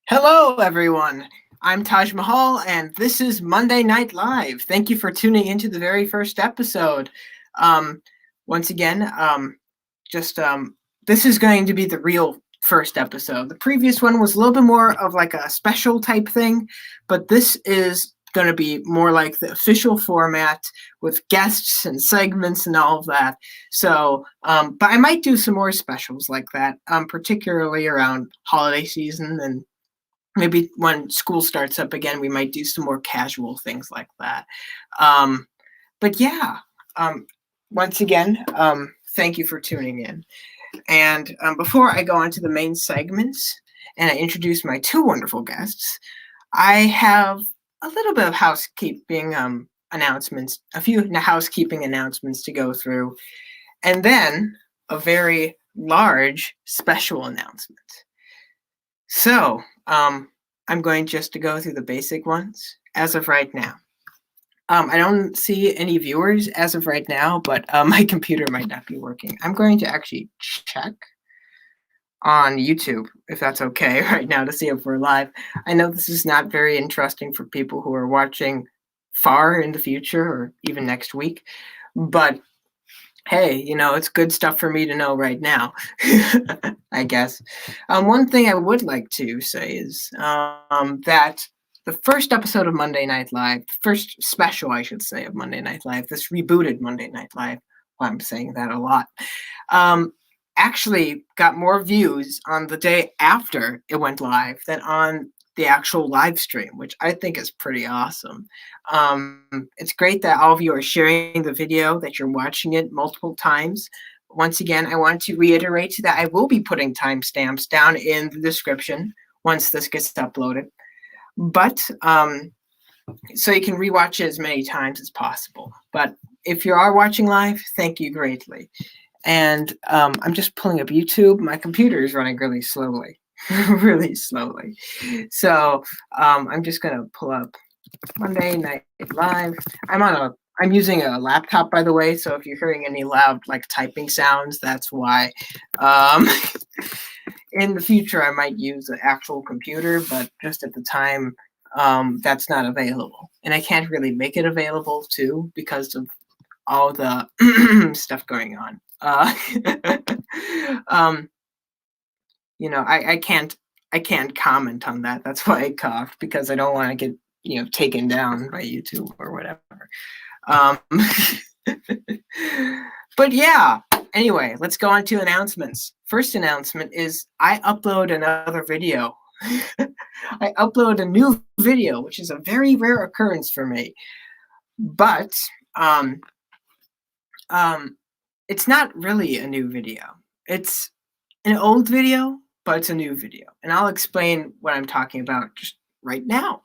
Hello, everyone. I'm Taj Mahal, and this is Monday Night Live. Thank you for tuning into the very first episode. Um, Once again, this is going to be the real first episode. The previous one was a little bit more of like a special type thing, but this is going to be more like the official format with guests and segments and all of that. So, but I might do some more specials like that, particularly around holiday season and maybe when school starts up again, we might do some more casual things like that. But yeah, um, once again, thank you for tuning in. And before I go on to the main segments and I introduce my two wonderful guests, I have a little bit of housekeeping announcements, a few housekeeping announcements to go through, and then a very large special announcement. So, I'm going just to go through the basic ones as of right now. I don't see any viewers as of right now, but my computer might not be working. I'm going to actually check on YouTube, if that's okay, right now to see if we're live. I know this is not very interesting for people who are watching far in the future or even next week, but hey, it's good stuff for me to know right now, I guess. One thing I would like to say is that the first episode of Monday Night Live, the first special, I should say, of Monday Night Live, this rebooted Monday Night Live, well, I'm saying that a lot, actually got more views on the day after it went live than on the actual live stream, which I think is pretty awesome. It's great that all of you are sharing the video, that you're watching it multiple times. Once again, I want to reiterate that I will be putting timestamps down in the description once this gets uploaded. But so you can rewatch it as many times as possible. But if you are watching live, thank you greatly. And I'm just pulling up YouTube. My computer is running really slowly. Really slowly. So I'm just gonna pull up Monday Night Live. I'm using a laptop, by the way, so if you're hearing any loud like typing sounds, that's why. In the future I might use an actual computer, but just at the time that's not available. And I can't really make it available too because of all the stuff going on. I can't comment on that. That's why I coughed, because I don't want to get taken down by YouTube or whatever. But yeah, anyway, let's go on to announcements. First announcement is I upload another video. I upload a new video, which is a very rare occurrence for me. But it's not really a new video. It's an old video, but it's a new video. And I'll explain what I'm talking about just right now.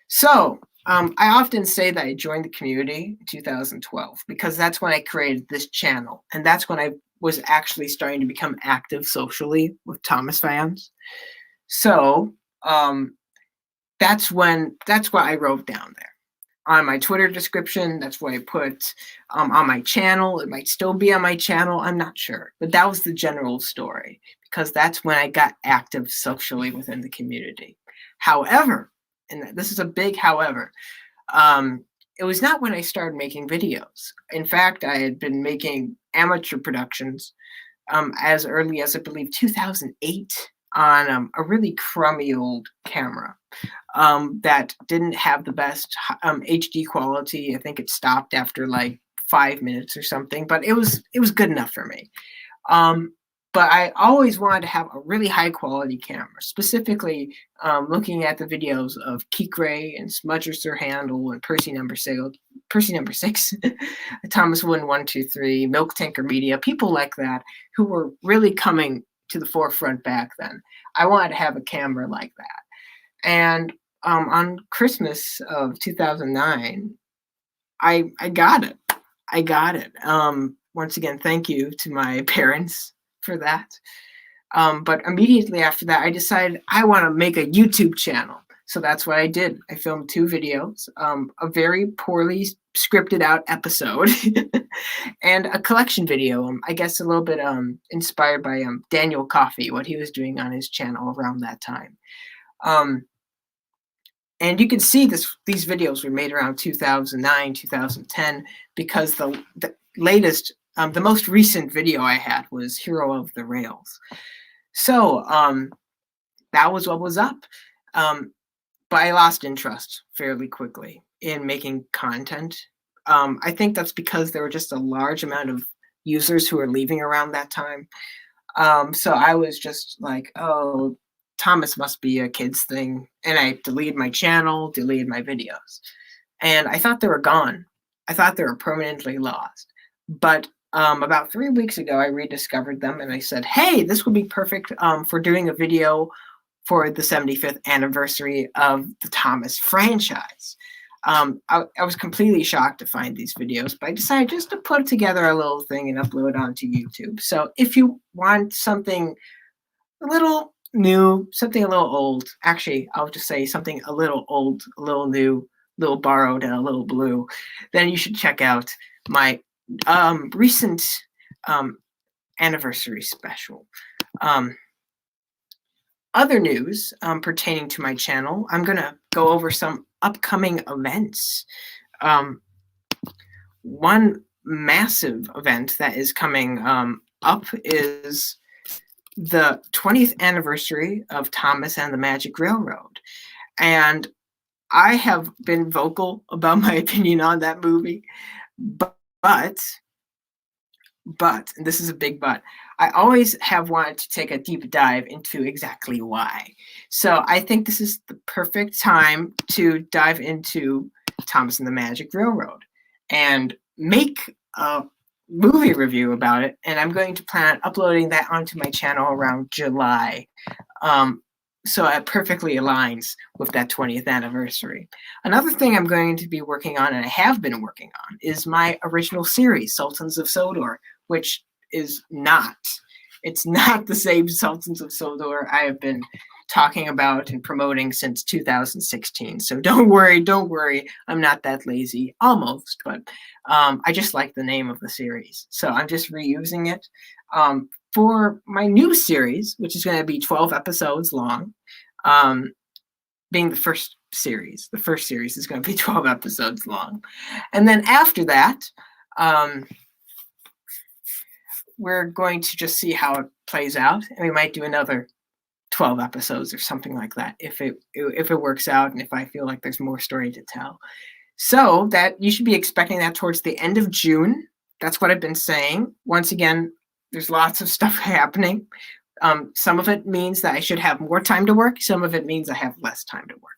So I often say that I joined the community in 2012 because that's when I created this channel. And that's when I was actually starting to become active socially with Thomas fans. So that's what I wrote down there. On my Twitter description, that's what I put on my channel. It might still be on my channel, I'm not sure. But that was the general story, because that's when I got active socially within the community. However, and this is a big however, it was not when I started making videos. In fact, I had been making amateur productions as early as, I believe, 2008 on a really crummy old camera that didn't have the best HD quality. I think it stopped after like 5 minutes or something, but it was good enough for me. But I always wanted to have a really high quality camera, specifically looking at the videos of Kikray and Smudger Sir Handle and Percy number 6, Thomas123, Milk Tanker Media, people like that who were really coming to the forefront back then. I wanted to have a camera like that. And on Christmas of 2009, I got it. I got it. Once again, thank you to my parents for that. But immediately after that, I decided I want to make a YouTube channel. So that's what I did. I filmed 2 videos, a very poorly scripted out episode and a collection video. I guess a little bit inspired by Daniel Coffey, what he was doing on his channel around that time. And you can see these videos were made around 2009, 2010, because the latest, the most recent video I had was Hero of the Rails. So that was what was up. But I lost interest fairly quickly in making content. I think that's because there were just a large amount of users who were leaving around that time. So I was just like, oh, Thomas must be a kid's thing. And I deleted my channel, deleted my videos. And I thought they were gone. I thought they were permanently lost. But about 3 weeks ago, I rediscovered them and I said, hey, this would be perfect for doing a video for the 75th anniversary of the Thomas franchise. I was completely shocked to find these videos, but I decided just to put together a little thing and upload onto YouTube. So if you want something a little new, something a little old, actually, I'll just say something a little old, a little new, a little borrowed, and a little blue, then you should check out my recent anniversary special. Other news pertaining to my channel, I'm going to go over some upcoming events. One massive event that is coming up is the 20th anniversary of Thomas and the Magic Railroad. And I have been vocal about my opinion on that movie, but, and this is a big but, I always have wanted to take a deep dive into exactly why. So I think this is the perfect time to dive into Thomas and the Magic Railroad and make a movie review about it. And I'm going to plan on uploading that onto my channel around July. So it perfectly aligns with that 20th anniversary. Another thing I'm going to be working on, and I have been working on, is my original series, Sultans of Sodor, which is not, it's not the same Sultans of Sodor I have been talking about and promoting since 2016. So don't worry, I'm not that lazy, almost, but I just like the name of the series. So I'm just reusing it. For my new series, which is going to be 12 episodes long, being the first series is going to be 12 episodes long. And then after that, we're going to just see how it plays out, and we might do another 12 episodes or something like that if it works out and if I feel like there's more story to tell. So that you should be expecting that towards the end of June. That's what I've been saying. Once again, there's lots of stuff happening. Some of it means that I should have more time to work. Some of it means I have less time to work.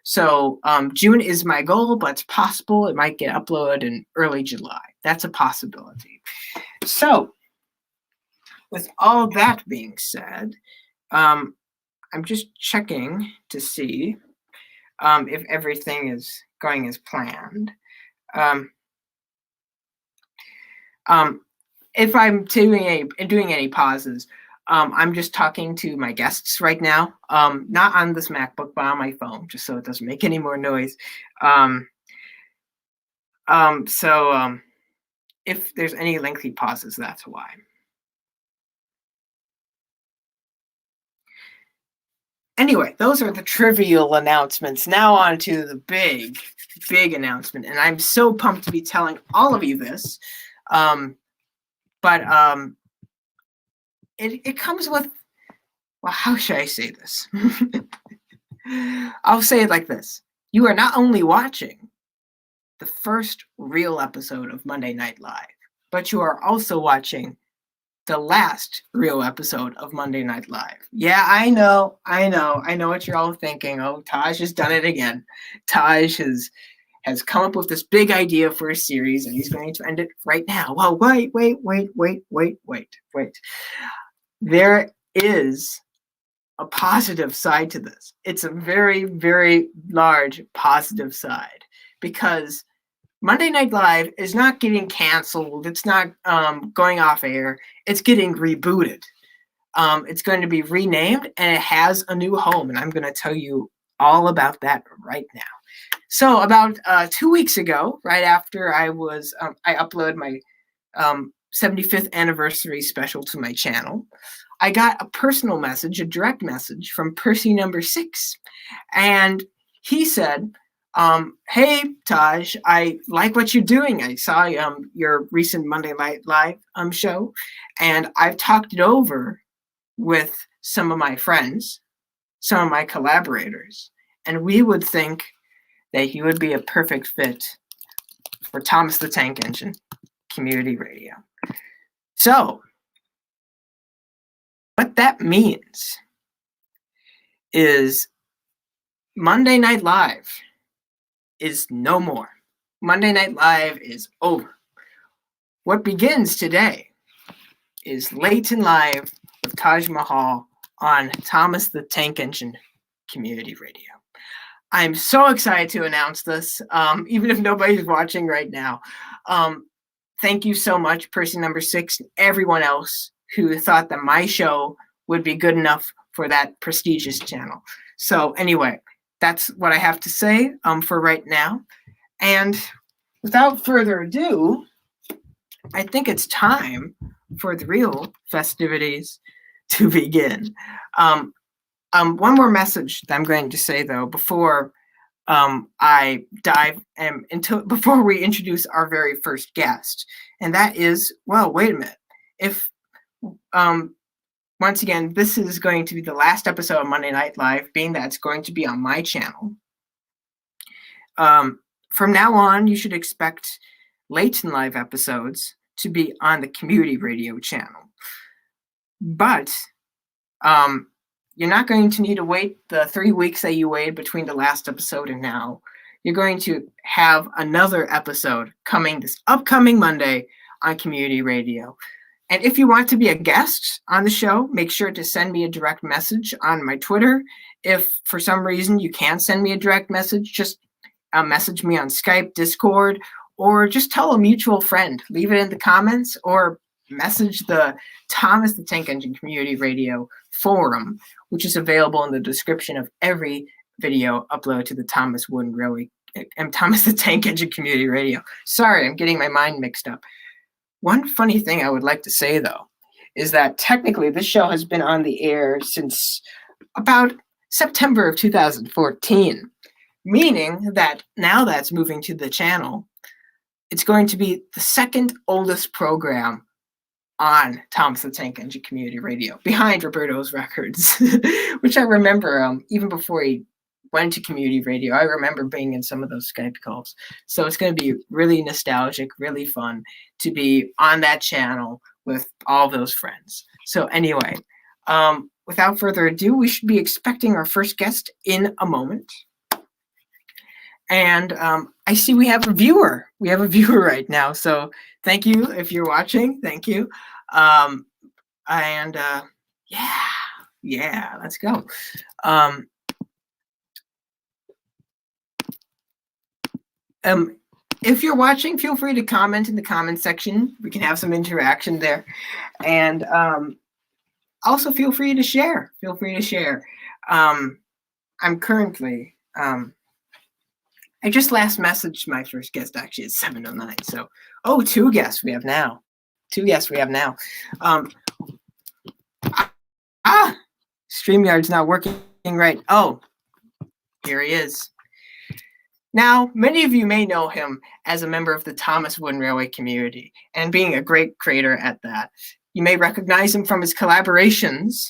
So June is my goal, but it's possible it might get uploaded in early July. That's a possibility. So with all that being said, I'm just checking to see if everything is going as planned. If I'm doing any pauses, I'm just talking to my guests right now, not on this MacBook, but on my phone, just so it doesn't make any more noise. So if there's any lengthy pauses, that's why. Anyway, those are the trivial announcements. Now on to the big announcement. And I'm so pumped to be telling all of you this. But it comes with, well, how should I say this? I'll say it like this. You are not only watching the first real episode of Monday Night Live, but you are also watching the last real episode of Monday Night Live. Yeah, I know what you're all thinking. Oh, Taj has done it again. Taj has come up with this big idea for a series, and he's going to end it right now. Well, wait. There is a positive side to this. It's a very, very large positive side, because Monday Night Live is not getting canceled. It's not going off air. It's getting rebooted. It's going to be renamed, and it has a new home, and I'm going to tell you all about that right now. So about 2 weeks ago, right after I uploaded my 75th anniversary special to my channel, I got a personal message, a direct message from Percy number 6. And he said, hey, Taj, I like what you're doing. I saw your recent Monday Night Live show, and I've talked it over with some of my friends, some of my collaborators, and we would think that he would be a perfect fit for Thomas the Tank Engine Community Radio. So, what that means is Monday Night Live is no more. Monday Night Live is over. What begins today is Late and Live with Taj Mahal on Thomas the Tank Engine Community Radio. I'm so excited to announce this, even if nobody's watching right now. Thank you so much, Percy number 6, and everyone else who thought that my show would be good enough for that prestigious channel. So anyway, that's what I have to say for right now. And without further ado, I think it's time for the real festivities to begin. One more message that I'm going to say, though, before I dive before we introduce our very first guest, and that is, well, wait a minute. If once again, this is going to be the last episode of Monday Night Live, being that it's going to be on my channel. From now on, you should expect Late and Live episodes to be on the community radio channel. But you're not going to need to wait the 3 weeks that you waited between the last episode and now. You're going to have another episode coming this upcoming Monday on community radio. And if you want to be a guest on the show, make sure to send me a direct message on my Twitter. If for some reason you can't send me a direct message, just message me on Skype, Discord, or just tell a mutual friend. Leave it in the comments or message the Thomas the Tank Engine Community Radio forum, which is available in the description of every video uploaded to the Thomas the Tank Engine Community Radio. Sorry, I'm getting my mind mixed up. One funny thing I would like to say, though, is that technically this show has been on the air since about September of 2014, meaning that now that's moving to the channel, it's going to be the second oldest program on Thomas the Tank Engine Community Radio, behind Roberto's records, which I remember even before he went to community radio, I remember being in some of those Skype calls. So it's going to be really nostalgic, really fun to be on that channel with all those friends. So anyway, without further ado, we should be expecting our first guest in a moment. And I see we have a viewer. We have a viewer right now. So thank you if you're watching. Thank you. Yeah, let's go. If you're watching, feel free to comment in the comment section. We can have some interaction there. And also feel free to share. Feel free to share. I'm currently, I just last messaged my first guest actually at 7:09. So, two guests we have now. StreamYard's not working right. Oh, here he is. Now, many of you may know him as a member of the Thomas Wooden Railway community and being a great creator at that. You may recognize him from his collaborations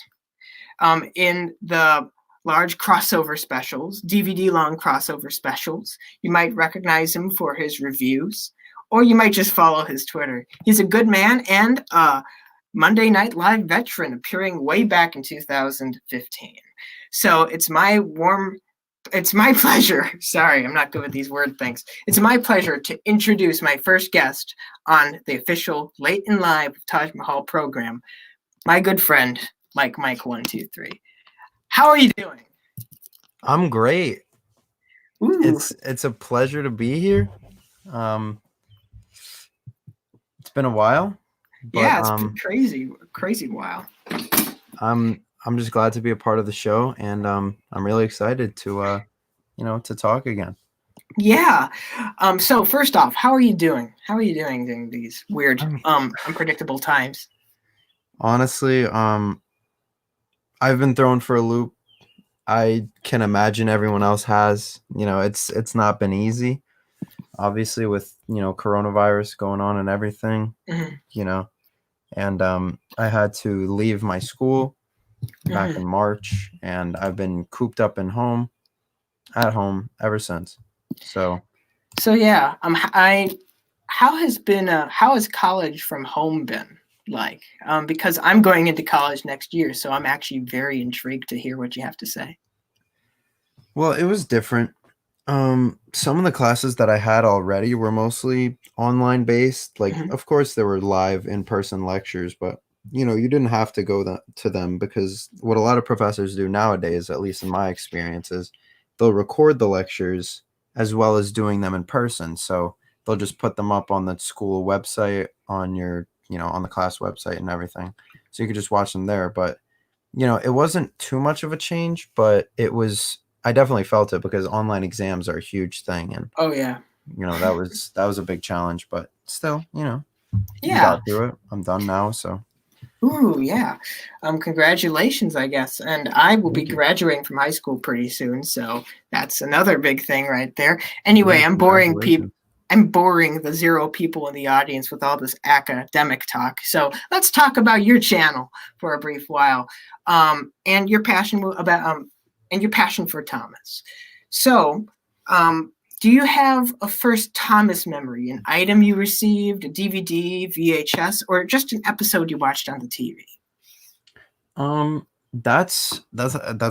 in the large crossover specials, DVD-long crossover specials. You might recognize him for his reviews, or you might just follow his Twitter. He's a good man and a Monday Night Live veteran appearing way back in 2015. So it's my pleasure. Sorry, I'm not good with these word things. It's my pleasure to introduce my first guest on the official Late and Live Taj Mahal program, my good friend, MikeMike123. How are you doing? I'm great. Ooh. It's a pleasure to be here. It's been a while. But, yeah, it's been crazy while. I'm just glad to be a part of the show, and I'm really excited to to talk again. Yeah. So first off, how are you doing? How are you doing during these weird, unpredictable times? Honestly, I've been thrown for a loop. I can imagine everyone else has. It's not been easy, obviously, with coronavirus going on and everything. Mhm. And I had to leave my school back Mhm. in March, and I've been cooped up at home ever since. So So yeah, how has college from home been like? Because I'm going into college next year, so I'm actually very intrigued to hear what you have to say. well, it was different. Some of the classes that I had already were mostly online based. Like, Mhm. of course, there were live in-person lectures, but you didn't have to go to them, because what a lot of professors do nowadays, at least in my experience, is they'll record the lectures as well as doing them in person. So they'll just put them up on the school website, on on the class website and everything. So you could just watch them there. But it wasn't too much of a change, but I definitely felt it, because online exams are a huge thing, and Oh yeah, that was a big challenge, but still, we yeah. got through it. I'm done now, so Ooh, yeah. Congratulations, I guess. And I will be thank you. graduating from high school pretty soon, so that's another big thing right there. Anyway, Yeah, congratulations. I'm boring the 0 people in the audience with all this academic talk. So let's talk about your channel for a brief while, and your passion for Thomas. So, do you have a first Thomas memory, an item you received, a DVD, VHS, or just an episode you watched on the TV? That's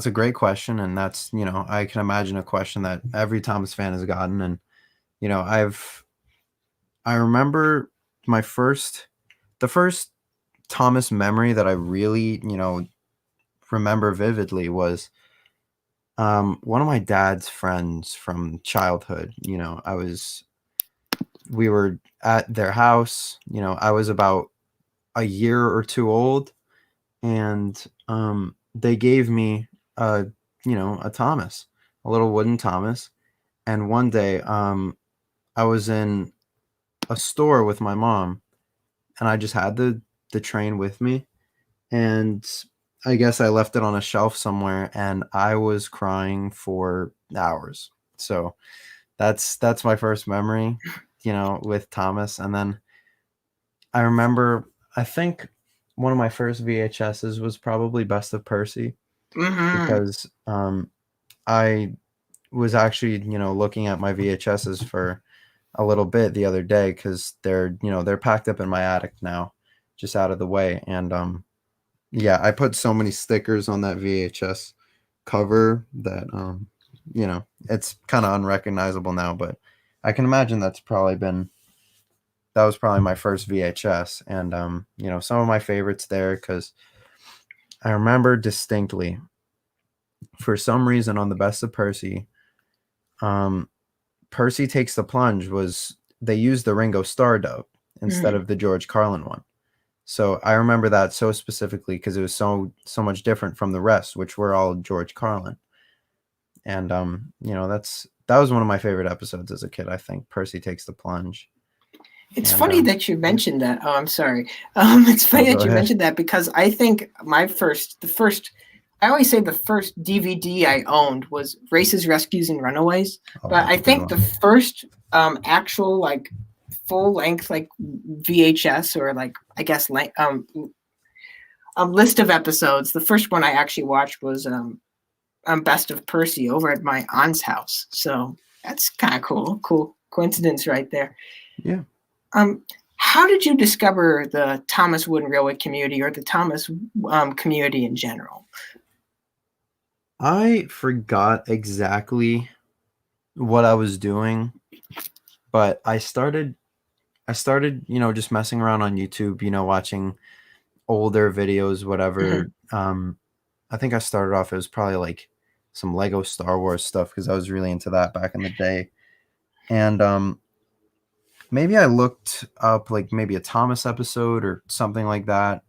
a great question, and that's I can imagine a question that every Thomas fan has gotten, and you know I've I remember the first Thomas memory that I really remember vividly was one of my dad's friends from childhood. We were at their house. I was about a year or two old, and they gave me a Thomas, a little wooden Thomas. And one day, I was in a store with my mom, and I just had the train with me, and I guess I left it on a shelf somewhere, and I was crying for hours. So that's my first memory, with Thomas. And then I remember, I think one of my first VHSs was probably Best of Percy, Mm-hmm. because I was actually, looking at my VHSs for a little bit the other day, because they're packed up in my attic now, just out of the way. And yeah, I put so many stickers on that VHS cover that it's kind of unrecognizable now, but I can imagine that was probably my first VHS. And some of my favorites there, because I remember distinctly, for some reason, on the Best of Percy, um Percy Takes the Plunge, they used the Ringo Starr dub instead Mm-hmm. of the George Carlin one. So I remember that so specifically, because it was so much different from the rest, which were all George Carlin. And that was one of my favorite episodes as a kid, I think, Percy Takes the Plunge. It's And funny that you yeah. mentioned that. Oh, I'm sorry. It's Oh, funny go that you ahead. mentioned that because I think I always say the first DVD I owned was Races, Rescues, and Runaways. Oh, But that's I a good think the one. first actual like full length like VHS or like I guess list of episodes. The first one I actually watched was Best of Percy over at my aunt's house. So that's kind of cool. Cool coincidence right there. Yeah. Um, how did you discover the Thomas Wood and Railway community or the Thomas community in general? I forgot exactly what I was doing, but I started, just messing around on YouTube, watching older videos, Mm-hmm. whatever. I think I started off, it was probably like some Lego Star Wars stuff, because I was really into that back in the day. And maybe I looked up like maybe a Thomas episode or something like that.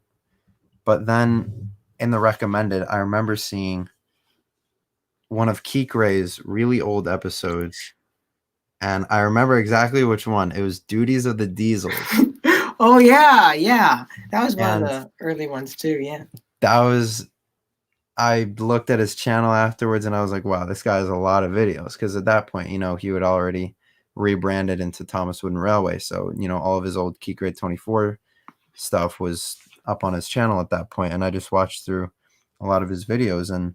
But then in the recommended, I remember seeing one of Keek Ray's really old episodes, and I remember exactly which one. It was Duties of the Diesels. Oh yeah, yeah. That was one of And the early ones too. Yeah. that was I looked at his channel afterwards and I was like, wow, this guy has a lot of videos. Because at that point, he had already rebranded into Thomas Wooden Railway. So, all of his old Key Grade 24 stuff was up on his channel at that point. And I just watched through a lot of his videos. And,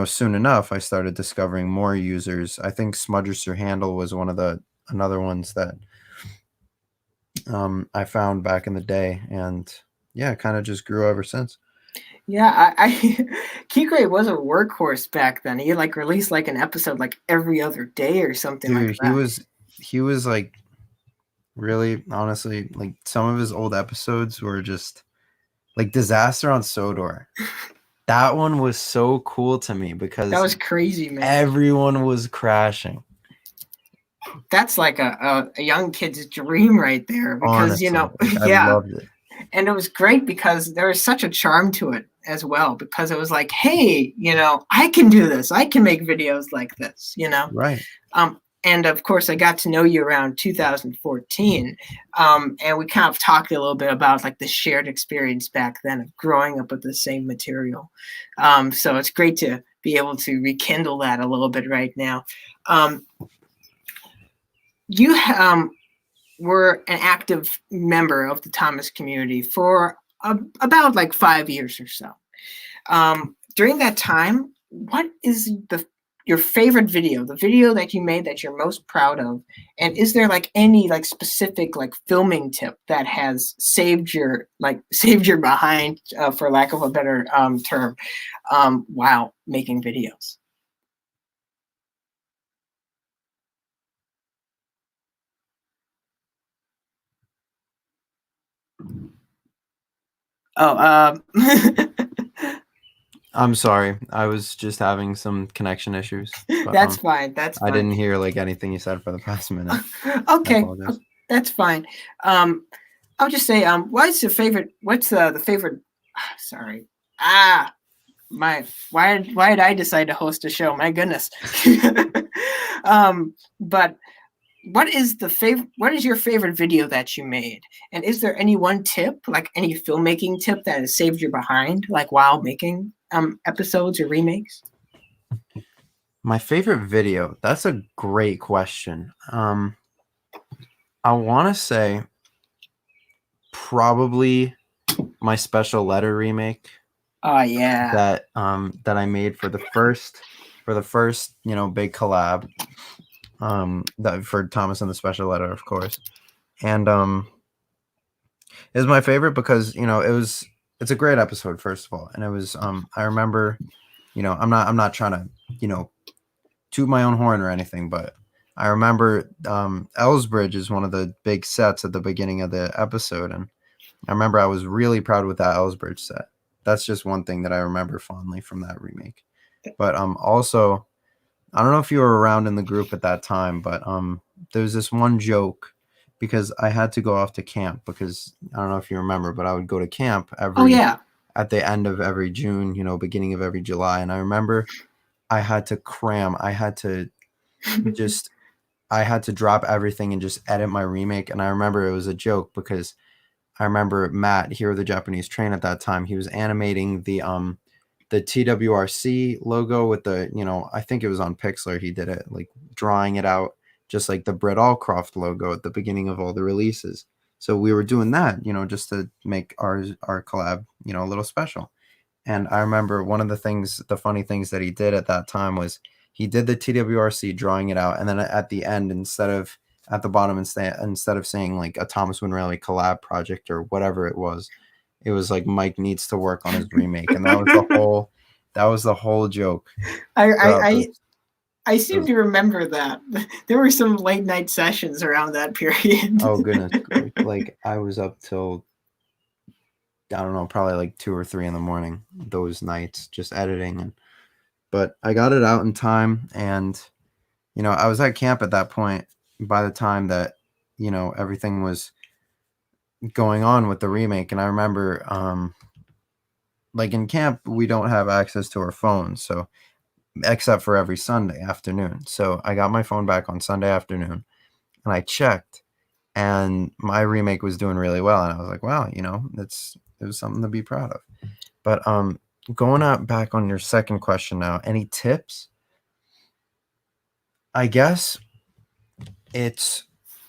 soon enough, I started discovering more users. I think Smudgers Your Handle was one of the another ones that I found back in the day. And yeah, it kind of just grew ever since. Yeah, I Key Grade was a workhorse back then. He like released like an episode like every other day or something like Dude, that. he was like really honestly, like some of his old episodes were just like Disaster on Sodor. That one was so cool to me That because was crazy, man. everyone was crashing. That's like a young kid's dream right there because, Honestly, like, I yeah. loved it. And it was great because there was such a charm to it as well, because it was like, hey, I can do this. I can make videos like this, Right. And of course, I got to know you around 2014, and we kind of talked a little bit about like the shared experience back then of growing up with the same material. So it's great to be able to rekindle that a little bit right now. You were an active member of the Thomas community for about like 5 years or so. During that time, what is your favorite video, the video that you made that you're most proud of? And is there like any like specific like filming tip that has saved your behind, for lack of a better term, while making videos? Oh, I'm sorry. I was just having some connection issues. But, that's fine. That's fine. I didn't hear like anything you said for the past minute. Okay, that's fine. I'll just say, what's the favorite? What's the favorite? Sorry. Why did I decide to host a show? My goodness. But what is your favorite video that you made? And is there any one tip, like any filmmaking tip that has saved you behind, like while making episodes or remakes? My favorite video, that's a great question. I want to say probably my Special Letter remake. Oh yeah. That I made for the first big collab, that for Thomas and the Special Letter, of course. And it was my favorite because it's a great episode, first of all. And it was I remember, I'm not trying to toot my own horn or anything, but I remember Ellsbridge is one of the big sets at the beginning of the episode, and I remember I was really proud with that Ellsbridge set. That's just one thing that I remember fondly from that remake. But also, I don't know if you were around in the group at that time, but there was this one joke, because I had to go off to camp, because I don't know if you remember, but I would go to camp at the end of every June, beginning of every July. And I remember I had to cram. I had to drop everything and just edit my remake. And I remember it was a joke because I remember Matt, Hero the Japanese Train, at that time, he was animating the TWRC logo with the, I think it was on Pixlr. He did it, like drawing it out, just like the Brett Allcroft logo at the beginning of all the releases. So we were doing that, just to make our collab, a little special. And I remember one of the funny things that he did at that time was he did the TWRC, drawing it out, and then at the end, at the bottom, instead of saying like a Thomas Wooden Railway collab project or whatever it was like Mike needs to work on his remake, and that was the whole joke. I seem to remember that there were some late night sessions around that period. Oh goodness, like I was up till, I don't know, probably like 2 or 3 in the morning those nights, just editing. But I got it out in time, and I was at camp at that point by the time that everything was going on with the remake. And I remember like in camp we don't have access to our phones, so except for every Sunday afternoon. So I got my phone back on Sunday afternoon, and I checked, and my remake was doing really well, and I was like, wow, it was something to be proud of. But going out back on your second question now, any tips? I guess it's,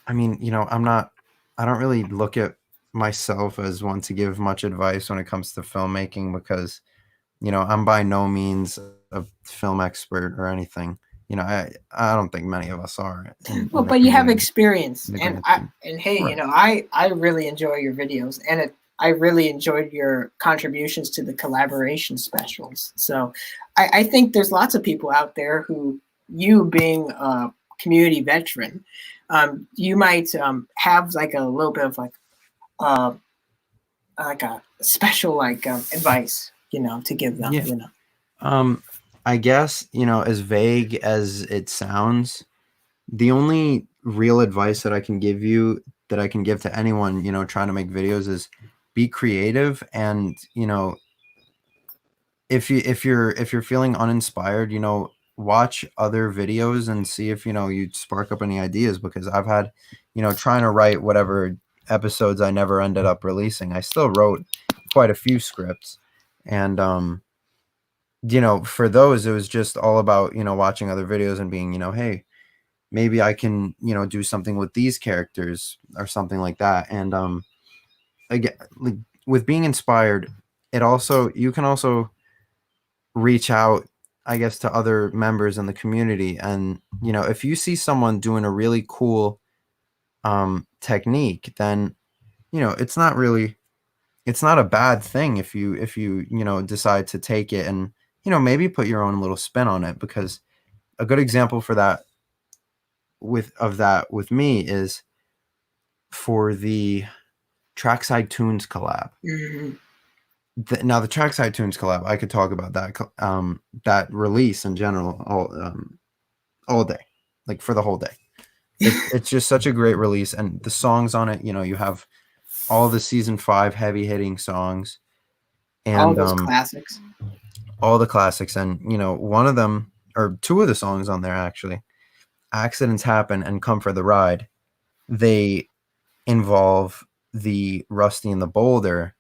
I mean, I don't really look at myself as one to give much advice when it comes to filmmaking because, I'm by no means a film expert or anything. I don't think many of us are Well, in the but you have community, experience, in the and grand scheme. hey, Right. I really enjoy your videos, and I really enjoyed your contributions to the collaboration specials. So I think there's lots of people out there who, you being a community veteran, you might have like a little bit of uh, like a special advice, to give them. Yeah. I guess, as vague as it sounds, the only real advice that I can give you, that I can give to anyone, trying to make videos is be creative. And, if you're feeling uninspired, watch other videos and see if, you spark up any ideas, because I've had, trying to write whatever episodes I never ended up releasing. I still wrote quite a few scripts. And, for those, it was just all about, watching other videos and being, hey, maybe I can, do something with these characters or something like that. And again, like, with being inspired, you can also reach out, I guess, to other members in the community. And, if you see someone doing a really cool technique, then, it's not a bad thing if you decide to take it and, maybe put your own little spin on it. Because a good example for that with me is for the Trackside Tunes collab. Mm-hmm. Now the Trackside Tunes collab, I could talk about that release in general all day, like for the whole day. It's just such a great release, and the songs on it, you have all the season 5 heavy hitting songs, All and those classics. all the classics. And one of them, or two of the songs on there, actually, Accidents Happen and Come for the Ride, they involve the Rusty and the Boulder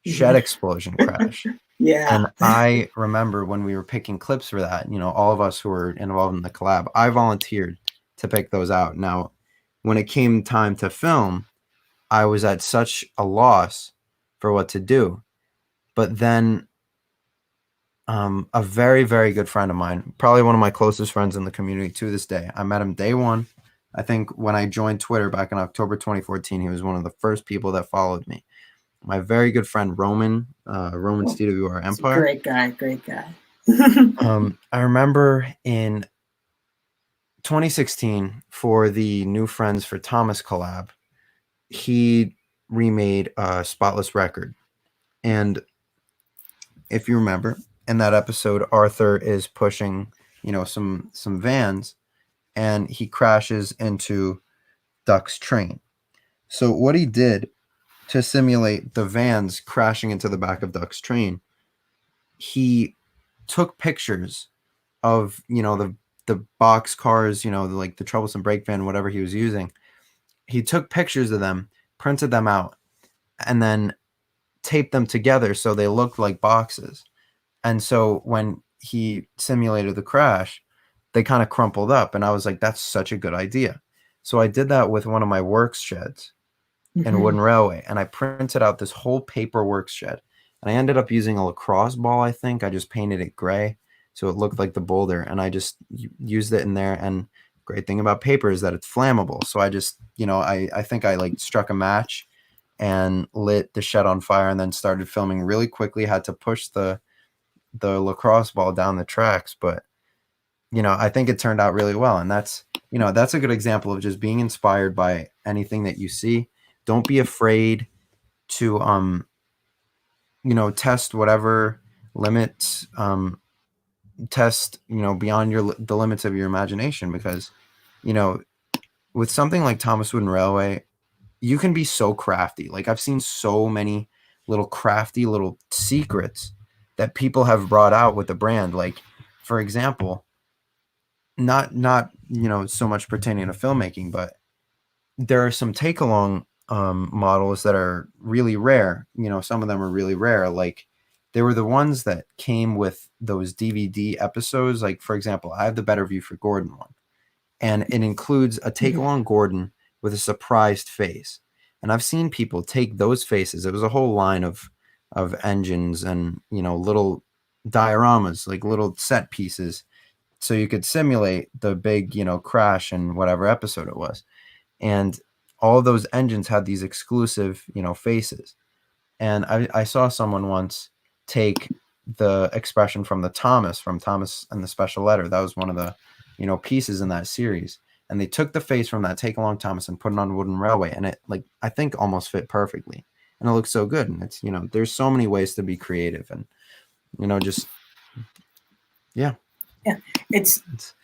shed explosion crash. Yeah. And I remember when we were picking clips for that, all of us who were involved in the collab, I volunteered to pick those out. Now, when it came time to film, I was at such a loss for what to do. But then a very, very good friend of mine, probably one of my closest friends in the community to this day, I met him day one. I think when I joined Twitter back in October 2014, he was one of the first people that followed me. My very good friend Roman, Roman TWR He's a Empire. great guy, great guy. I remember in 2016 for the New Friends for Thomas collab, he remade Spotless Record. And if you remember, in that episode, Arthur is pushing, some vans, and he crashes into Duck's train. So what he did to simulate the vans crashing into the back of Duck's train, he took pictures of, the box cars, like the troublesome brake van, whatever he was using. He took pictures of them, printed them out, and then taped them together so they looked like boxes. And so when he simulated the crash, they kind of crumpled up. And I was like, that's such a good idea. So I did that with one of my works sheds in Wooden Railway, and I printed out this whole paper works shed. And I ended up using a lacrosse ball, I think. I just painted it gray so it looked like the boulder, and I just used it in there. And great thing about paper is that it's flammable. So I just, I think I like struck a match and lit the shed on fire, and then started filming really quickly. Had to push the lacrosse ball down the tracks, but I think it turned out really well. And that's a good example of just being inspired by anything that you see. Don't be afraid to test whatever limits, test beyond the limits of your imagination, because with something like Thomas Wooden Railway, you can be so crafty. Like, I've seen so many little crafty little secrets that people have brought out with the brand. Like, for example, not so much pertaining to filmmaking, but there are some take along models that are really rare. Some of them are really rare. Like, they were the ones that came with those DVD episodes. Like, for example, I have the Better View for Gordon one, and it includes a take along Gordon with a surprised face. And I've seen people take those faces. It was a whole line of engines and, you know, little dioramas, like little set pieces, so you could simulate the big, you know, crash in whatever episode it was. And all of those engines had these exclusive, you know, faces. And I saw someone once take the expression from Thomas and the Special Letter. That was one of the, you know, pieces in that series. And they took the face from that Take Along Thomas and put it on Wooden Railway. And it, like, I think almost fit perfectly. And it looks so good. And it's, you know, there's so many ways to be creative and, you know, just, yeah. Yeah,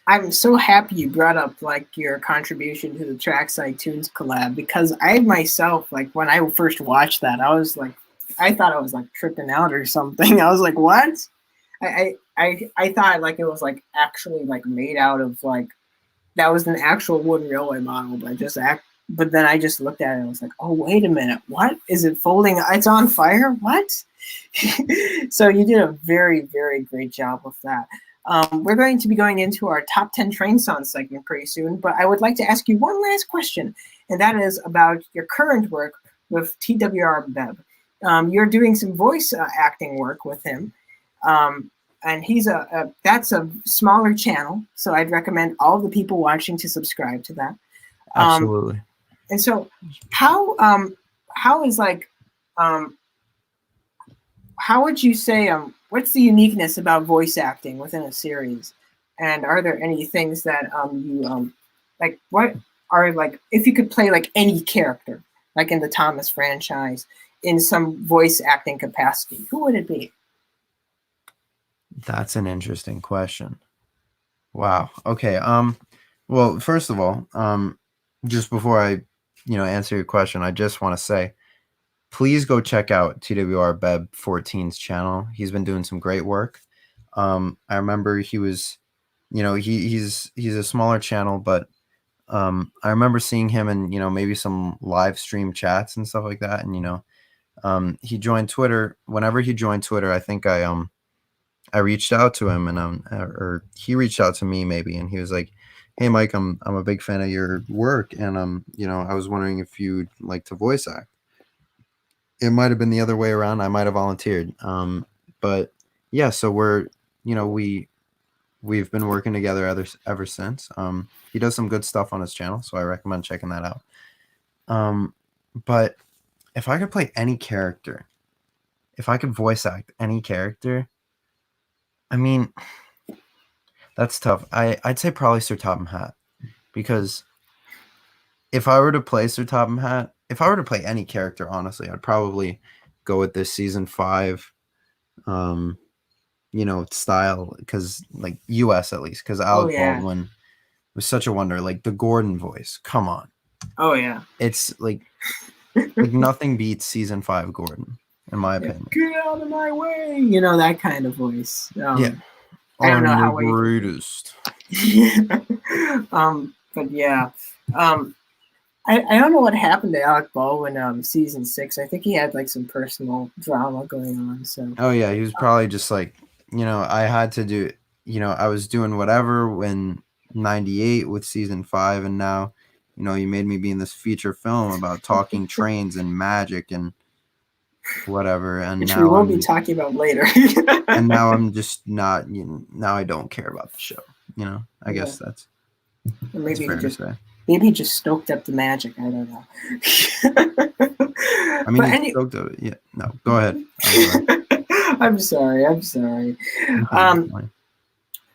I'm so happy you brought up like your contribution to the Trackside Tunes collab, because I myself, like when I first watched that, I was like, I thought I was like tripping out or something. I was like, what? I thought like it was like actually like made out of like, that was an actual wooden railway model, but then I just looked at it and I was like, oh, wait a minute, what? Is it folding? It's on fire? What? So you did a very, very great job with that. We're going to be going into our top 10 train songs segment pretty soon, but I would like to ask you one last question, and that is about your current work with TWR Beb. You're doing some voice acting work with him, and he's that's a smaller channel, so I'd recommend all the people watching to subscribe to that. Absolutely. And so, how is like, how would you say what's the uniqueness about voice acting within a series? And are there any things that you like? What are like if you could play like any character, like in the Thomas franchise, in some voice acting capacity, who would it be? That's an interesting question. Wow. Okay. Well, first of all, just before I, you know, answer your question, I just want to say, please go check out TWR Beb 14's channel. He's been doing some great work. I remember he was, you know, he's a smaller channel, but I remember seeing him in, you know, maybe some live stream chats and stuff like that. And, you know, he joined Twitter. Whenever he joined Twitter, I think I reached out to him, and or he reached out to me maybe, and he was like, "Hey Mike, I'm a big fan of your work, and you know, I was wondering if you'd like to voice act." It might have been the other way around. I might have volunteered. But yeah, so we're, you know, we've been working together ever since. He does some good stuff on his channel, so I recommend checking that out. But if I could play any character, if I could voice act any character, I mean, that's tough. I'd say probably Sir Topham Hatt, because if I were to play Sir Topham Hatt, if I were to play any character, honestly, I'd probably go with this season 5, you know, style, because like US at least, because Alec Baldwin was such a wonder. Like the Gordon voice, come on. Oh yeah, it's like nothing beats season 5 Gordon, in my opinion. Get out of my way, you know, that kind of voice. Yeah, I don't know how the greatest. But yeah, I don't know what happened to Alec Baldwin season 6. I think he had like some personal drama going on. So oh yeah, he was probably just like, you know, I had to do, you know, I was doing whatever when 98 with season 5, and now, you know, you made me be in this feature film about talking trains and magic and whatever, and which now we will be talking about later. And now I'm just not, you know, now I don't care about the show, you know. I guess that's maybe fair to say. Maybe he just stoked up the magic. I don't know. I mean, he stoked up. Yeah, no, go ahead. I'm sorry.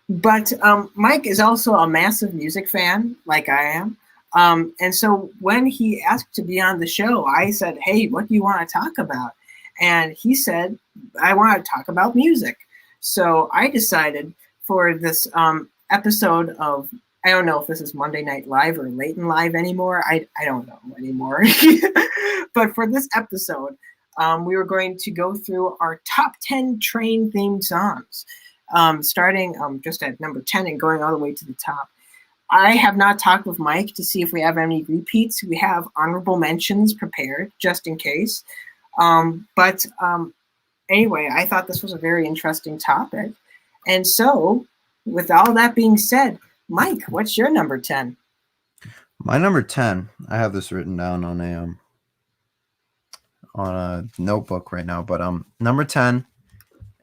But Mike is also a massive music fan, like I am. And so when he asked to be on the show, I said, "Hey, what do you want to talk about?" And he said, "I want to talk about music." So I decided for this episode of, I don't know if this is Monday Night Live or Late and Live anymore. I don't know anymore. But for this episode, we were going to go through our top 10 train themed songs, starting just at number 10 and going all the way to the top. I have not talked with Mike to see if we have any repeats. We have honorable mentions prepared just in case. But anyway, I thought this was a very interesting topic. And so, with all that being said, Mike, what's your number 10? My number 10, I have this written down on a notebook right now, but number 10,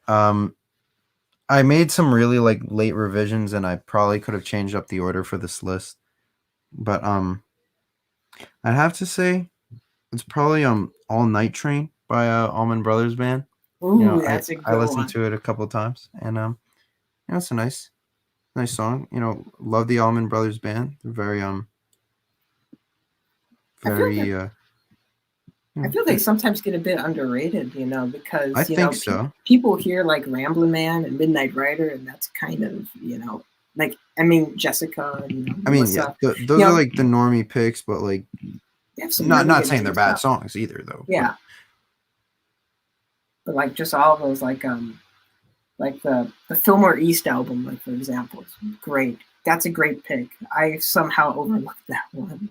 I made some really like late revisions, and I probably could have changed up the order for this list. But I'd have to say it's probably All Night Train by Allman Brothers Band. Ooh, that's a I good listened one. to it a couple of times, and it's a nice song. Love the Allman Brothers Band. They're very I feel they sometimes get a bit underrated, because I think so. people hear like Ramblin' Man and Midnight Rider, and that's kind of like Jessica and Melissa. Those are like the normie picks, but like not saying they're bad stuff. songs either, though. Yeah, but like just all of those like the Fillmore East album, like for example, is great. That's a great pick. I somehow overlooked that one.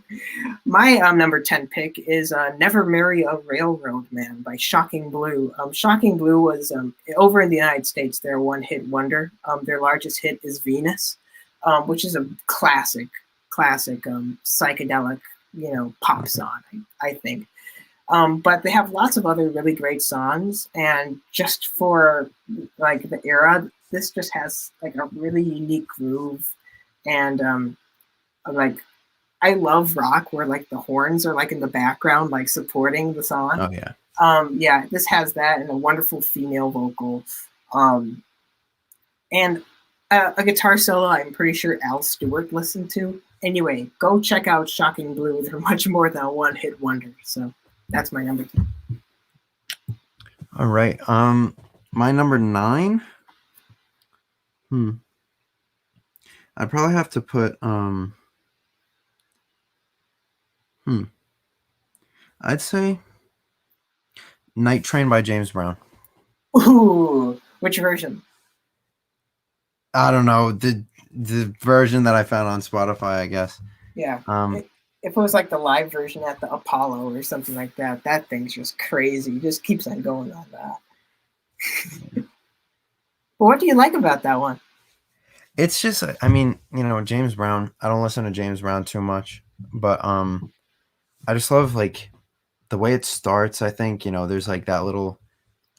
My number 10 pick is Never Marry a Railroad Man by Shocking Blue. Shocking Blue was, over in the United States, they're a one-hit wonder. Their largest hit is Venus, which is a classic psychedelic, pop song, I think. But they have lots of other really great songs, and just for like the era, this just has like a really unique groove. And like I love rock where like the horns are like in the background, like supporting the song. Oh yeah. Yeah, this has that and a wonderful female vocal. And a guitar solo I'm pretty sure Al Stewart listened to. Anyway, go check out Shocking Blue. They're much more than a one-hit wonder. So that's my number 10. All right. My number 9. I'd probably have to put I'd say Night Train by James Brown. Ooh, which version? I don't know, the version that I found on Spotify, I guess. Yeah. If it was like the live version at the Apollo or something like that, that thing's just crazy. It just keeps on going on that. But what do you like about that one? It's just, I mean, James Brown. I don't listen to James Brown too much, but I just love like the way it starts. I think there's like that little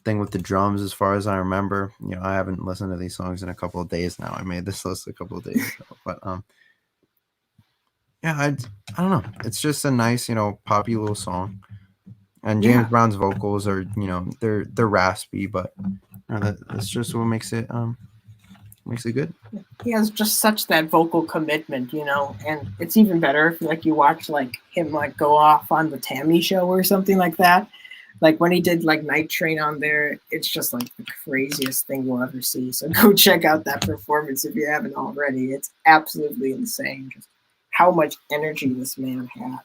thing with the drums, as far as I remember. I haven't listened to these songs in a couple of days now. I made this list a couple of days ago, but yeah, I don't know. It's just a nice, poppy little song, and James Brown's vocals are, they're raspy, but that's just what makes it good. He has just such that vocal commitment, and it's even better if like you watch like him like go off on the Tammy show or something like that. Like when he did like Night Train on there, it's just like the craziest thing you'll ever see. So go check out that performance if you haven't already. It's absolutely insane just how much energy this man had.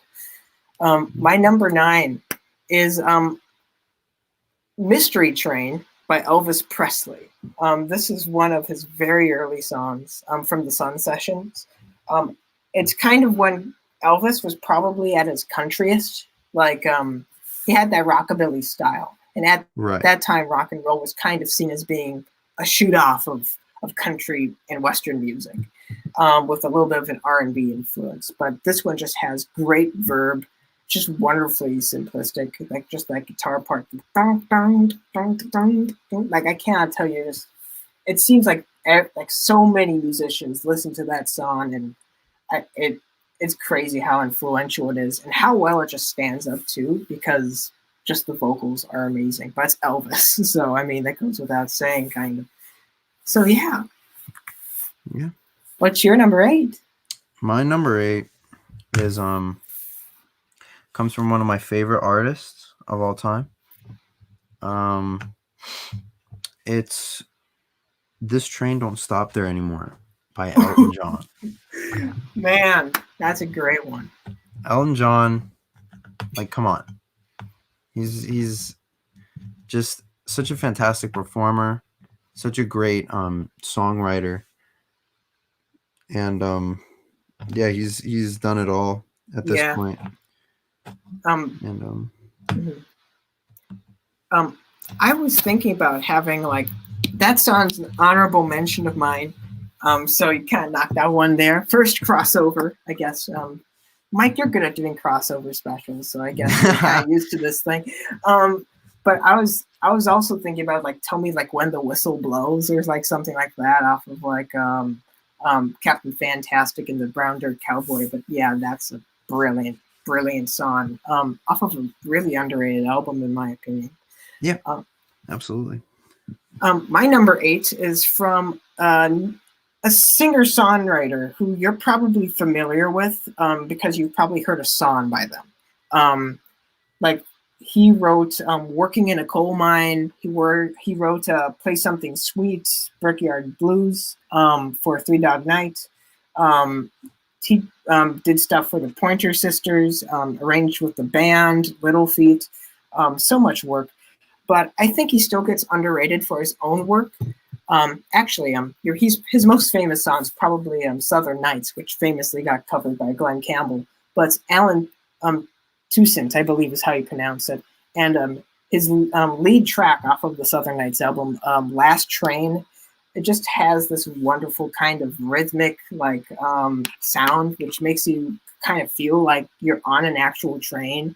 My number 9 is Mystery Train by Elvis Presley. This is one of his very early songs from the Sun Sessions. It's kind of when Elvis was probably at his countryest. Like he had that rockabilly style. And at that time, rock and roll was kind of seen as being a shoot-off of country and Western music with a little bit of an R&B influence. But this one just has great verb, just wonderfully simplistic, like just that guitar part. Like I cannot tell you, it seems like so many musicians listen to that song, and it's crazy how influential it is and how well it just stands up too, because just the vocals are amazing. But it's Elvis, so I mean that goes without saying, kind of. So yeah. What's your number 8? My number 8 is comes from one of my favorite artists of all time. It's This Train Don't Stop There Anymore by Elton John. Man, that's a great one. Elton John, like, come on. He's just such a fantastic performer, such a great songwriter. And he's done it all at this point. I was thinking about having like that song's an honorable mention of mine. So you kind of knocked out one there. First crossover, I guess. Mike, you're good at doing crossover specials, so I guess you're kind of used to this thing. But I was also thinking about like tell me like when the whistle blows or like something like that off of like Captain Fantastic and the Brown Dirt Cowboy. But yeah, that's a brilliant song off of a really underrated album in my opinion. Yeah, Um, absolutely. my number 8 is from a singer-songwriter who you're probably familiar with because you've probably heard a song by them. Like he wrote "Working in a Coal Mine." He wrote "Play Something Sweet," "Brickyard Blues" for Three Dog Night. He did stuff for the Pointer Sisters, arranged with the band Little Feat. So much work, but I think he still gets underrated for his own work. Actually, his most famous song is probably "Southern Nights," which famously got covered by Glenn Campbell. But Alan Toussaint, I believe is how you pronounce it, and his lead track off of the Southern Nights album, "Last Train," it just has this wonderful kind of rhythmic like sound, which makes you kind of feel like you're on an actual train,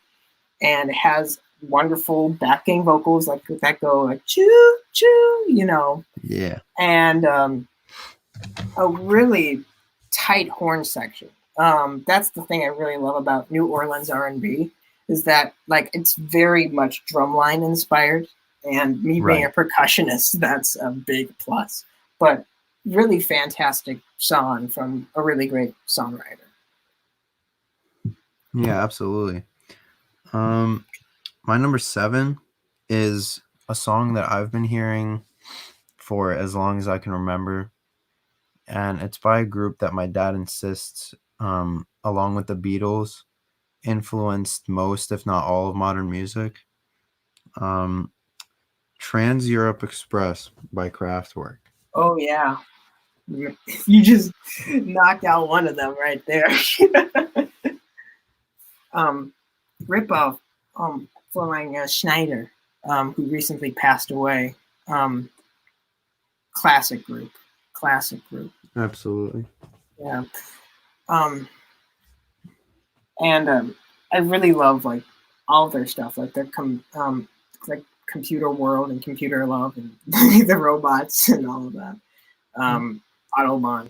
and it has wonderful backing vocals like that go like choo choo, Yeah. and a really tight horn section. That's the thing I really love about New Orleans R&B is that like it's very much drumline inspired, and me being a percussionist, that's a big plus. But really fantastic song from a really great songwriter. Yeah, absolutely. My number 7 is a song that I've been hearing for as long as I can remember, and it's by a group that my dad insists, along with the Beatles, influenced most, if not all, of modern music. Trans Europe Express by Kraftwerk. Oh yeah, you just knocked out one of them right there. Rip off Florian Schneider, who recently passed away. Classic group. Absolutely. Yeah. And I really love like all their stuff, like their like Computer World and Computer Love and the robots and all of that. Autobahn.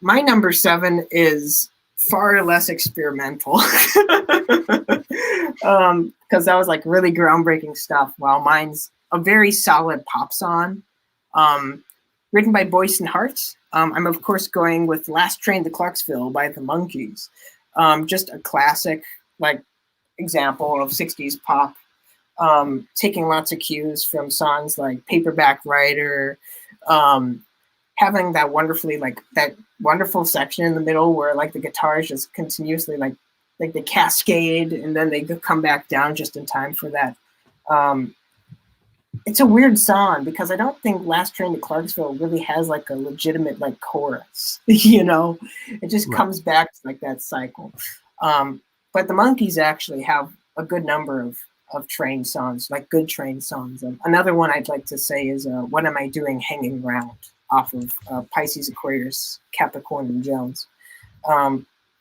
My number 7 is far less experimental because that was like really groundbreaking stuff, while mine's a very solid pop song written by Boyce and Hart. I'm of course going with "Last Train to Clarksville" by the Monkees. Just a classic like example of 60s pop, taking lots of cues from songs like "Paperback Writer," having that wonderful section in the middle where like the guitars just continuously like they cascade and then they come back down just in time for that. It's a weird song because I don't think "Last Train to Clarksville" really has like a legitimate like chorus. It just comes back to like that cycle. But the Monkees actually have a good number of train songs, like good train songs. Another one I'd like to say is "What Am I Doing Hanging Round" off of Pisces, Aquarius, Capricorn, and Jones.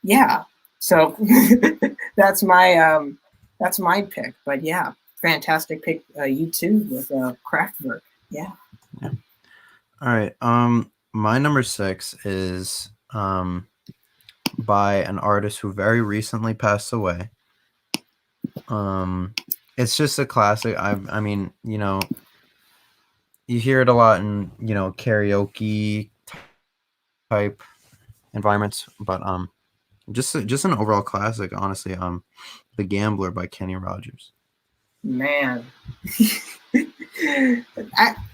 Yeah, so that's my pick. But yeah, fantastic pick. You too with Kraftwerk. Yeah. All right. My number 6 is by an artist who very recently passed away. It's just a classic. I mean, you hear it a lot in karaoke type environments, but just an overall classic, honestly. The Gambler by Kenny Rogers. Man.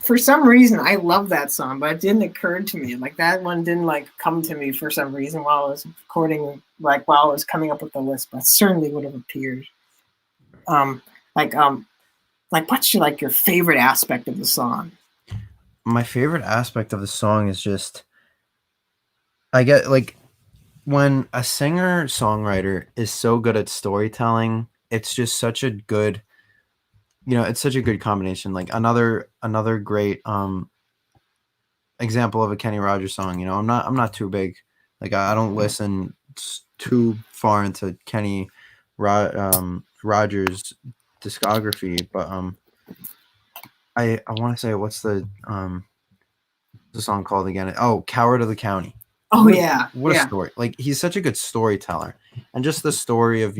For some reason I love that song, but it didn't occur to me. Like that one didn't like come to me for some reason while I was recording, like while I was coming up with the list, but certainly would have appeared. Like what's your favorite aspect of the song? My favorite aspect of the song is just I get like when a singer-songwriter is so good at storytelling, it's just such a good it's such a good combination. Like another great example of a Kenny Rogers song. I'm not too big. Like I don't listen too far into Kenny Rogers discography, but I want to say, what's the song called again? Oh, Coward of the County. Oh What yeah, a story. Like he's such a good storyteller. And just the story of,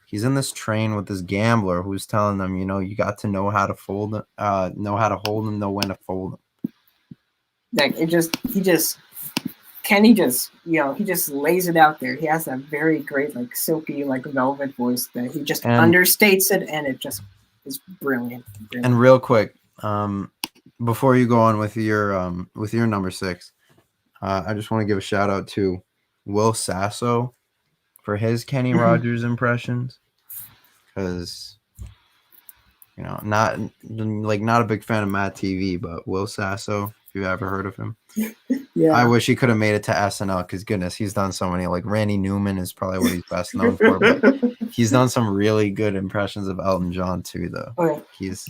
he's in this train with this gambler who's telling them, you got to know how to hold them, know how to hold them, know when to fold them. Like Kenny just lays it out there. He has that very great, like silky, like velvet voice that he just understates it, and it just is brilliant. And real quick, before you go on with your number 6, I just want to give a shout out to Will Sasso for his Kenny Rogers impressions, because not a big fan of Matt TV, but Will Sasso, if you've ever heard of him. Yeah, I wish he could have made it to SNL, because goodness, he's done so many. Like Randy Newman is probably what he's best known for, but he's done some really good impressions of Elton John too, though. Oh, yeah. He's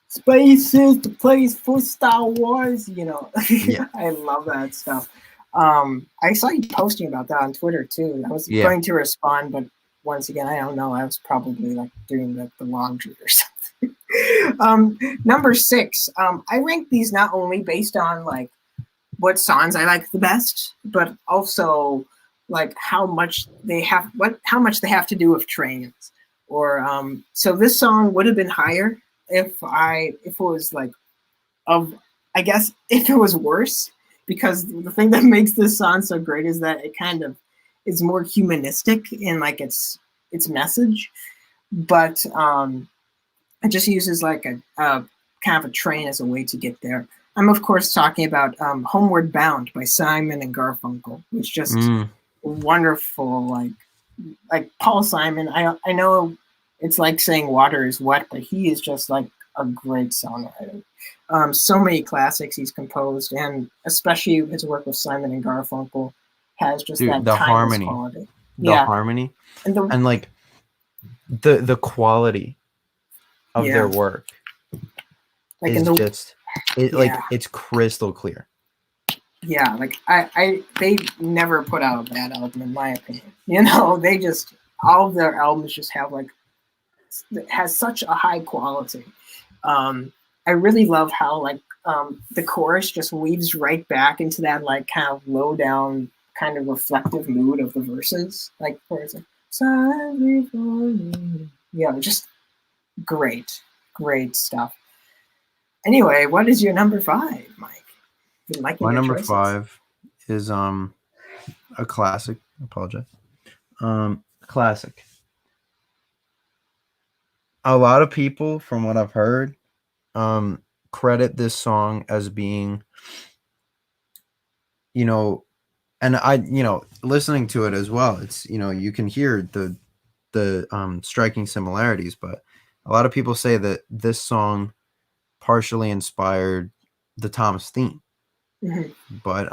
space is the place for Star Wars. Yeah. I love that stuff. I saw you posting about that on Twitter too. I was going to respond, but once again, I don't know. I was probably like doing the laundry or something. Number 6. I rank these not only based on like what songs I like the best, but also like how much they have to do with trains. Or so this song would have been higher if it was like I guess if it was worse, because the thing that makes this song so great is that it kind of is more humanistic in like its message, but it just uses like a kind of a train as a way to get there. I'm of course talking about Homeward Bound by Simon and Garfunkel, which just wonderful. Like Paul Simon, I know it's like saying water is wet, but he is just like a great songwriter. So many classics he's composed, and especially his work with Simon and Garfunkel has just that the timeless harmony, quality. Harmony, and like the quality of their work is it's crystal clear. Yeah, like they never put out a bad album in my opinion. They just all of their albums just have like has such a high quality. I really love how like the chorus just weaves right back into that like kind of low down kind of reflective mood of the verses, like where it's like just great stuff. Anyway, what is your number 5, Mike? My number 5 is a classic. I apologize. Classic. A lot of people, from what I've heard, credit this song as being, and I, listening to it as well, it's, you can hear the striking similarities, but a lot of people say that this song partially inspired the Thomas theme. But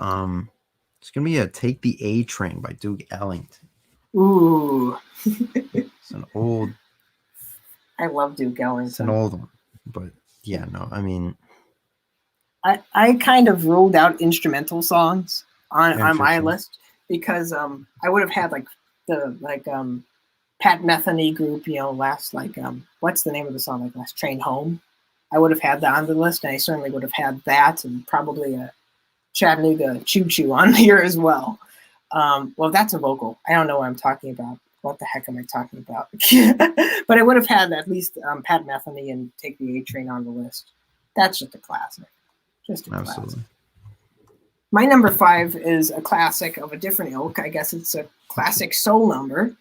it's gonna be a Take the A Train by Duke Ellington. Ooh. It's an old. I love Duke Ellington. It's an old one, but yeah, no, I mean, I kind of ruled out instrumental songs on my list because I would have had like the Pat Metheny group, last like what's the name of the song, like Last Train Home. I would have had that on the list, and I certainly would have had that, and probably a Chattanooga Choo Choo on here as well. Well, that's a vocal. I don't know what I'm talking about. What the heck am I talking about? But I would have had at least Pat Metheny and Take the A Train on the list. That's just a classic. Absolutely. Classic. My number 5 is a classic of a different ilk. I guess it's a classic soul number.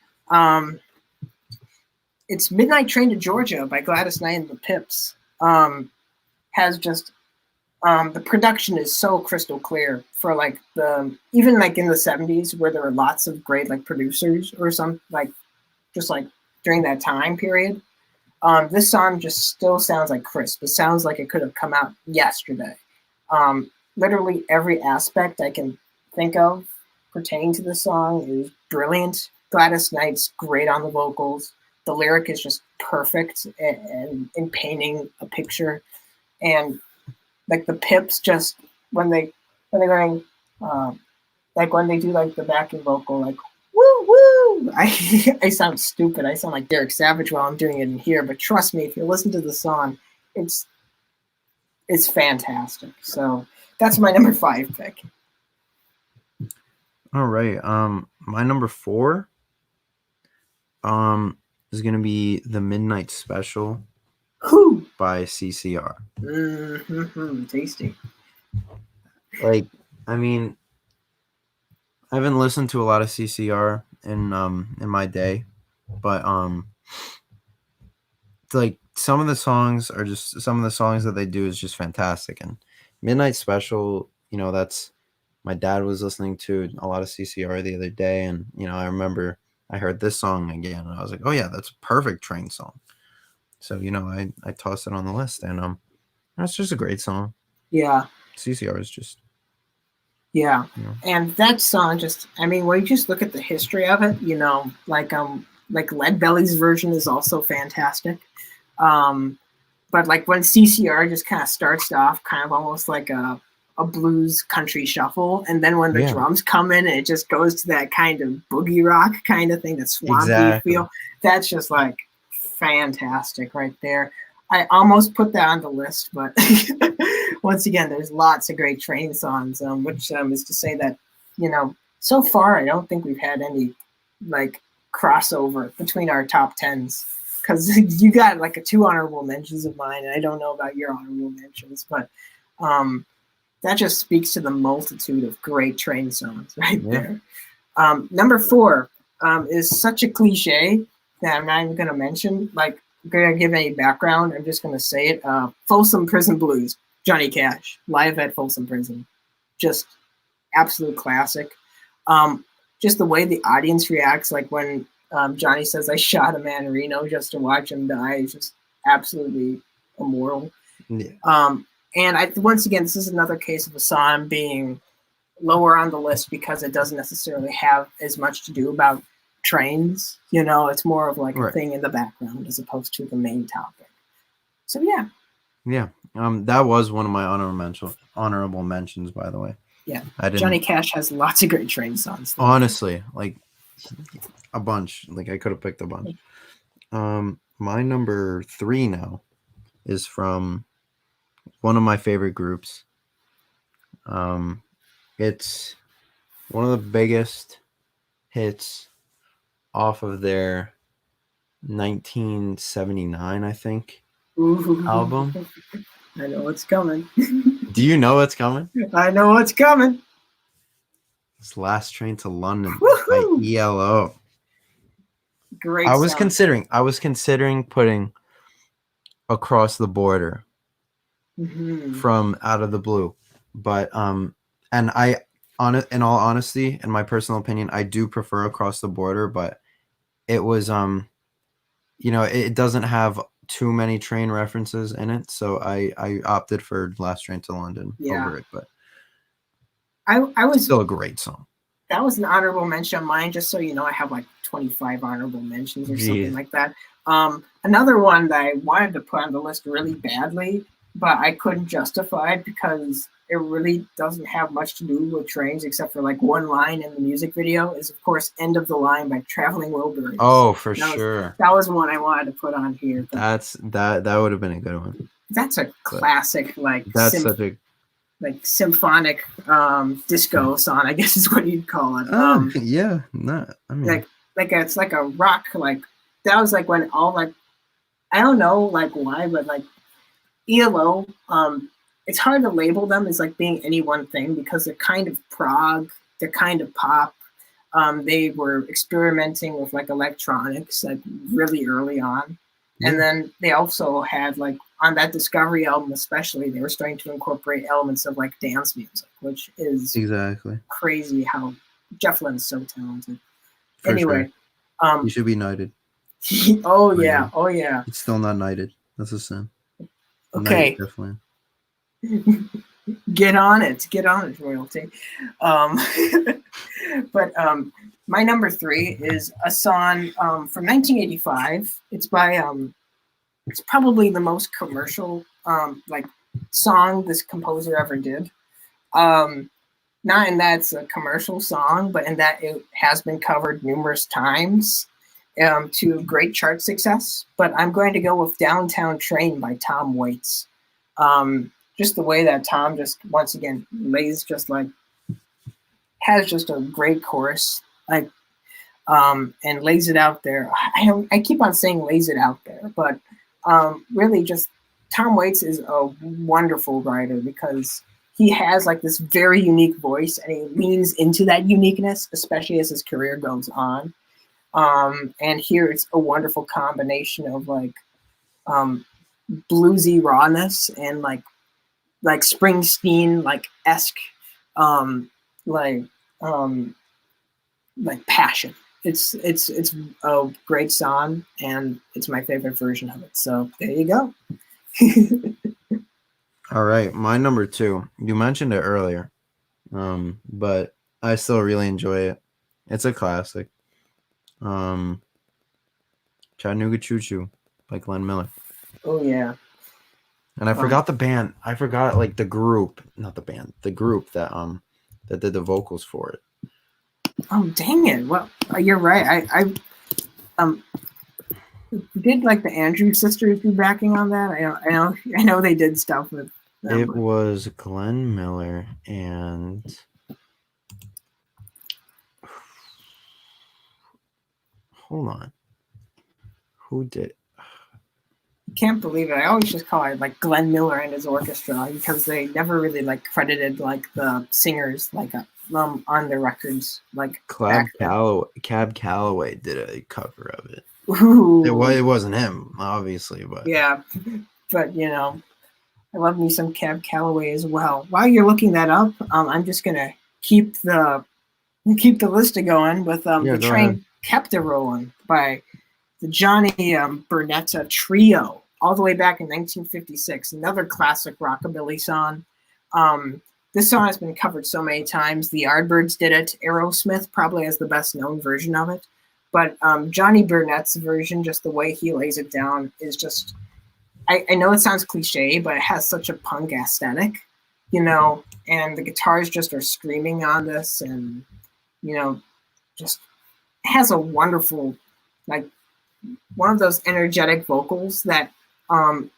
It's Midnight Train to Georgia by Gladys Knight and the Pips. Has just the production is so crystal clear for like even like in the 70s where there were lots of great like producers or some like just like during that time period. This song just still sounds like crisp. It sounds like it could have come out yesterday. Literally every aspect I can think of pertaining to the song is brilliant. Gladys Knight's great on the vocals. the lyric is just perfect in painting a picture, and like the pips just when they're going, like when they do like the backing vocal, like woo woo. I sound stupid. I sound like Derek Savage while I'm doing it in here, but trust me, if you listen to the song, it's fantastic. So that's my number 5 pick. All right. My number 4 is gonna be The Midnight Special by CCR. Tasty. Like, I mean, I haven't listened to a lot of CCR in my day, but like some of the songs that they do is just fantastic. And Midnight Special, you know, that's my dad was listening to a lot of CCR the other day, and you know, I remember I heard this song again, and I was like, oh yeah, that's a perfect train song. So you know, I tossed it on the list, and it's just a great song. Yeah, CCR is just and that song just, I mean, when you just look at the history of it, you know, like Leadbelly's version is also fantastic. But like when CCR just kind of starts off kind of almost like a blues country shuffle, and then when the drums come in, it just goes to that kind of boogie rock kind of thing, that swampy feel. That's just like fantastic right there. I almost put that on the list, but once again, there's lots of great train songs, which is to say that, you know, so far I don't think we've had any like crossover between our top 10s, because you got like a 2 honorable mentions of mine, and I don't know about your honorable mentions, but that just speaks to the multitude of great train songs right there. Number 4 is such a cliche that I'm not even going to mention. Like, I'm going to give any background. I'm just going to say it. Folsom Prison Blues, Johnny Cash, live at Folsom Prison. Just absolute classic. Just the way the audience reacts, like when Johnny says, I shot a man in Reno just to watch him die, is just absolutely immortal. And once again, this is another case of a song being lower on the list because it doesn't necessarily have as much to do about trains. You know, it's more of like a thing in the background as opposed to the main topic. So yeah. That was one of my honorable mentions, by the way. Yeah, Johnny Cash has lots of great train songs. Honestly, like a bunch. Like I could have picked a bunch. My number 3 now is from one of my favorite groups. It's one of the biggest hits off of their 1979, I think, album. I know what's coming. Do you know what's coming? I know what's coming. It's Last Train to London Woo-hoo! by ELO. Great. I was considering putting Across the Border from Out of the Blue, but and in all honesty, in my personal opinion, I do prefer Across the Border, but it was you know, it doesn't have too many train references in it, so I opted for Last Train to London over it. But I was still a great song. That was an honorable mention of mine, just so you know. I have like 25 honorable mentions or something like that. Another one that I wanted to put on the list really badly, but I couldn't justify it because it really doesn't have much to do with trains except for like one line in the music video, is of course End of the Line by Traveling Wilburys. Oh, for sure. That was one I wanted to put on here. That would have been a good one. That's a classic, like symphonic disco song, I guess is what you'd call it. Like it's like a rock, like that was like when all like, I don't know like why, but like ELO, it's hard to label them as like being any one thing because they're kind of prog, they're kind of pop. They were experimenting with like electronics like really early on. And then they also had like on that Discovery album especially, they were starting to incorporate elements of like dance music, which is crazy how Jeff Lynne's so talented. Anyway, you should be knighted. Oh yeah. It's still not knighted. That's a sin. Okay. Jeff Lynne. Get on it, royalty. But My number 3 is a song from 1985. It's by it's probably the most commercial like song this composer ever did. Not in that it's a commercial song, but in that it has been covered numerous times to great chart success. But I'm going to go with Downtown Train by Tom Waits. Just the way that Tom just, once again, lays just like, has just a great chorus, like, and lays it out there. I keep on saying lays it out there, but really just Tom Waits is a wonderful writer because he has like this very unique voice and he leans into that uniqueness, especially as his career goes on. And here it's a wonderful combination of like bluesy rawness and like Springsteen like esque like passion. It's a great song and it's my favorite version of it. So there you go. All right, my number 2. You mentioned it earlier, but I still really enjoy it. It's a classic. Chattanooga Choo Choo by Glenn Miller. Oh yeah. And I forgot the band. I forgot like the group, not the band, the group that that did the vocals for it. Oh dang it! Well, you're right. I did like the Andrews sisters do backing on that. I know they did stuff with them. It was Glenn Miller and hold on. Who did? Can't believe it. I always just call it like Glenn Miller and his orchestra because they never really like credited like the singers like on their records. Like Cab Calloway did a cover of it. Ooh. It wasn't him, obviously, but yeah. But you know, I love me some Cab Calloway as well. While you're looking that up, I'm just gonna keep the list going with The Train Kept a Rollin' by the Johnny Burnetta Trio, all the way back in 1956. Another classic rockabilly song. This song has been covered so many times. The Yardbirds did it. Aerosmith probably has the best known version of it. But Johnny Burnett's version, just the way he lays it down, is just, I know it sounds cliche, but it has such a punk aesthetic, you know, and the guitars just are screaming on this and, you know, just has a wonderful, like, one of those energetic vocals that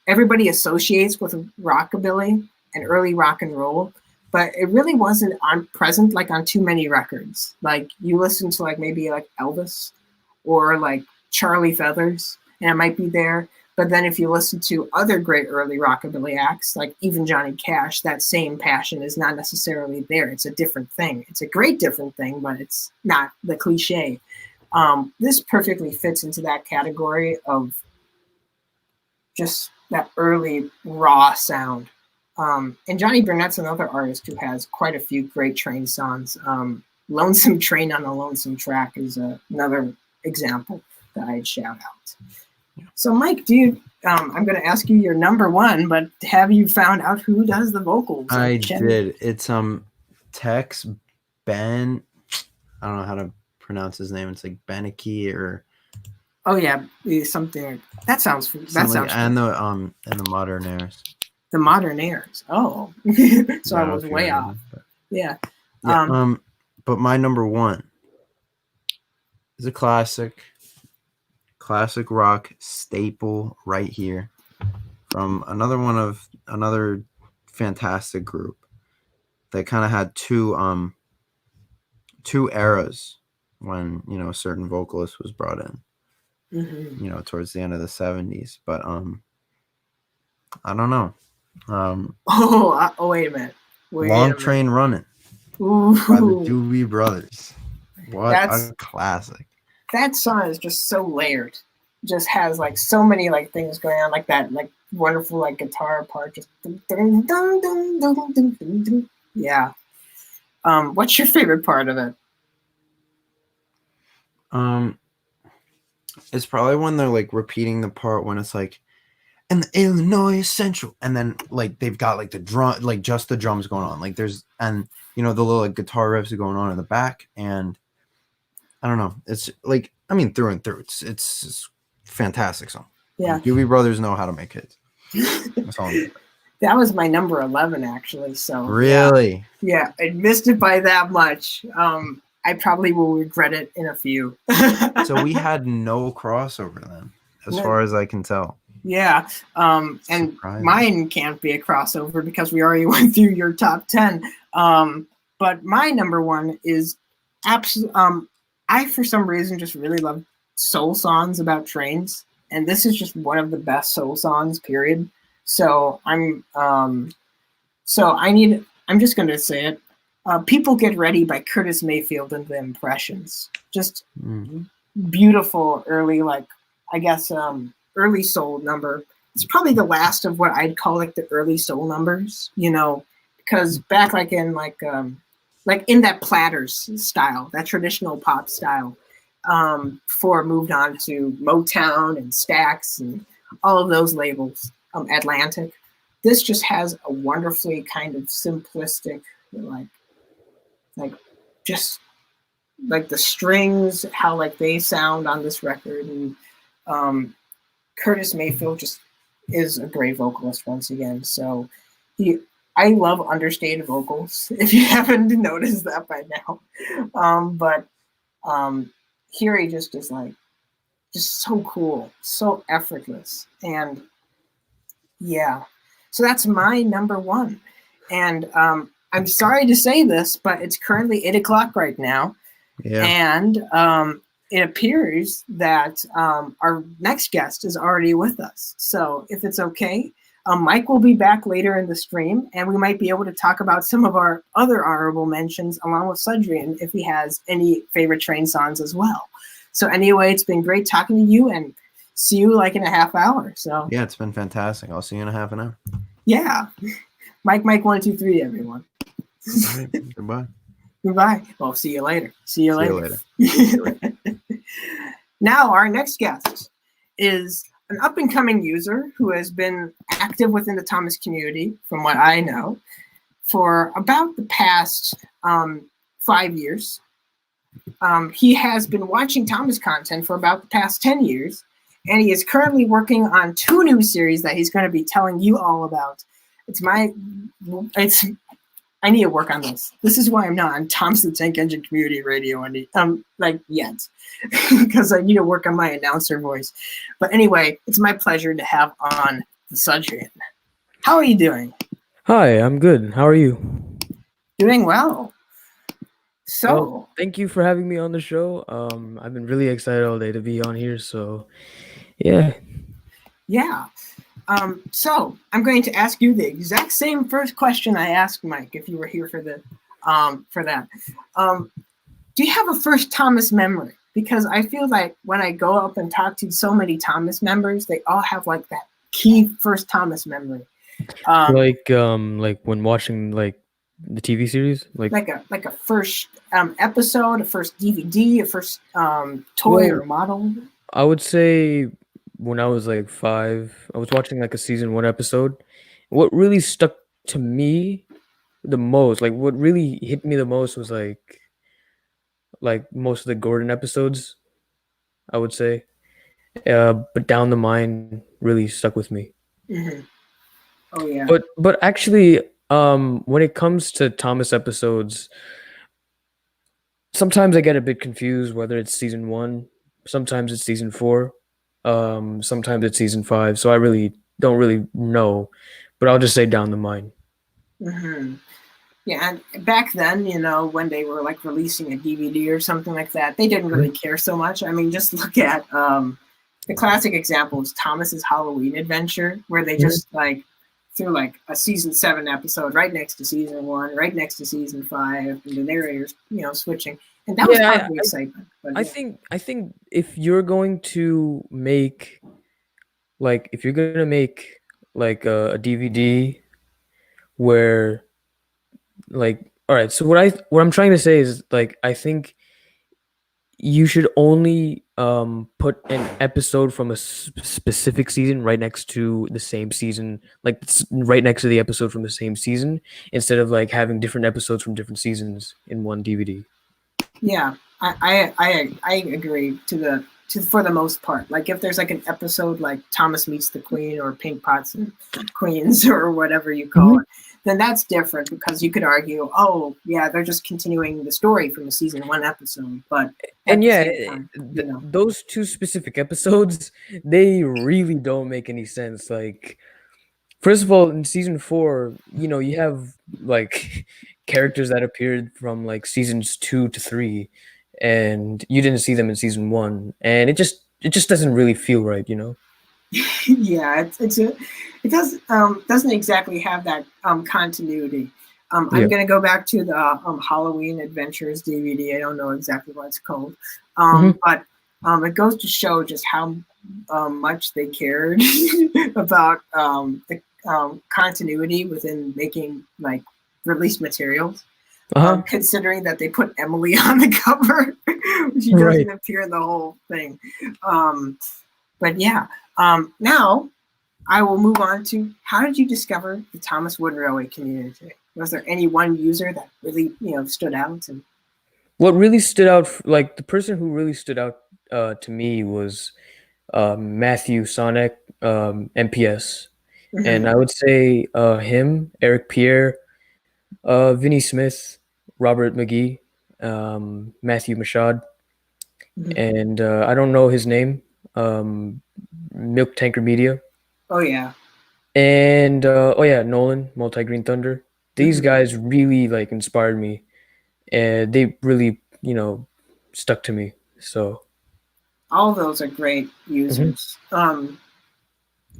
everybody associates with rockabilly and early rock and roll, but it really wasn't present like on too many records. Like you listen to like maybe like Elvis or like Charlie Feathers, and it might be there. But then if you listen to other great early rockabilly acts, like even Johnny Cash, that same passion is not necessarily there. It's a different thing. It's a great different thing, but it's not the cliche. This perfectly fits into that category of just that early raw sound. And Johnny Burnett's another artist who has quite a few great Train songs. Lonesome Train on a Lonesome Track is another example that I'd shout out. So Mike, I'm going to ask you your number 1, but have you found out who does the vocals? I did. It's Tex Ben. I don't know how to pronounce his name. It's like Beneke or oh yeah, something that sounds and the Modernaires. The Modernaires. Oh, so I was way off. Yeah. But my number 1 is a classic rock staple right here from another fantastic group that kind of had two eras when, you know, a certain vocalist was brought in, you know, towards the end of the 70s. But I don't know. Wait a minute. Long Train Running by the Doobie Brothers. That's a classic. That song is just so layered. Just has like so many like things going on, like that like wonderful like guitar part. Just yeah. What's your favorite part of it? It's probably when they're like repeating the part when it's like, and the Illinois Central, and then like they've got like the drum, like just the drums going on, like there's, and you know the little like guitar riffs are going on in the back, and I don't know. It's like, I mean, through and through, it's a fantastic song. Yeah. Doobie Brothers know how to make hits. That's all I'm saying. That was my number 11, actually. So Really? Yeah, I missed it by that much. I probably will regret it in a few. So we had no crossover then, as far as I can tell. Yeah, and Surprising. mine can't be a crossover because we already went through your top 10. But my number one is absolutely. I for some reason just really love soul songs about trains, and this is just one of the best soul songs. Period. So I'm just going to say it. People Get Ready by Curtis Mayfield and the Impressions. Just beautiful early, like, I guess, early soul number. It's probably the last of what I'd call like the early soul numbers, you know, because back like in that Platters style, that traditional pop style, before it moved on to Motown and Stax and all of those labels, Atlantic. This just has a wonderfully kind of simplistic, like just like the strings, how like they sound on this record, and Curtis Mayfield just is a great vocalist once again. So I love understated vocals, if you haven't noticed that by now. But here he just is like just so cool, so effortless, and yeah. So that's my number one. And I'm sorry to say this, but it's currently 8 o'clock right now. Yeah. And it appears that our next guest is already with us. So if it's okay, Mike will be back later in the stream, and we might be able to talk about some of our other honorable mentions along with Sudrian if he has any favorite train songs as well. So anyway, it's been great talking to you, and see you like in a half hour. So yeah, it's been fantastic. I'll see you in a half an hour. Yeah. MikeMike123, everyone. All right. Goodbye. Goodbye. Well, see you later. See you later. Now, our next guest is an up-and-coming user who has been active within the Thomas community, from what I know, for about the past 5 years. He has been watching Thomas content for about the past 10 years, and he is currently working on 2 new series that he's going to be telling you all about. I need to work on this. This is why I'm not on Thomas the Tank Engine Community Radio yet, because I need to work on my announcer voice. But anyway, it's my pleasure to have on the Sudrian. How are you doing? Hi, I'm good. How are you? Doing well. So, well, thank you for having me on the show. I've been really excited all day to be on here. So, yeah. Yeah. So I'm going to ask you the exact same first question I asked Mike if you were here for that. Do you have a first Thomas memory? Because I feel like when I go up and talk to so many Thomas members, they all have like that key first Thomas memory. Like when watching like the TV series, like a first episode, a first DVD, a first toy or model. I would say when I was like 5, I was watching like a season 1 episode. What really stuck to me the most, like what really hit me the most, was like most of the Gordon episodes, I would say. But Down the Mine really stuck with me. Mm-hmm. Oh yeah. But actually, when it comes to Thomas episodes, sometimes I get a bit confused whether it's season 1, sometimes it's season 4, sometimes it's season 5. So I really don't really know, but I'll just say Down the Mine. Mm-hmm. Yeah, and back then, when they were like releasing a DVD or something like that, they didn't really care so much. I mean, just look at the classic example is Thomas's Halloween Adventure, where they just like threw like a season 7 episode right next to season 1, right next to season 5, and the narrators, switching, and that was part of the excitement. But, I think if you're going to make like a DVD where like, all right, so what I'm trying to say is like I think you should only put an episode from a specific season right next to the same season, like right next to the episode from the same season, instead of like having different episodes from different seasons in one DVD. Yeah, I agree for the most part. Like if there's like an episode like Thomas Meets the Queen or Pink Pots and Queens or whatever you call it, then that's different because you could argue, oh yeah, they're just continuing the story from the season 1 episode. But And yeah, time, those 2 specific episodes, they really don't make any sense. Like, first of all, in season 4, you have like characters that appeared from like seasons 2 to 3, and you didn't see them in season 1, and it just doesn't really feel right, Yeah, it doesn't exactly have that continuity. I'm gonna go back to the Halloween Adventures DVD. I don't know exactly what it's called, but it goes to show just how much they cared about the continuity within making like released materials. Considering that they put Emily on the cover, she doesn't appear in the whole thing. But yeah, now I will move on to how did you discover the Thomas Wood Railway community? Was there any one user that really stood out? And what really stood out, like the person who really stood out to me was Matthew Sonic, MPS, and I would say him, Eric Pierre, Vinny Smith, Robert McGee, Matthew Mashad, and I don't know his name, Milk Tanker Media. Oh yeah. And Nolan, Multi Green Thunder. These guys really like inspired me, and they really stuck to me. So all of those are great users.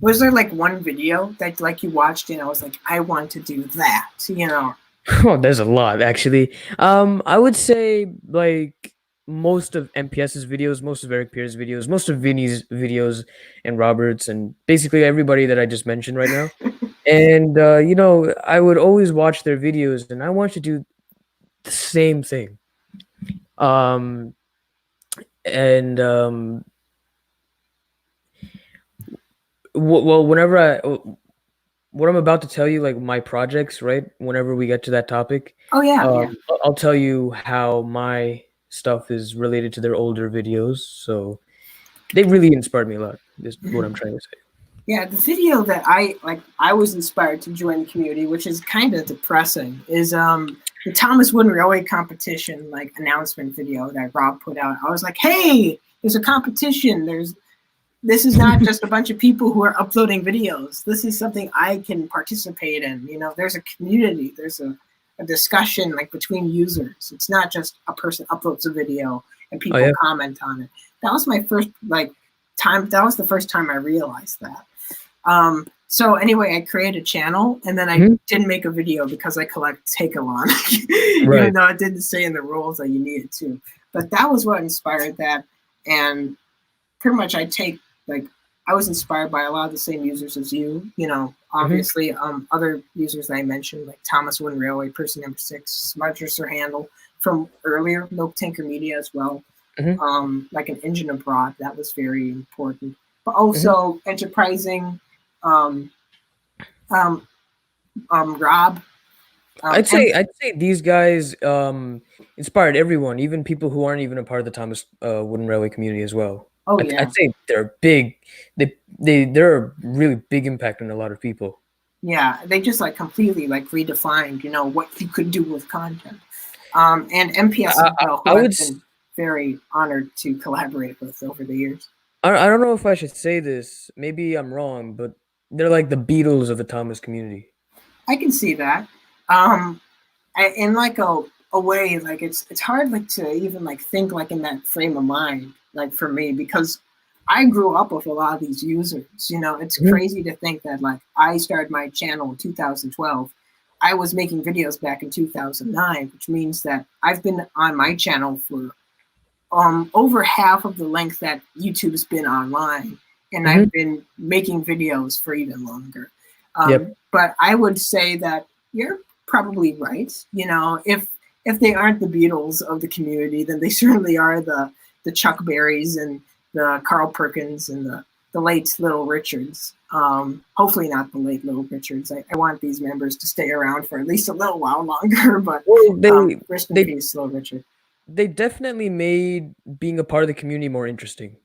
Was there like one video that like you watched and I was like, I want to do that, Oh, there's a lot actually. I would say like most of MPS's videos, most of Eric Pierre's videos, most of Vinny's videos, and Robert's, and basically everybody that I just mentioned right now. And I would always watch their videos, and I want to do the same thing. Well, whenever what I'm about to tell you, like my projects, right? Whenever we get to that topic, I'll tell you how my stuff is related to their older videos. So they really inspired me a lot, is what I'm trying to say. Yeah, the video that I was inspired to join the community, which is kind of depressing, is the Thomas Wood Railway competition like announcement video that Rob put out. I was like, hey, there's a competition. This is not just a bunch of people who are uploading videos. This is something I can participate in. There's a community. There's a discussion like between users. It's not just a person uploads a video and people comment on it. That was my first time. That was the first time I realized that. So anyway, I created a channel and then I didn't make a video because I collect take-along, even though it didn't say in the rules that you needed to. But that was what inspired that. And pretty much I was inspired by a lot of the same users as you, obviously other users that I mentioned, like Thomas Wood Railway, person number 6, Roger Sir Handle from earlier, Milk Tanker Media as well. Like an engine abroad, that was very important. But also enterprising, Rob. I'd say these guys inspired everyone, even people who aren't even a part of the Thomas Wooden Railway community as well. Oh yeah, I'd say they're big. They're a really big impact on a lot of people. Yeah, they just like completely like redefined, what you could do with content. And MPS as well, who I've been very honored to collaborate with over the years. I don't know if I should say this. Maybe I'm wrong, but they're like the Beatles of the Thomas community. I can see that. In like a way, like it's hard like to even like think like in that frame of mind, like for me, because I grew up with a lot of these users. It's crazy to think that like I started my channel in 2012. I was making videos back in 2009, which means that I've been on my channel for over half of the length that YouTube's been online, and I've been making videos for even longer. But I would say that you're probably right. If they aren't the Beatles of the community, then they certainly are the Chuck Berrys and the Carl Perkins and the late Little Richards. Hopefully not the late Little Richards. I want these members to stay around for at least a little while longer, but rest in peace, Little Richard. they definitely made being a part of the community more interesting.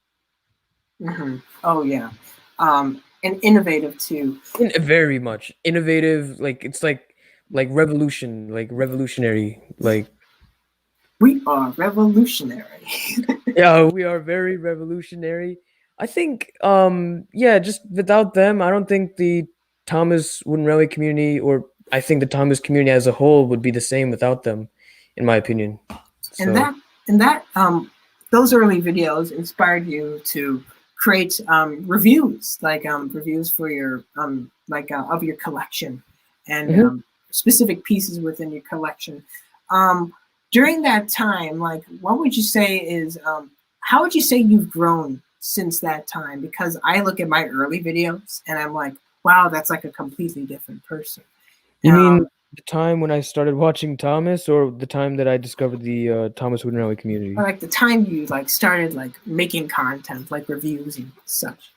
Oh yeah, and innovative too. Very much innovative. Like it's like revolution, like revolutionary. Like We are revolutionary. yeah, we are very revolutionary. I think yeah, just without them, I don't think the Thomas Wooden Railway community, or I think the Thomas community as a whole, would be the same without them, in my opinion. and So that those early videos inspired you to create reviews, like reviews for your of your collection and mhm. specific pieces within your collection. Um, During that time, like, what would you say is how would you say you've grown since that time? Because I look at my early videos and I'm like, wow, that's like a completely different person. You mean Um, the time when I started watching Thomas, or the time that I discovered the Thomas Wooden Railway or community? like the time you like started like making content, like reviews and such.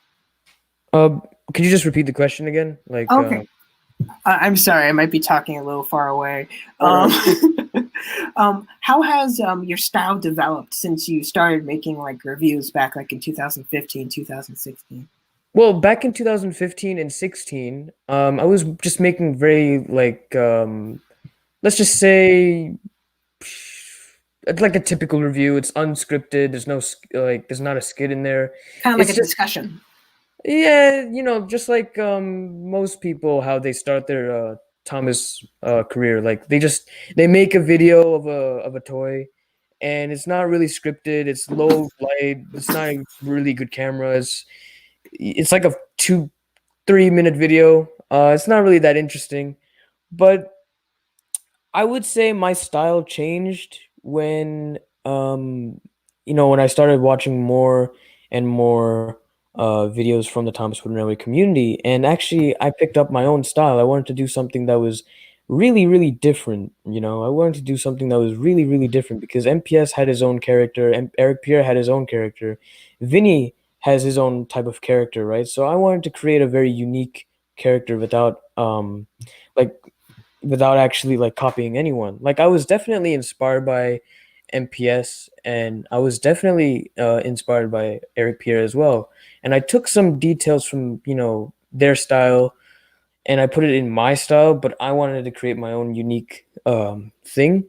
Uh, could you just repeat the question again? Like, Okay, I'm sorry, I might be talking a little far away. oh no, How has your style developed since you started making like reviews back like in 2015, 2016? well, back in 2015 and 16, I was just making very like let's just say it's like a typical review. It's unscripted. There's no like there's not a skit in there. Kind of like It's a just discussion. yeah, just like most people how they start their Thomas career. Like they make a video of a toy, and it's not really scripted. It's low light. It's not a really good camera. It's like a 2-3 minute video. It's not really that interesting, but I would say my style changed when when I started watching more and more videos from the Thomas Wooden Railway community, and actually I picked up my own style. I wanted to do something that was really really different. I wanted to do something that was really really different because MPS had his own character, and Eric Pierre had his own character. Vinny has his own type of character, right? So I wanted to create a very unique character like without actually like copying anyone. Like I was definitely inspired by MPS, and I was definitely inspired by Eric Pierre as well. And I took some details from their style, and I put it in my style, but I wanted to create my own unique thing.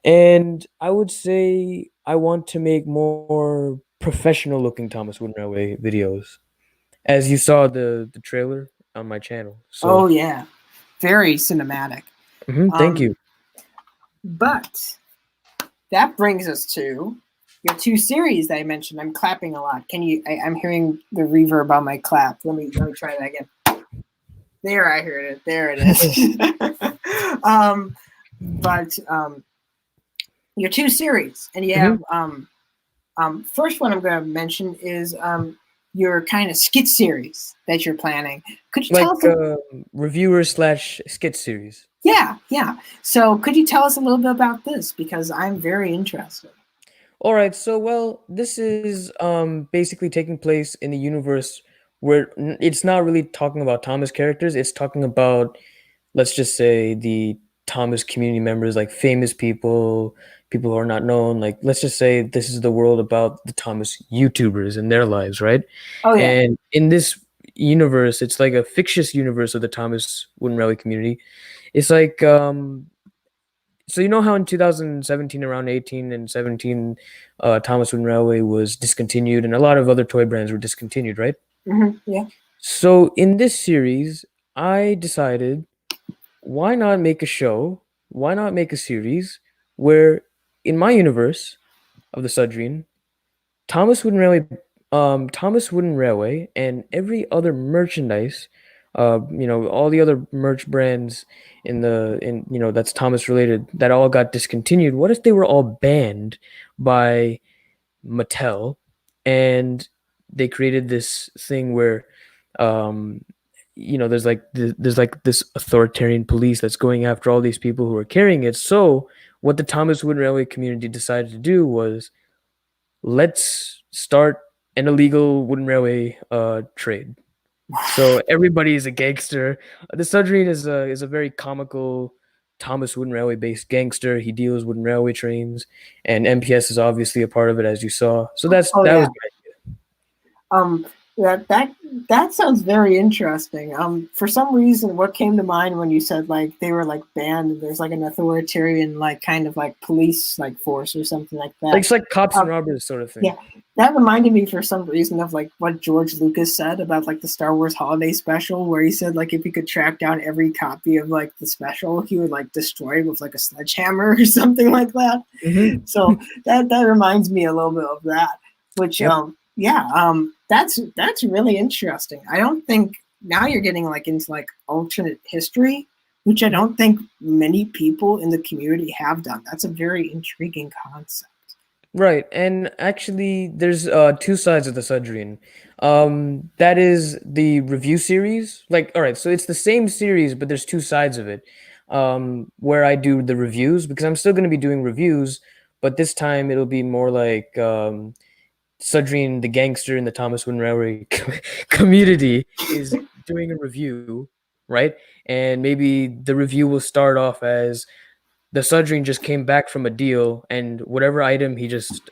And I would say I want to make more professional looking Thomas Wooden Railway videos, as you saw the trailer on my channel. So Oh yeah, very cinematic. thank Um, you. but that brings us to your two series that I mentioned. I'm clapping a lot. Can you? I'm hearing the reverb on my clap. Let me try that again. There, I heard it. There it is. But your two series, and you have first one I'm going to mention is your kind of skit series that you're planning. Could you Like tell us? reviewer slash skit series. Yeah, yeah. So could you tell us a little bit about this because I'm very interested. All right, so well, this is basically taking place in the universe where it's not really talking about Thomas characters. It's talking about, let's just say, the Thomas community members, like famous people, people who are not known. Like let's just say this is the world about the Thomas YouTubers and their lives, right? Oh yeah. And in this universe, it's like a fictitious universe of the Thomas Wooden Railway community. It's like so you know how in 2017, around 18 and 17, Thomas Wooden Railway was discontinued, and a lot of other toy brands were discontinued, right? Yeah. So in this series, I decided, why not make a show? Why not make a series where, in my universe of the Sudrian, Thomas Wooden Railway, and every other merchandise, all the other merch brands that's Thomas related that all got discontinued. What if they were all banned by Mattel, and they created this thing where, um, there's like this authoritarian police that's going after all these people who are carrying it. So what the Thomas Wooden Railway community decided to do was, let's start an illegal wooden railway trade. So everybody is a gangster. The Sudrian is a very comical Thomas Wooden Railway based gangster. He deals wooden railway trains, and MPS is obviously a part of it, as you saw. So that yeah. was Um, that sounds very interesting. For some reason, what came to mind when you said like they were like banned, and there's like an authoritarian like kind of like police like force or something like that. it's like cops and robbers sort of thing. Yeah, that reminded me for some reason of like what George Lucas said about like the Star Wars Holiday Special, where he said like if he could track down every copy of like the special, he would like destroy it with like a sledgehammer or something like that. Mm-hmm. So that reminds me a little bit of that, which Yep. that's really interesting. I don't think now you're getting like into like alternate history, which I don't think many people in the community have done. That's a very intriguing concept. Right, and actually, there's two sides of the Sudrian. That is the review series. Like, all right, so it's the same series, but there's two sides of it. Where I do the reviews because I'm still going to be doing reviews, but this time it'll be more like Sudrian, the gangster in the Thomas Wooden Railway community, is doing a review, right? And maybe the review will start off as the Sudrian just came back from a deal, and whatever item he just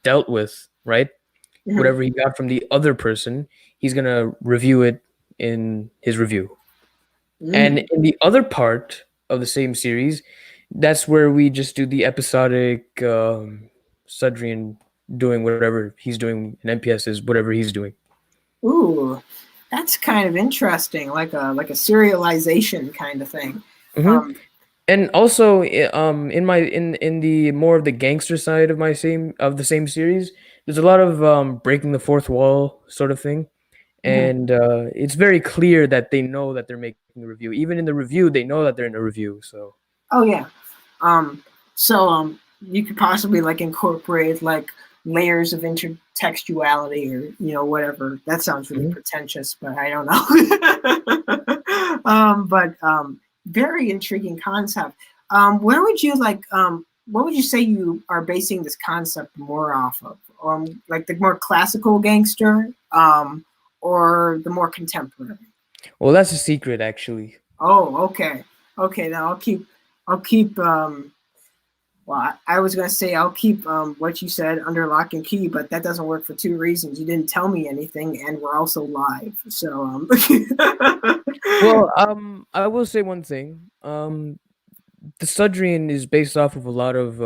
dealt with, right? Mhm. Whatever he got from the other person, he's gonna review it in his review. And in the other part of the same series, that's where we just do the episodic Sudrian doing whatever he's doing, and MPS is whatever he's doing. Ooh, that's kind of interesting, like a serialization kind of thing. Mm-hmm. And also, in the more of the gangster side of the same series, there's a lot of breaking the fourth wall sort of thing, and it's very clear that they know that they're making a review. Even in the review, they know that they're in a review. So. Oh yeah, you could possibly like incorporate like layers of intertextuality or whatever. That sounds really pretentious, but I don't know. Very intriguing concept. Where would you like? What would you say you are basing this concept more off of? Like the more classical gangster, or the more contemporary? Well, that's a secret, actually. Oh, okay. Okay, now I'll keep. Well, I was gonna say I'll keep what you said under lock and key, but that doesn't work for two reasons. You didn't tell me anything, and we're also live. So. Well, I will say one thing. The Sudrian is based off of a lot of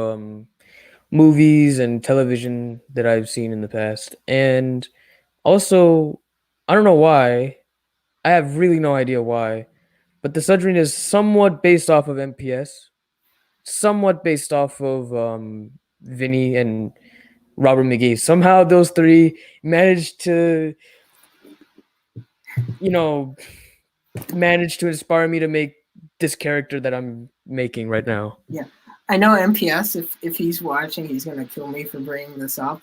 movies and television that I've seen in the past, and also I don't know why. I have really no idea why, but the Sudrian is somewhat based off of MPS, somewhat based off of Vinny and Robert McGee. Somehow those three managed to, inspire me to make this character that I'm making right now. Yeah, I know MPS. If he's watching, he's gonna kill me for bringing this up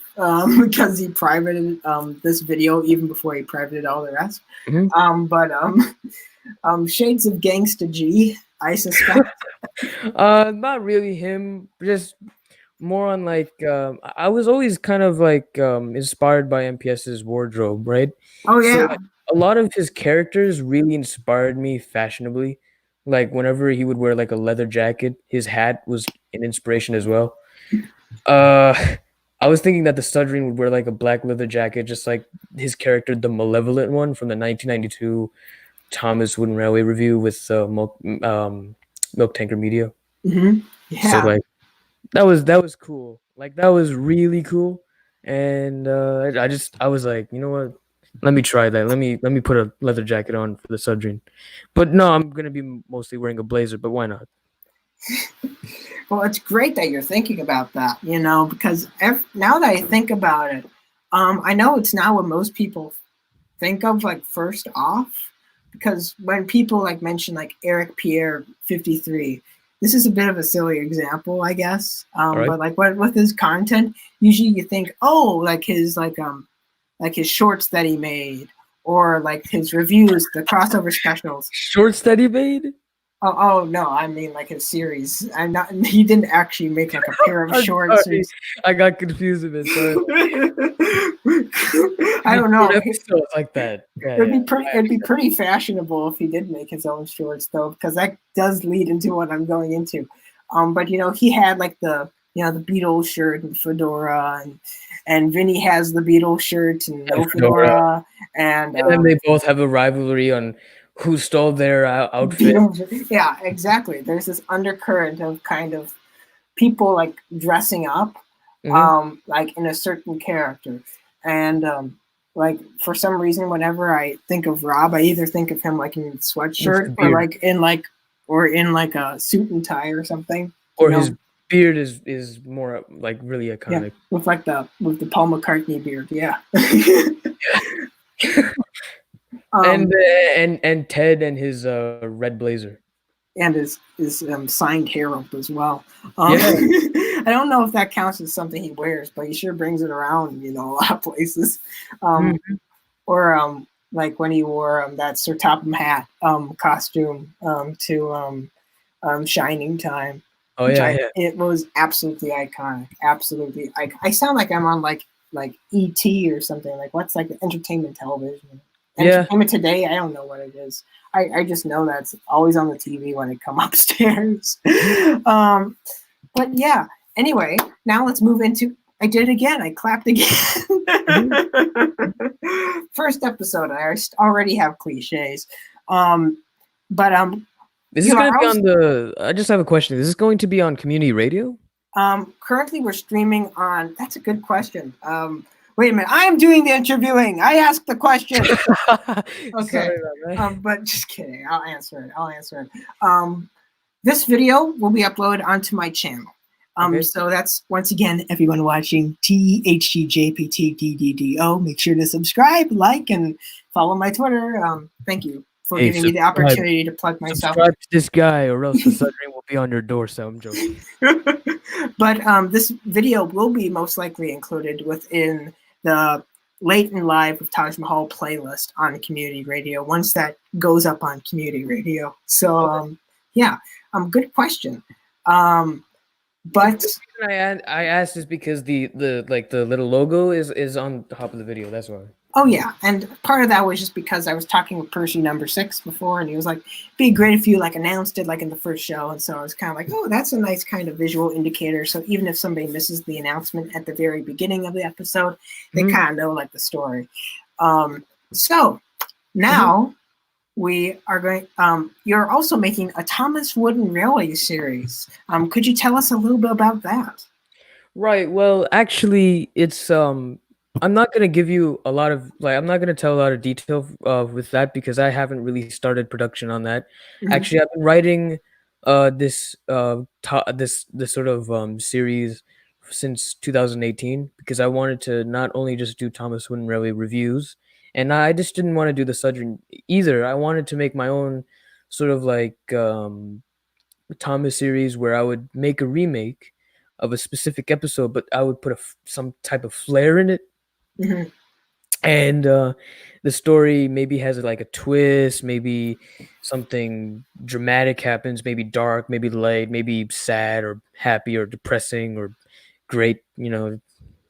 because he privated this video even before he privated all the rest. Shades of Gangsta G, I suspect. Not really him, just more on like I was always kind of like inspired by MPS's wardrobe, right? Oh yeah. So, like, a lot of his characters really inspired me fashionably. Like whenever he would wear like a leather jacket, his hat was an inspiration as well. I was thinking that the Sudrian would wear like a black leather jacket, just like his character, the Malevolent one from the 1992 Thomas Wooden Railway review with Milk Tanker Media. Mm-hmm. Yeah. So like that was cool. Like that was really cool. And I was like, you know what? Let me try that. Let me put a leather jacket on for the Sudrian. But no, I'm gonna be mostly wearing a blazer. But why not? Well, it's great that you're thinking about that. Because now that I think about it, I know it's not what most people think of like first off. Because when people like mention like Eric Pierre 53, this is a bit of a silly example, I guess. Right. But like with his content, usually you think, oh, like his shorts that he made, or like his reviews, the crossover specials. Shorts that he made? Oh no, I mean like his series. I'm not. He didn't actually make like a pair of I'm shorts. sorry. I got confused a bit. Sorry. I don't know. Episodes like that. Yeah, It'd yeah. be pretty. It'd be pretty fashionable if he did make his own shorts, though, because that does lead into what I'm going into. But he had like the the Beatles shirt and fedora, and Vinny has the Beatles shirt and no And Fedora. fedora, and And then they both have a rivalry on who stole their outfit. Beatles. Yeah, exactly. There's this undercurrent of kind of people like dressing up, like in a certain character, and like for some reason, whenever I think of Rob, I either think of him like in a sweatshirt or in like a suit and tie or something. Or his beard is more like really iconic. Yeah, with the Paul McCartney beard. Yeah. And Ted and his red blazer. And his signed Harold as well. Yeah. I don't know if that counts as something he wears, but he sure brings it around, a lot of places. Or like when he wore that Sir Topham hat costume to Shining Time. Oh yeah, It was absolutely iconic. Absolutely, I sound like I'm on like ET or something. Like what's like the entertainment television? Entertainment Today. I don't know what it is. I just know that's always on the TV when I come upstairs. But yeah. Anyway, now let's move into. I did it again. I clapped again. First episode. I already have cliches. But This is going to be on the. I just have a question. Is this going to be on community radio? Currently, we're streaming on. That's a good question. Wait a minute. I'm doing the interviewing. I asked the question. Okay. But just kidding. I'll answer it. This video will be uploaded onto my channel. So that's, once again, everyone watching THGJPTDDDO, make sure to subscribe, like, and follow my Twitter. Thank you for giving me the opportunity to plug myself. Subscribe to this guy, or else the Sudrian will be on your doorstep. I'm joking. But this video will be most likely included within the Late and Live with Taj Mahal playlist on community radio once that goes up on community radio. So yeah, good question. But the reason I asked is because the little logo is on top of the video. That's why. Oh yeah, and part of that was just because I was talking with Percy number 6 before, and he was like, "It'd be great if you like announced it like in the first show." And so I was kind of like, "Oh, that's a nice kind of visual indicator." So even if somebody misses the announcement at the very beginning of the episode, they kind of know like the story. So now we are going. You're also making a Thomas Wooden Railway series. Could you tell us a little bit about that? Right. Well, actually, it's I'm not gonna give you a lot of I'm not gonna tell a lot of detail with that because I haven't really started production on that. Actually, I've been writing this sort of series since 2018 because I wanted to not only just do Thomas Wooden Railway reviews, and I just didn't want to do the Sudrian either. I wanted to make my own sort of like Thomas series where I would make a remake of a specific episode, but I would put some type of flair in it. And the story maybe has like a twist, maybe something dramatic happens, maybe dark, maybe light, maybe sad or happy or depressing or great,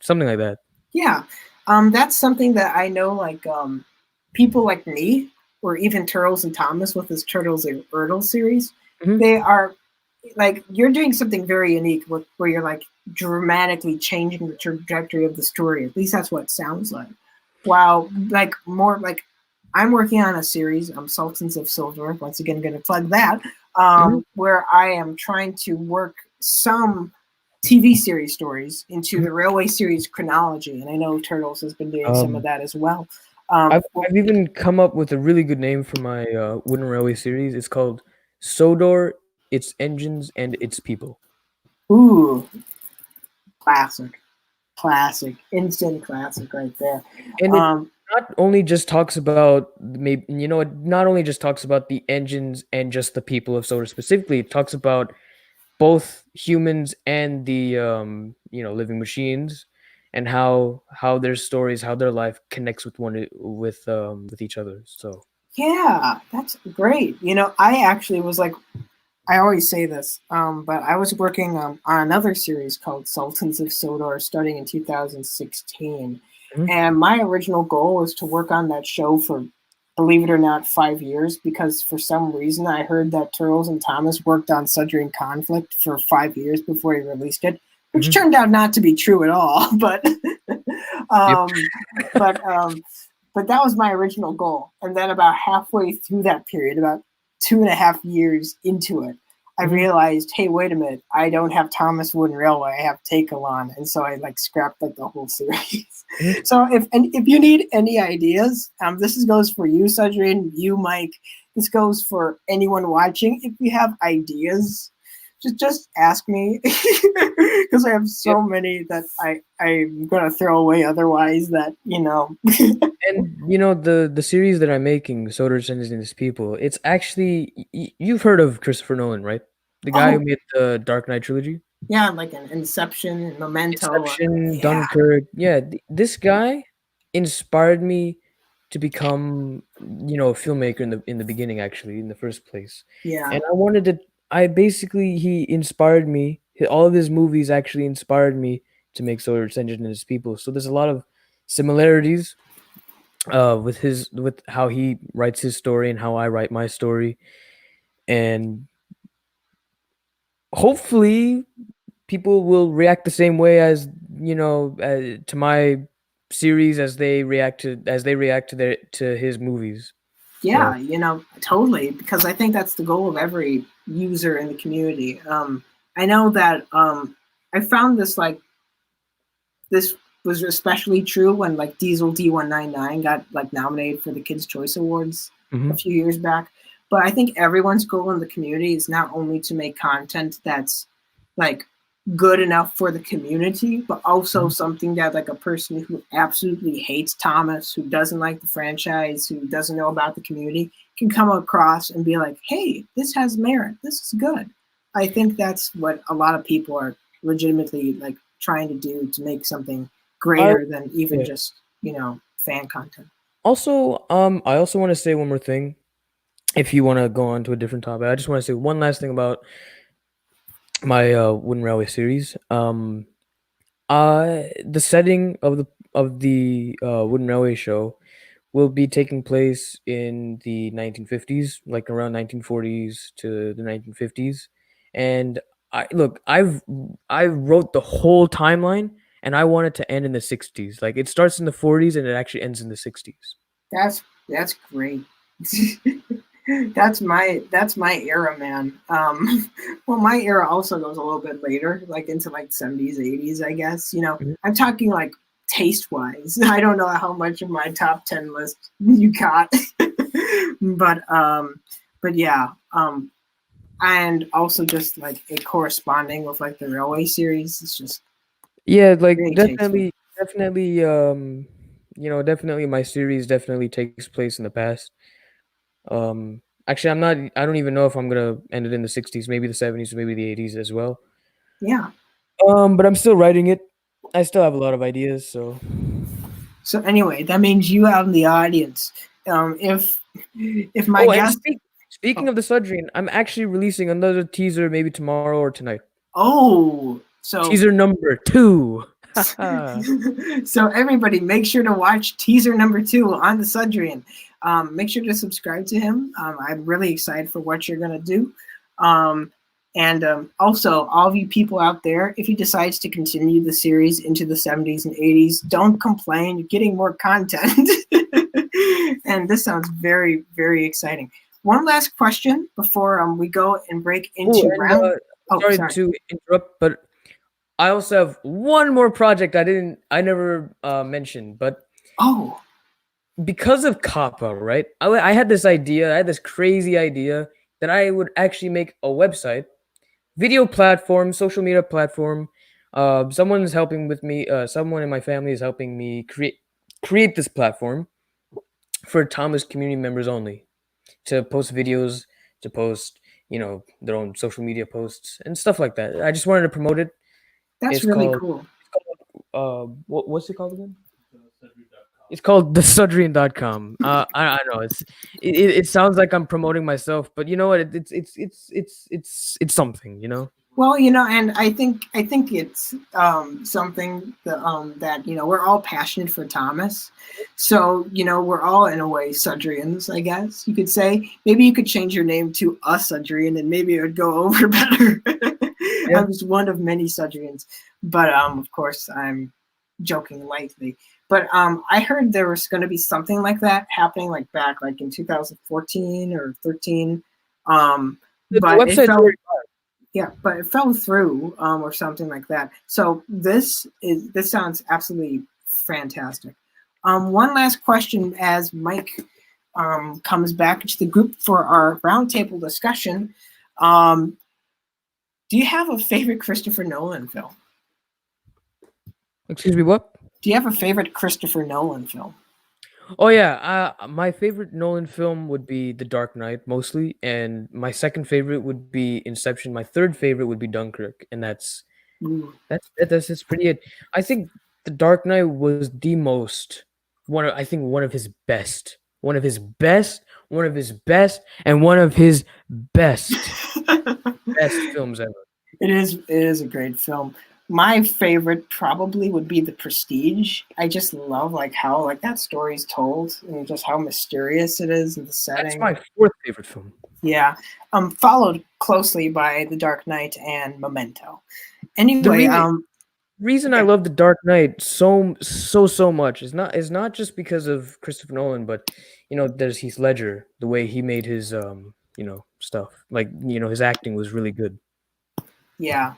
something like that. Yeah, that's something that I know, like people like me, or even Turtles and Thomas with his Turtles and Ertl series, they are like, you're doing something very unique where you're like dramatically changing the trajectory of the story. At least that's what it sounds like. Wow, like more like I'm working on a series, Sultans of Silver. Once again, going to plug that, where I am trying to work some TV series stories into the Railway series chronology, and I know Turtles has been doing some of that as well. I've even come up with a really good name for my Wooden Railway series. It's called Sodor, Its Engines, and Its People. Ooh, classic, instant classic right there. And it not only just talks about it not only just talks about the engines and just the people of Sodor specifically. It talks about both humans and the living machines, and how their stories, how their life connects with each other. So Yeah, that's great. I actually was like, I always say this, but I was working on another series called Sultans of Sodor starting in 2016. Mhm. And my original goal was to work on that show for, believe it or not, 5 years, because for some reason I heard that Turtles and Thomas worked on Sudrian Conflict for 5 years before he released it, which Mhm. turned out not to be true at all. But Yep. um, but but that was my original goal. And then about halfway through that period, about 2.5 years into it, I Mhm. realized, hey, wait a minute, I don't have Thomas Wooden Railway, I have Takelon, and so I like scrapped like the whole series. Mhm. So if you need any ideas, goes for you, Sudrian, you, Mike. This goes for anyone watching. If you have ideas, just ask me, because I have Yep. so many that I'm gonna throw away otherwise. And the series that I'm making, Soder Sends These People, it's actually you've heard of Christopher Nolan, right? The guy who Oh made the Dark Knight trilogy, yeah, like an Inception, Memento. Inception, Yeah, Dunkirk. Yeah, this guy inspired me to become, a filmmaker in the beginning, actually, in the first place. yeah. And I wanted to. He inspired me. All of his movies actually inspired me to make Soder Sends These People. So there's a lot of similarities with how he writes his story and how I write my story, and hopefully people will react the same way as to my series as they react to his movies. Yeah, So totally, because I think that's the goal of every user in the community. I know that I found this was especially true when like Diesel D199 got like nominated for the Kids' Choice Awards a mhm. few years back. But I think everyone's goal in the community is not only to make content that's like good enough for the community, but also Mhm. something that like a person who absolutely hates Thomas, who doesn't like the franchise, who doesn't know about the community, can come across and be like, hey, this has merit. This is good. I think that's what a lot of people are legitimately like trying to do to make something I greater than even Yeah. just, fan content. Also, I also want to say one more thing. If you want to go on to a different topic, I just want to say one last thing about my Wooden Railway series. The setting of the Wooden Railway show will be taking place in the 1950s, like around 1940s to the 1950s. And I wrote the whole timeline, and I want it to end in the 60s. Like it starts in the 40s and it actually ends in the 60s. That's great. That's my era, man. Well, my era also goes a little bit later, like into like 70s, 80s, I guess. Mhm. I'm talking like taste wise. I don't know how much of my top 10 list you got, but yeah. And also just like a corresponding with like the Railway series. It's just Yeah, like really tasteful. definitely my series definitely takes place in the past. Actually, I don't even know if I'm gonna end it in the 60s, maybe the 70s, maybe the 80s as well. Yeah. But I'm still writing it. I still have a lot of ideas, so So anyway, that means you out in the audience. If my oh, and guest, speaking oh, of the Sudrian, I'm actually releasing another teaser maybe tomorrow or tonight. oh, so Teaser number 2. Haha. so everybody, make sure to watch teaser number 2 on the Sudrian. Make sure to subscribe to him. I'm really excited for what you're gonna do. Um, and also, all of you people out there, if he decides to continue the series into the 70s and 80s, don't complain. You're getting more content. And this sounds very, very exciting. One last question before we go and break Oh, into and round. Oh, sorry sorry. to interrupt, but I also have one more project I never mentioned, but Oh, because of Kappa, right? I had this idea, I had this crazy idea that I would actually make a website, video platform, social media platform. Someone's helping with me. Someone in my family is helping me create this platform for Thomas community members only to post videos, to post their own social media posts and stuff like that. I just wanted to promote it. that's It's really called cool. what's it called again? It's called the Sudrian.com. I know it sounds like I'm promoting myself, but you know what? It's something, you know. Well, and I think it's something that we're all passionate for Thomas, so we're all in a way Sudrians, I guess you could say. Maybe you could change your name to a Sudrian, and maybe it would go over better. Yeah. I'm just one of many Sudrians, but of course I'm joking lightly. But I heard there was going to be something like that happening, like back like in 2014 or 13. The But it website's fell. already Yeah, but it fell through, or something like that. So this sounds absolutely fantastic. One last question as Mike comes back to the group for our roundtable discussion. Do you have a favorite Christopher Nolan film? Excuse me, what? Do you have a favorite Christopher Nolan film? Oh yeah, my favorite Nolan film would be The Dark Knight mostly, and my second favorite would be Inception. My third favorite would be Dunkirk, and that's Ooh. that's pretty it. I think The Dark Knight was the most I think one of his best, one of his best, one of his best, and one of his best films ever. It is a great film. My favorite probably would be The Prestige. I just love how that story's told and just how mysterious it is and the setting. That's my fourth favorite film. Yeah. Followed closely by The Dark Knight and Memento. Anyway, reason I love The Dark Knight so much is not just because of Christopher Nolan, but there's Heath Ledger, the way he made his stuff. His acting was really good. Yeah.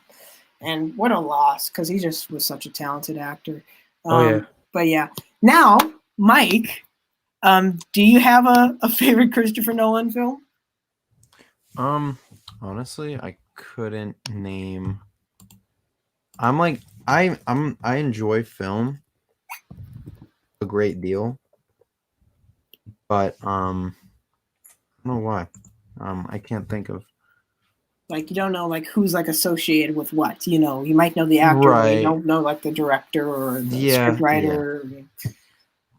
And what a loss, because he just was such a talented actor. Yeah. But yeah. Now, Mike, do you have a favorite Christopher Nolan film? Honestly, I couldn't name. I enjoy film a great deal, but I don't know why. I can't think of. You don't know who's associated with what. You might know the actor, right. But you don't know the director or the scriptwriter. Yeah.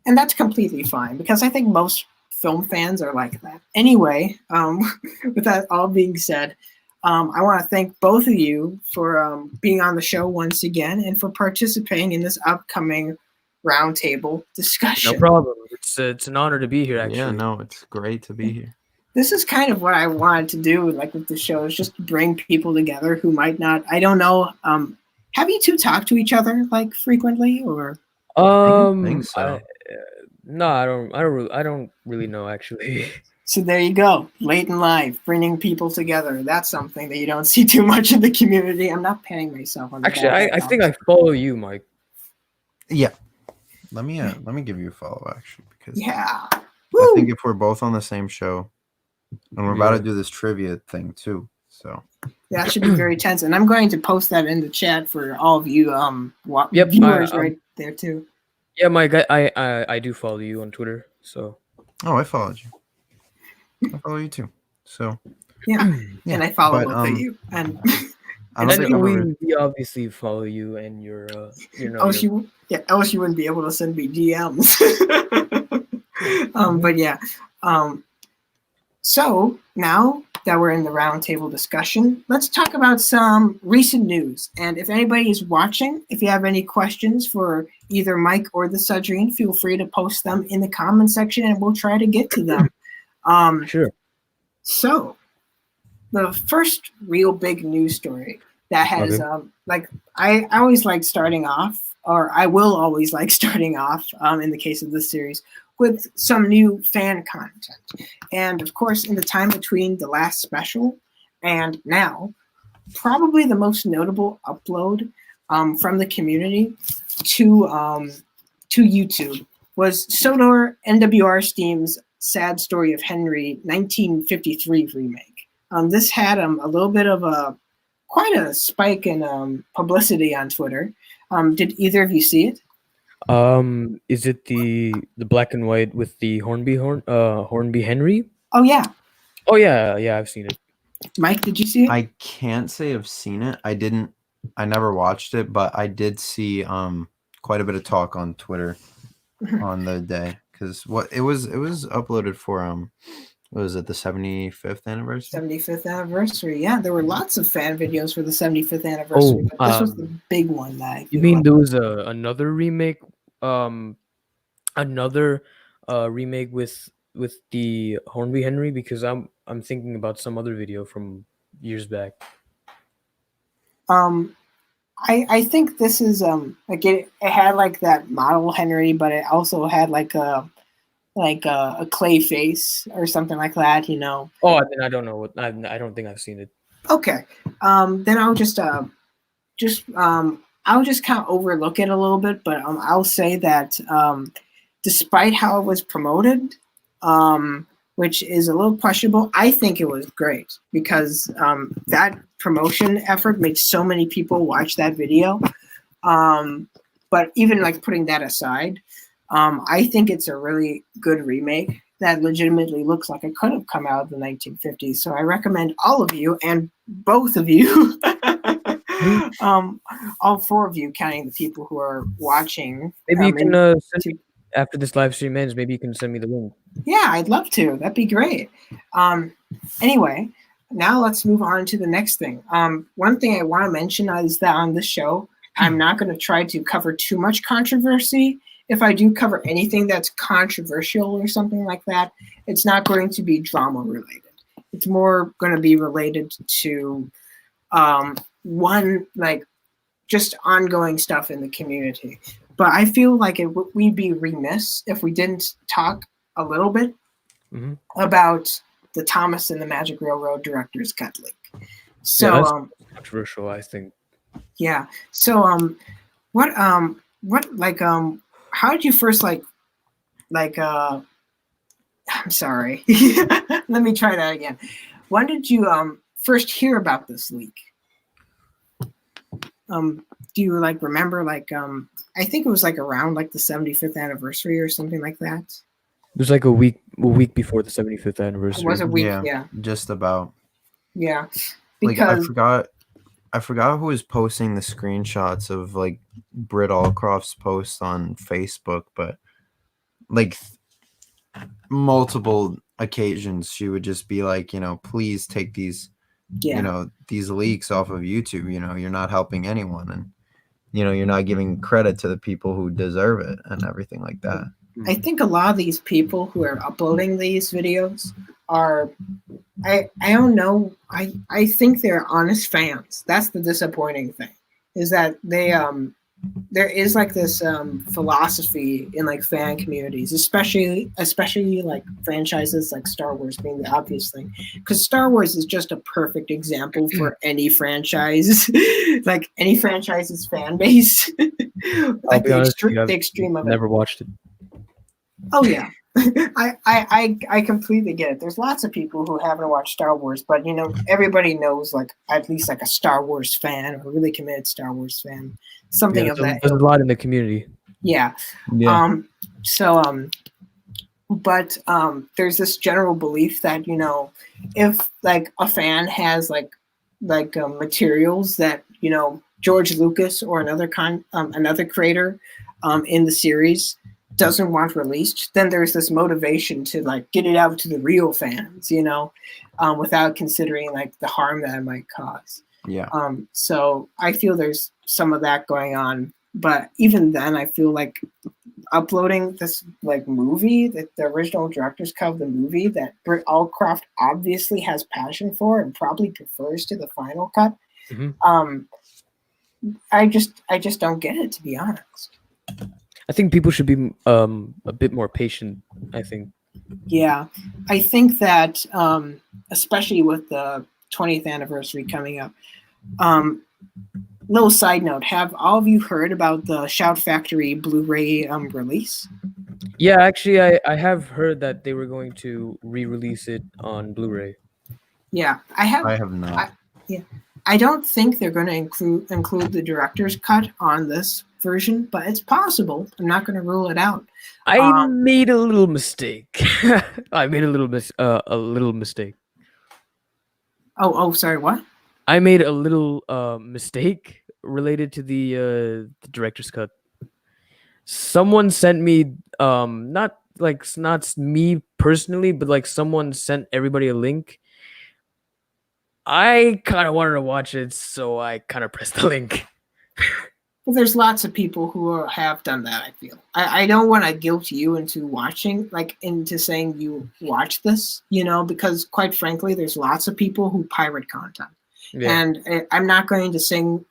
And that's completely fine, because I think most film fans are like that. Anyway, with that all being said, I want to thank both of you for being on the show once again and for participating in this upcoming roundtable discussion. No problem. It's an honor to be here, actually. Yeah, no, it's great to be here. This is kind of what I wanted to do, with the show, is just to bring people together who might not. I don't know. Have you two talked to each other frequently, or? I don't think so. No, I don't really know, actually. So there you go, late in life, bringing people together. That's something that you don't see too much in the community. I'm not patting myself on the Actually, back. I think I follow you, Mike. Yeah. Let me give you a follow, actually, because yeah. I think if we're both on the same show, and we're about to do this trivia thing too, so that should be very tense. And I'm going to post that in the chat for all of you viewers right there too. Yeah, Mike, I do follow you on Twitter, so. Oh, I followed you. I follow you too. So. Yeah. And I follow both of you. And we obviously follow you, and you're else you wouldn't be able to send me DMs. But yeah. So now that we're in the roundtable discussion, let's talk about some recent news. And if anybody is watching, if you have any questions for either Mike or the Sudrian, feel free to post them in the comment section, and we'll try to get to them. Sure. So the first real big news story that has I always like starting off, or I will always like starting off in the case of this series, with some new fan content. And of course, in the time between the last special and now, probably the most notable upload from the community to YouTube was sodorNWRsteam's Sad Story of Henry 1953 remake. This had a little bit of quite a spike in publicity on Twitter. Did either of you see it? Is it the black and white with the Hornby Henry? Oh yeah. Oh yeah, I've seen it. Mike, did you see it? I can't say I've seen it. I never watched it, but I did see quite a bit of talk on Twitter on the day because it was uploaded for what was it, the 75th anniversary? 75th anniversary. Yeah, there were lots of fan videos for the 75th anniversary, but this was the big one that I You feel mean like. there was another remake, another remake with the Hornby Henry? Because I'm thinking about some other video from years back. I think this is like it had like that model Henry, but it also had like a clay face or something like that, you know. Oh, then I don't know what I don't think I've seen it. Okay. Then I'll just kind of overlook it a little bit, but I'll say that despite how it was promoted, which is a little questionable, I think it was great because that promotion effort made so many people watch that video. But even like putting that aside, I think it's a really good remake that legitimately looks like it could have come out in the 1950s. So I recommend all of you and both of you, all four of you, counting the people who are watching. Maybe you can send me, after this live stream ends, maybe you can send me the link. Yeah, I'd love to. That'd be great. Anyway, now let's move on to the next thing. One thing I want to mention is that on this show, I'm not going to try to cover too much controversy. If I do cover anything that's controversial or something like that, it's not going to be drama related. It's more going to be related to one, like just ongoing stuff in the community. But I feel like we'd be remiss if we didn't talk a little bit about the Thomas and the Magic Railroad director's cut leak. So yeah, that's controversial, I think. Yeah. So what how did you first I'm sorry. Let me try that again. When did you first hear about this leak? Do you like remember I think it was like around like the 75th anniversary or something like that? It was like a week before the 75th anniversary. It was a week, yeah. Just about. Yeah. Because I forgot who was posting the screenshots of like Britt Allcroft's post on Facebook, but like multiple occasions she would just be like, please take these these leaks off of YouTube. You're not helping anyone, and you're not giving credit to the people who deserve it and everything like that. I think a lot of these people who are uploading these videos are, I don't know, I think they're honest fans. That's the disappointing thing, is that they there is like this philosophy in like fan communities, especially like franchises like Star Wars being the obvious thing, because Star Wars is just a perfect example for any franchise, like any franchise's fan base. Like the extreme of it. Never watched it. Oh yeah. I completely get it. There's lots of people who haven't watched Star Wars, but everybody knows like at least like a Star Wars fan or a really committed Star Wars fan. Something of that. There's a lot in the community. Yeah. But there's this general belief that if like a fan has like materials that George Lucas or another creator in the series doesn't want released, then there's this motivation to like get it out to the real fans, without considering like the harm that it might cause. Yeah. So I feel there's some of that going on, but even then I feel like uploading this like movie, that the original director's cut of the movie that Britt Allcroft obviously has passion for and probably prefers to the final cut. I just don't get it, to be honest. I think people should be a bit more patient, I think. Yeah. I think that especially with the 20th anniversary coming up, little side note, have all of you heard about the Shout Factory Blu-ray release? Yeah, actually I have heard that they were going to re-release it on Blu-ray. Yeah, I have not. I don't think they're going to include the director's cut on this version, but it's possible. I'm not going to rule it out. I made a little mistake. I made a little mistake. Oh, sorry, what? I made a little mistake related to the director's cut. someone sent me not me personally, but like someone sent everybody a link. I kind of wanted to watch it, so I kind of pressed the link. Well, there's lots of people who have done that, I feel. I don't want to guilt you into watching, like into saying you watch this, because quite frankly, there's lots of people who pirate content. Yeah. And I'm not going to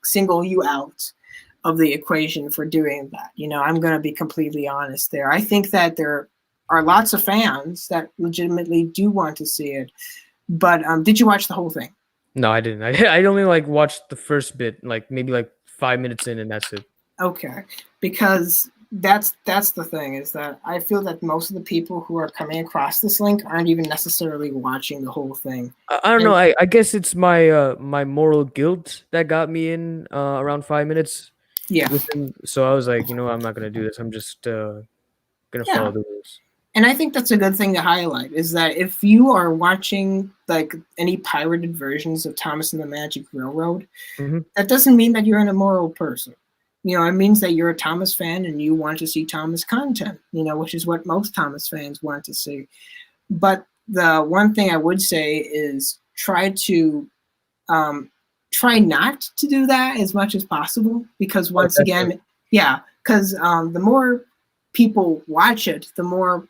single you out of the equation for doing that. I'm going to be completely honest there. I think that there are lots of fans that legitimately do want to see it. But did you watch the whole thing? No, I didn't. I only watched the first bit, maybe 5 minutes in, and that's it. Okay, because that's the thing, is that I feel that most of the people who are coming across this link aren't even necessarily watching the whole thing. I don't know. I guess it's my my moral guilt that got me in around 5 minutes. Yeah. So I was like, I'm not gonna do this. I'm just gonna follow the rules. And I think that's a good thing to highlight, is that if you are watching any pirated versions of Thomas and the Magic Railroad, that doesn't mean that you're an immoral person. It means that you're a Thomas fan and you want to see Thomas content, which is what most Thomas fans want to see. But the one thing I would say is try not to do that as much as possible, because once again, because the more people watch it, the more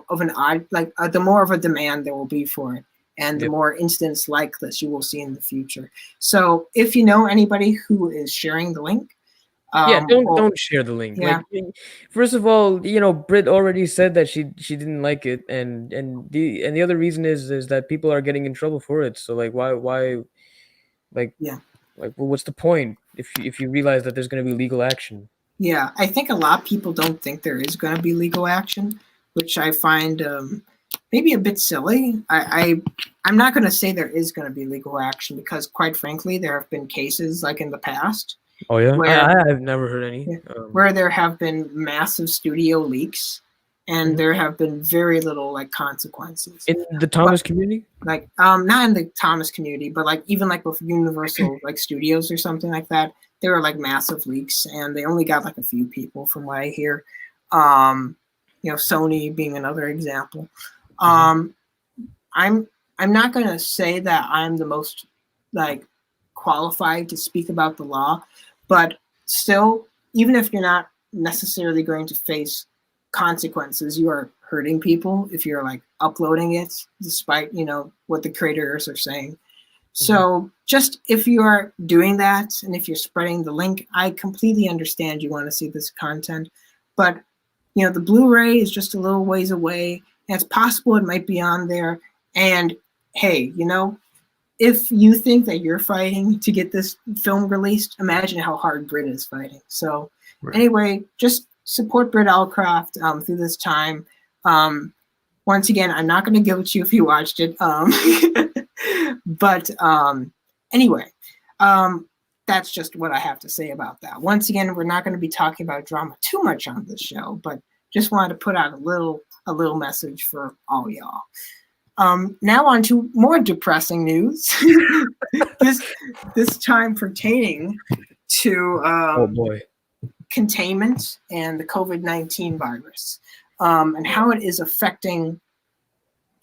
of an odd, the more of a demand there will be for it, and the more instances like this you will see in the future. So if you know anybody who is sharing the link, don't share the link. Yeah. First of all, Britt already said that she didn't like it, and the other reason is that people are getting in trouble for it. So why what's the point if you realize that there's going to be legal action? Yeah, I think a lot of people don't think there is going to be legal action, which I find maybe a bit silly. I'm not going to say there is going to be legal action, because quite frankly, there have been cases in the past. Oh yeah, I've never heard any. Where there have been massive studio leaks, and there have been very little consequences in the Thomas community. Not in the Thomas community, but even with Universal Studios or something like that. There were massive leaks, and they only got a few people, from what I hear. Sony being another example. I'm not going to say that I'm the most qualified to speak about the law, but still, even if you're not necessarily going to face consequences, you are hurting people if you're uploading it, despite what the creators are saying. So just if you are doing that, and if you're spreading the link, I completely understand you want to see this content, but the Blu-ray is just a little ways away, and it's possible it might be on there. And hey, if you think that you're fighting to get this film released, imagine how hard Britt is fighting. So anyway, just support Britt Allcroft through this time. Once again, I'm not going to guilt you if you watched it. But anyway, that's just what I have to say about that. Once again, we're not going to be talking about drama too much on this show, but just wanted to put out a little message for all y'all. Now on to more depressing news. this time pertaining to containment and the COVID-19 virus, and how it is affecting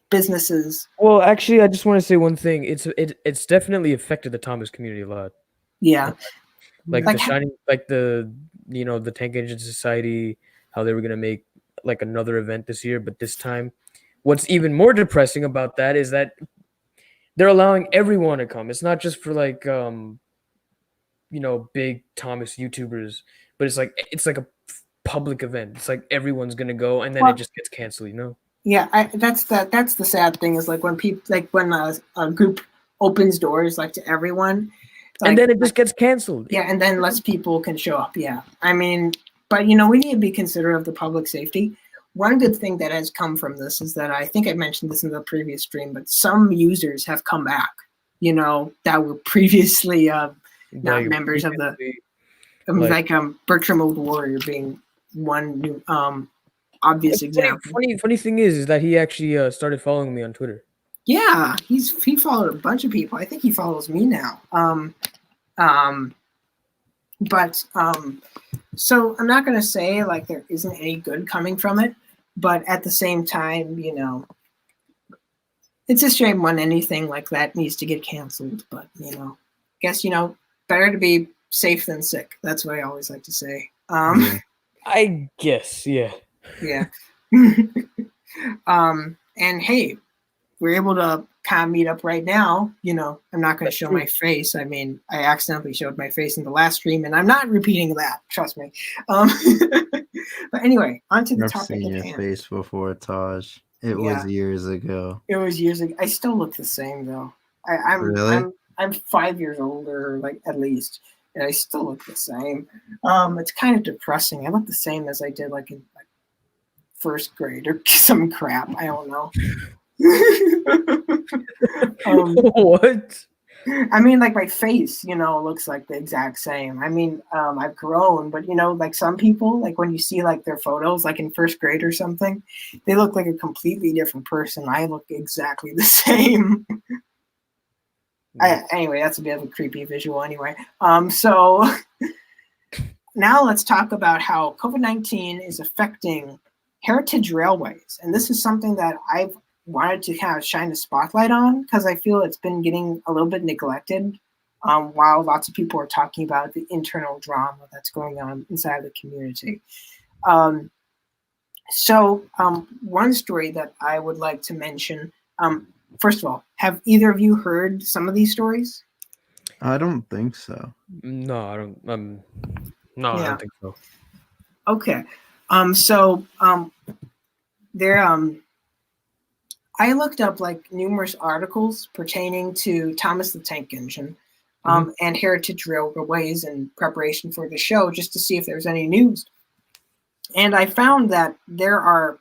businesses. Well, actually, I just want to say one thing. It's definitely affected the Thomas community a lot. Yeah, the Shining, the Tank Engine Society, how they were gonna make another event this year, but this time, what's even more depressing about that is that they're allowing everyone to come. It's not just for big Thomas YouTubers, but it's a public event. It's everyone's gonna go, and then it just gets canceled. Yeah, that's the sad thing, is when people when a group opens doors to everyone, and then it just gets canceled. Yeah, and then less people can show up. Yeah, I mean, but we need to be considerate of the public safety. One good thing that has come from this is that, I think I mentioned this in the previous stream, but some users have come back, that were previously not members of the, Bertram Old Warrior being one new obvious example. Funny thing is that he actually started following me on Twitter. Yeah, he followed a bunch of people. I think he follows me now. But So I'm not going to say like there isn't any good coming from it, but at the same time, it's a shame when anything like that needs to get canceled. But guess better to be safe than sick. That's what I always like to say. Yeah. I guess, yeah. Yeah. And hey, we're able to kind of meet up right now. I'm not going to show my face. I mean, I accidentally showed my face in the last stream, and I'm not repeating that. Trust me. But anyway, on to the I've topic seen at your hand. face before, Taj. It was years ago. It was years ago. I still look the same though. I'm 5 years older, like at least, and I still look the same. It's kind of depressing. I look the same as I did like in first grade or some crap. I don't know. What? I mean, like my face, looks like the exact same. I mean, I've grown, but like some people, like when you see like their photos, like in first grade or something, they look like a completely different person. I look exactly the same. Anyway, that's a bit of a creepy visual. Anyway, so now let's talk about how COVID-19 is affecting heritage railways, and this is something that I've wanted to kind of shine a spotlight on because I feel it's been getting a little bit neglected while lots of people are talking about the internal drama that's going on inside the community. So one story that I would like to mention, first of all, have either of you heard some of these stories? I don't think so. No, I don't. No, I don't think so. Okay. There. I looked up like numerous articles pertaining to Thomas the Tank Engine and heritage railways in preparation for the show, just to see if there's any news. And I found that there are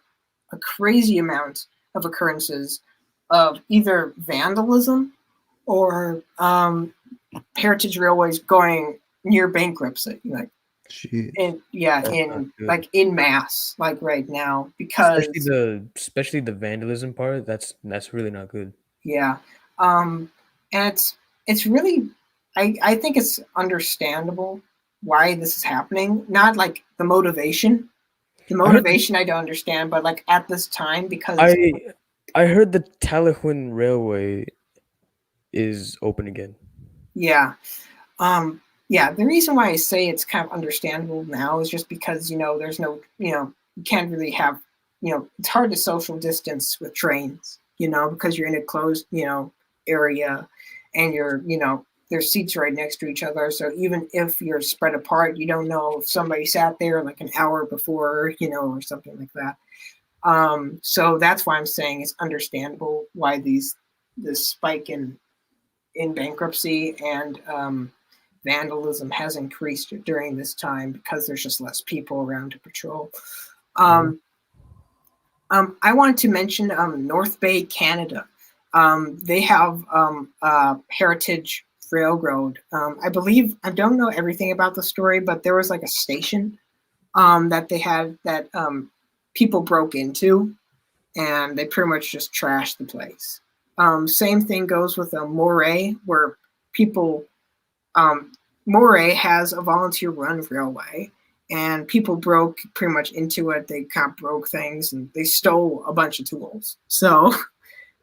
a crazy amount of occurrences of either vandalism or heritage railways going near bankruptcy, like in mass, like right now, because especially the vandalism part. That's really not good. Yeah, and it's really, I think it's understandable why this is happening. Not like the motivation. The motivation I don't understand, but like at this time, because I heard the Talahuin Railway is open again. Yeah. The reason why I say it's kind of understandable now is just because, there's no, you can't really have, it's hard to social distance with trains, because you're in a closed, area and you're, there's seats right next to each other. So even if you're spread apart, you don't know if somebody sat there like an hour before, or something like that. So that's why I'm saying it's understandable why this spike in bankruptcy and vandalism has increased during this time because there's just less people around to patrol. I want to mention North Bay, Canada. They have Heritage Railroad. I believe, I don't know everything about the story, but there was like a station that they had that people broke into, and they pretty much just trashed the place. Same thing goes with Moray, where people, Moray has a volunteer-run railway, and people broke pretty much into it. They kind of broke things, and they stole a bunch of tools. So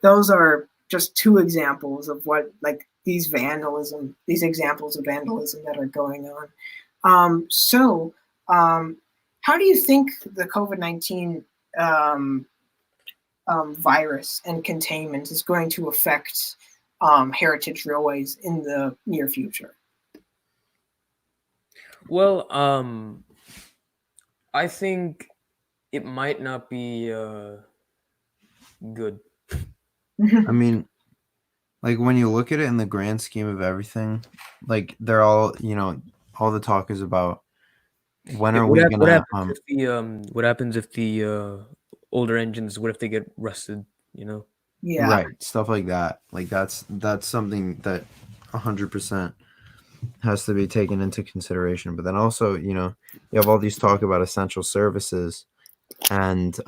those are just two examples of what, like, these examples of vandalism that are going on. How do you think the COVID-19 virus and containment is going to affect heritage railways in the near future? Well, I think it might not be good. I mean, like when you look at it in the grand scheme of everything, like they're all, all the talk is about when are we gonna what happens if the older engines, what if they get rusted, Yeah. Right, stuff like that. Like that's something that 100% has to be taken into consideration. But then also, you have all these talk about essential services, and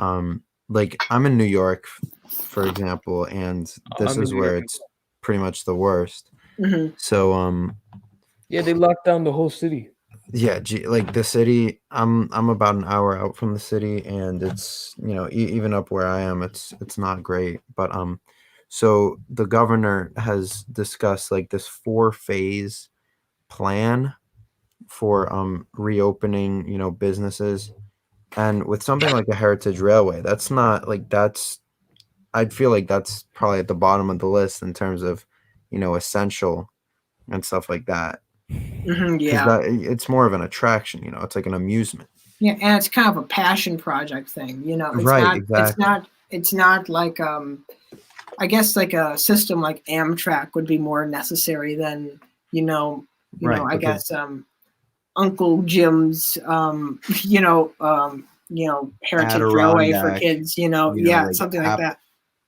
like I'm in New York, for example, and this is where it's pretty much the worst. Mm-hmm. So yeah, they locked down the whole city. Yeah, like the city, I'm about an hour out from the city, and it's, you know, even up where I am, it's not great. But so the governor has discussed like this 4-phase plan for reopening, you know, businesses. And with something like a heritage railway, that's not like that's I'd feel like that's probably at the bottom of the list in terms of, you know, essential and stuff like that. Because Yeah. that it's more of an attraction, you know, it's like an amusement. Yeah, and it's kind of a passion project thing. You know, it's Right, not exactly. it's not like I guess like a system like Amtrak would be more necessary than, Right, I because guess Uncle Jim's Heritage Railway for Adirondack, kids, you know, yeah, like something like that.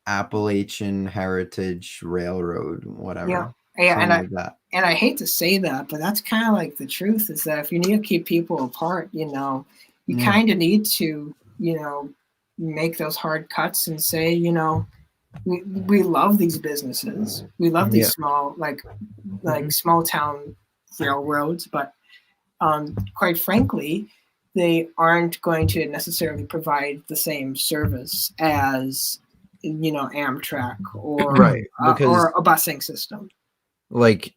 Appalachian Heritage Railroad, Yeah. whatever, Yeah, something like that. and I hate to say that, but that's kind of like the truth is that if you need to keep people apart, you Yeah, kind of need to, make those hard cuts and say, we love these businesses. We love these yeah, small, mhm, small town railroads, but quite frankly, they aren't going to necessarily provide the same service as Amtrak right. or Because a busing system. like,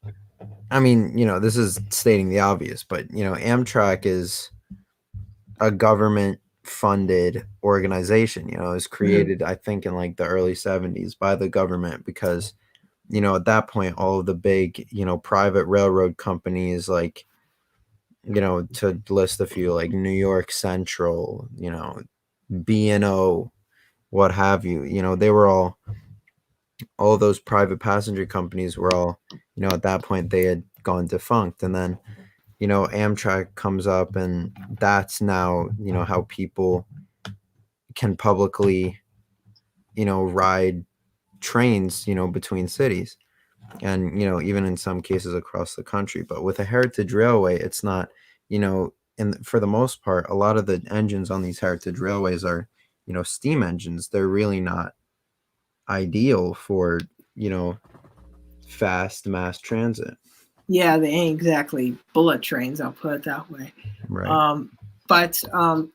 I mean, you know, this is stating the obvious, but you know, Amtrak is a government funded organization. You know, it was Mhm. created, I think, in like the early 70s by the government because, you know, at that point, all of the big, you know, private railroad companies, like, you know, to list a few, like New York Central, you know, B&O, what have you, you know, they were all those private passenger companies were all, you know, at that point they had gone defunct. And then, you know, Amtrak comes up, and that's now, you know, how people can publicly, you know, ride trains, you know, between cities, and you know, even in some cases across the country. But with a heritage railway, it's not, you know, and for the most part, a lot of the engines on these heritage railways are, you know, steam engines. They're really not ideal for, you know, fast mass transit. Yeah, they ain't exactly bullet trains. I'll put it that way. Right. Um, but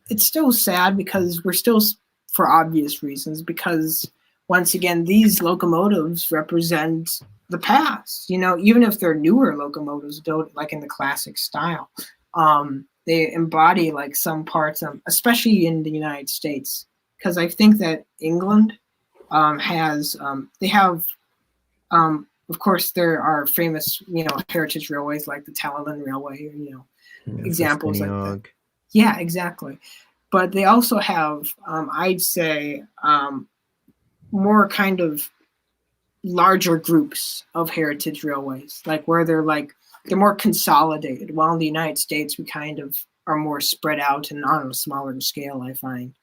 it's still sad because we're still, for obvious reasons, because once again, these locomotives represent the past. Even if they're newer locomotives, built like in the classic style, they embody like some parts, especially in the United States, because I think that England has they have of course, there are famous, heritage railways like the Talaland Railway, Yeah, examples like that. Festiniog. Yeah, exactly. But they also have, I'd say, more kind of larger groups of heritage railways, like where they're more consolidated. While in the United States, we kind of are more spread out and on a smaller scale, I find.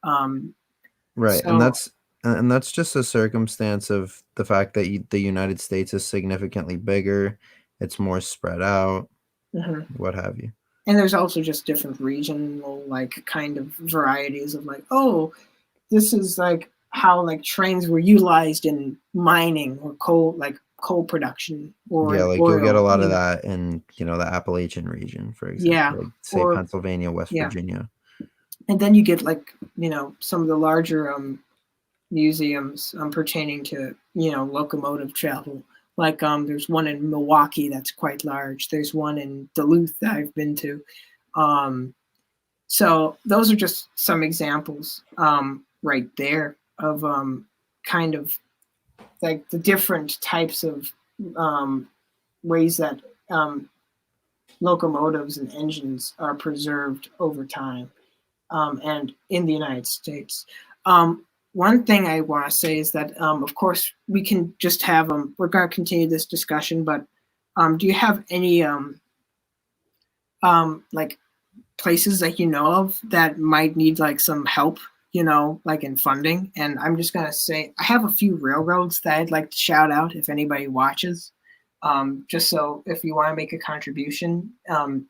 Um, Right. so, And that's just a circumstance of the fact that the United States is significantly bigger, it's more spread out, mhm. what have you. And there's also just different regional, like, kind of varieties of like, oh, this is like how like trains were utilized in mining or coal production or Yeah, in like you'll get a oil. lot of that in, you know, the Appalachian region, for Yeah, example, like say or Pennsylvania, West yeah, Virginia. and then you get like some of the larger museums pertaining to locomotive travel. Like there's one in Milwaukee that's quite large. There's one in Duluth that I've been to. Um, So those are just some examples right there of kind of like the different types of ways that locomotives and engines are preserved over time and in the United States. One thing I want to say is that, of course, we can just have we're going to continue this discussion, but do you have any like places that you know of that might need like some help, like in funding? And I'm just gonna say I have a few railroads that I'd like to shout out if anybody watches. Just so if you want to make a contribution,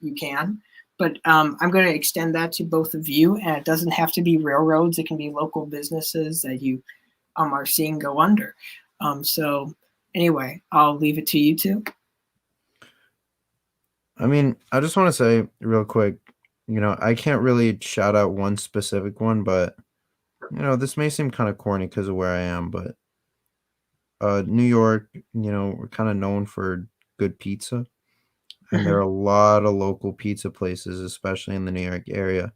you can. But I'm going to extend that to both of you, and it doesn't have to be railroads. It can be local businesses that you are seeing go under. So anyway, I'll leave it to you two. I mean, I just want to say real quick, I can't really shout out one specific one, but this may seem kind of corny because of where I am, but New York, we're kind of known for good pizza, and there are a lot of local pizza places, especially in the New York area.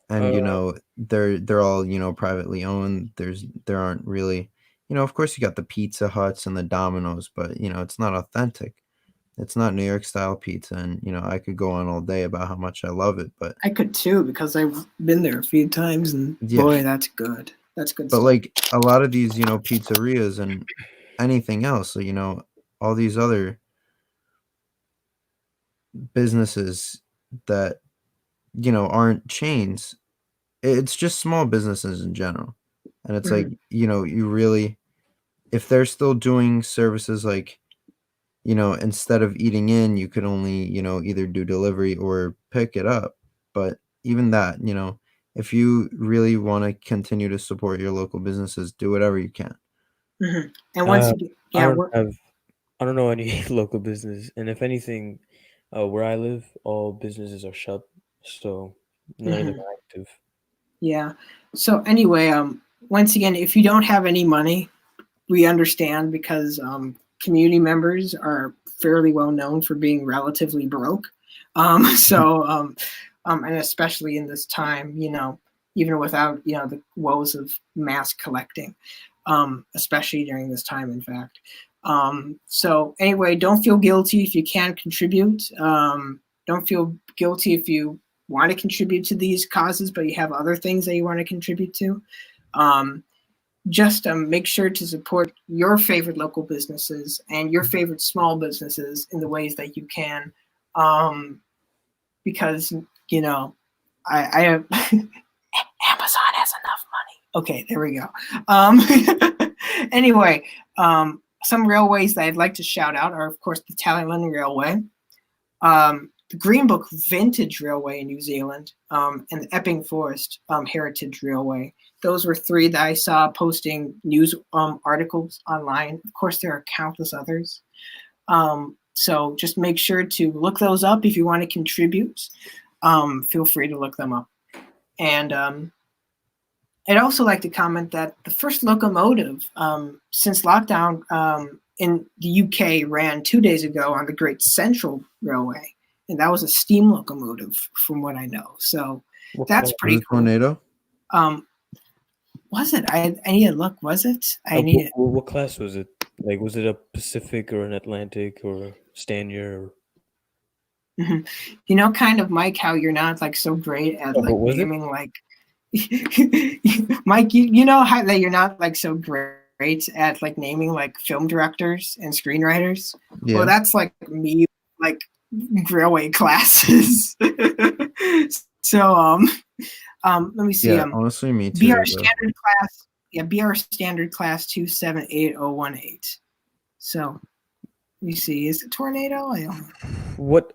And they're all privately owned. There aren't really, of course you got the Pizza Huts and the Domino's, but it's not authentic. It's not New York style pizza, and I could go on all day about how much I love it, but I could too, because I've been there a few times, and boy, that's good. That's good but stuff. like a lot of these pizzerias and anything else, all these other businesses that aren't chains, it's just small businesses in general. And it's like you really, if they're still doing services like instead of eating in, you could only either do delivery or pick it up. But even that, if you really want to continue to support your local businesses, do whatever you can. And once again, I don't know any local business, and if anything, where I live, all businesses are shut, so none of them are active. Yeah. So anyway, once again, if you don't have any money, we understand, because community members are fairly well known for being relatively broke. And especially in this time, even without the woes of mass collecting, especially during this time, in fact. So anyway, don't feel guilty if you can't contribute. Don't feel guilty if you want to contribute to these causes, but you have other things that you want to contribute to. Just make sure to support your favorite local businesses and your favorite small businesses in the ways that you can, because I have Amazon has enough money. Okay, there we go. Anyway, some railways that I'd like to shout out are, of course, the Tallyland Railway, the Greenbook Vintage Railway in New Zealand, and the Epping Forest Heritage Railway. Those were three that I saw posting news articles online. Of course, there are countless others. So just make sure to look those up if you want to contribute. Feel free to look them up. And I'd also like to comment that the first locomotive since lockdown in the UK ran 2 days ago on the Great Central Railway. And that was a steam locomotive, from what I know. So that's pretty cool. Tornado? Was it? I need to look. Was it? What class was it? Like, was it a Pacific or an Atlantic or Stanier? Kind of, Mike, how you're not like so great at naming like. Mike, you know how that you're not like so great at like naming like film directors and screenwriters. Yeah. Well, that's like me, like railway classes. So let me see. Yeah, honestly, me too. BR standard class. Yeah, BR standard class 278018. So let me see. Is it tornado? I don't know. What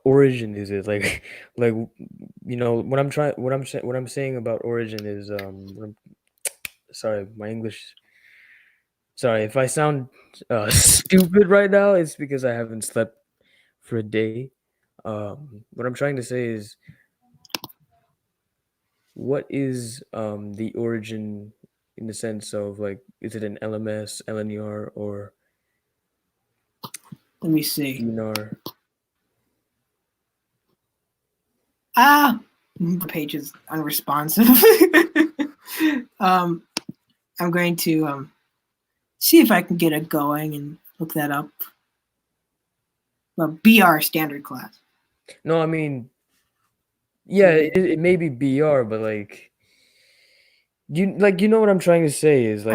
origin is it? Like what I'm saying about origin is sorry, my English. Sorry if I sound stupid right now. It's because I haven't slept for a day. What I'm trying to say is, what is the origin in the sense of like, is it an LMS, LNER, or? Let me see. LNER. The page is unresponsive. I'm going to see if I can get it going and look that up. Well, BR standard class. No, I mean, yeah, it may be BR, but like, you know what I'm trying to say is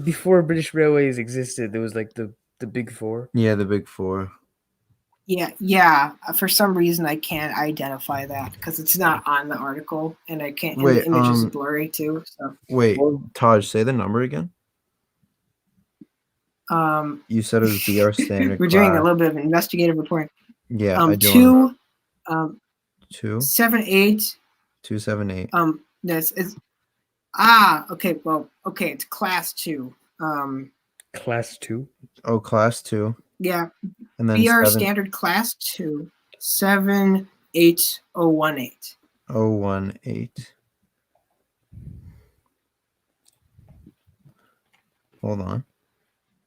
before British Railways existed, there was like the Big Four. Yeah, the Big Four. Yeah. For some reason, I can't identify that because it's not on the article, and I can't. Wait, and the image is blurry too. So wait, Taj, say the number again. You said it was BR standard. We're doing a little bit of investigative reporting. Yeah, I do. 278. 278. That's it's. Okay. Well, okay. It's class 2. Class 2. Oh, class 2. Yeah. And then BR standard class to 78018. 018. Hold on.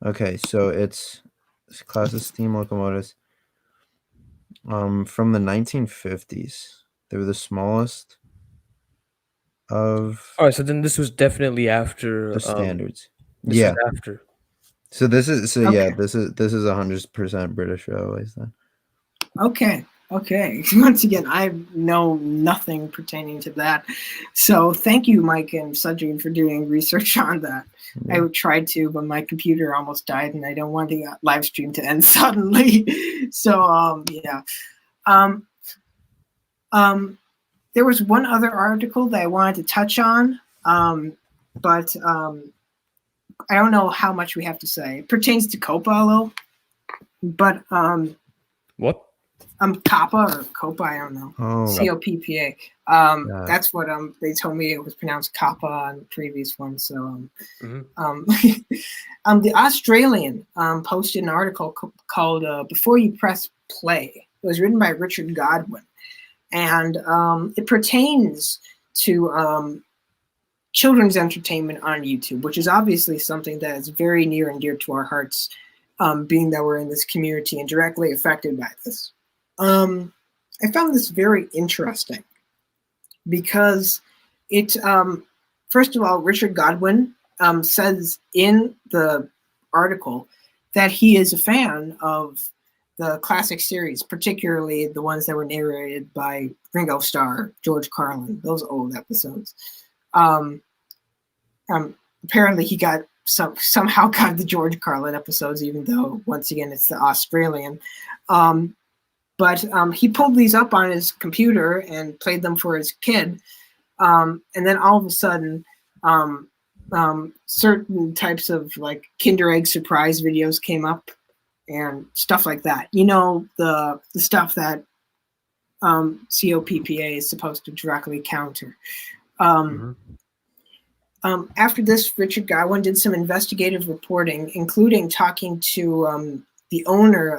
Okay, so it's class of steam locomotives. From the 1950s. They were the smallest of All right, so then this was definitely after the standards. This Yeah. was after. So this is Okay. this is 100% British Railways then. Okay. Once again, I know nothing pertaining to that. So thank you, Mike and Sudrian, for doing research on that. Yeah. I tried to, but my computer almost died, and I don't want the live stream to end suddenly. So yeah. There was one other article that I wanted to touch on, but I don't know how much we have to say. It pertains to COPA a little, but What? COPA or COPA, I don't know. Oh. COPPA. That's what they told me it was pronounced COPA on the previous one. So the Australian posted an article called "Before You Press Play." It was written by Richard Godwin, and it pertains to children's entertainment on YouTube, which is obviously something that is very near and dear to our hearts, being that we're in this community and directly affected by this. I found this very interesting because it, first of all, Richard Godwin says in the article that he is a fan of the classic series, particularly the ones that were narrated by Ringo Starr, George Carlin, those old episodes. Apparently he got somehow got the George Carlin episodes, even though once again it's the Australian. But he pulled these up on his computer and played them for his kid. And then all of a sudden, certain types of like Kinder Egg surprise videos came up and stuff like that. You know, the stuff that COPPA is supposed to directly counter. After this, Richard Godwin did some investigative reporting, including talking to the owner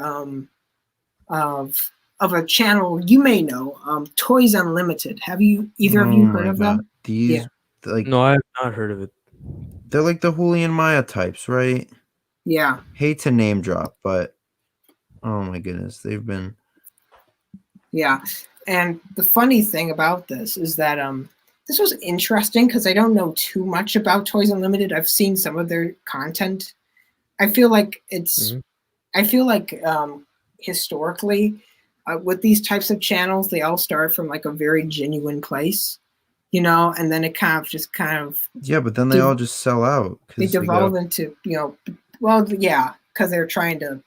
of a channel you may know, Toys Unlimited. Have you either of you heard of them? These like No, I have not heard of it. They're like the Julian Maya types, right? Yeah. Hate to name drop, but oh my goodness, they've been. Yeah, and the funny thing about this is that this was interesting because I don't know too much about Toys Unlimited. I've seen some of their content. I feel like it's. I feel like historically, with these types of channels, they all start from like a very genuine place, you know, and then it kind of. Yeah, but then they all just sell out. They devolve into, you know, well, yeah, because they're trying to,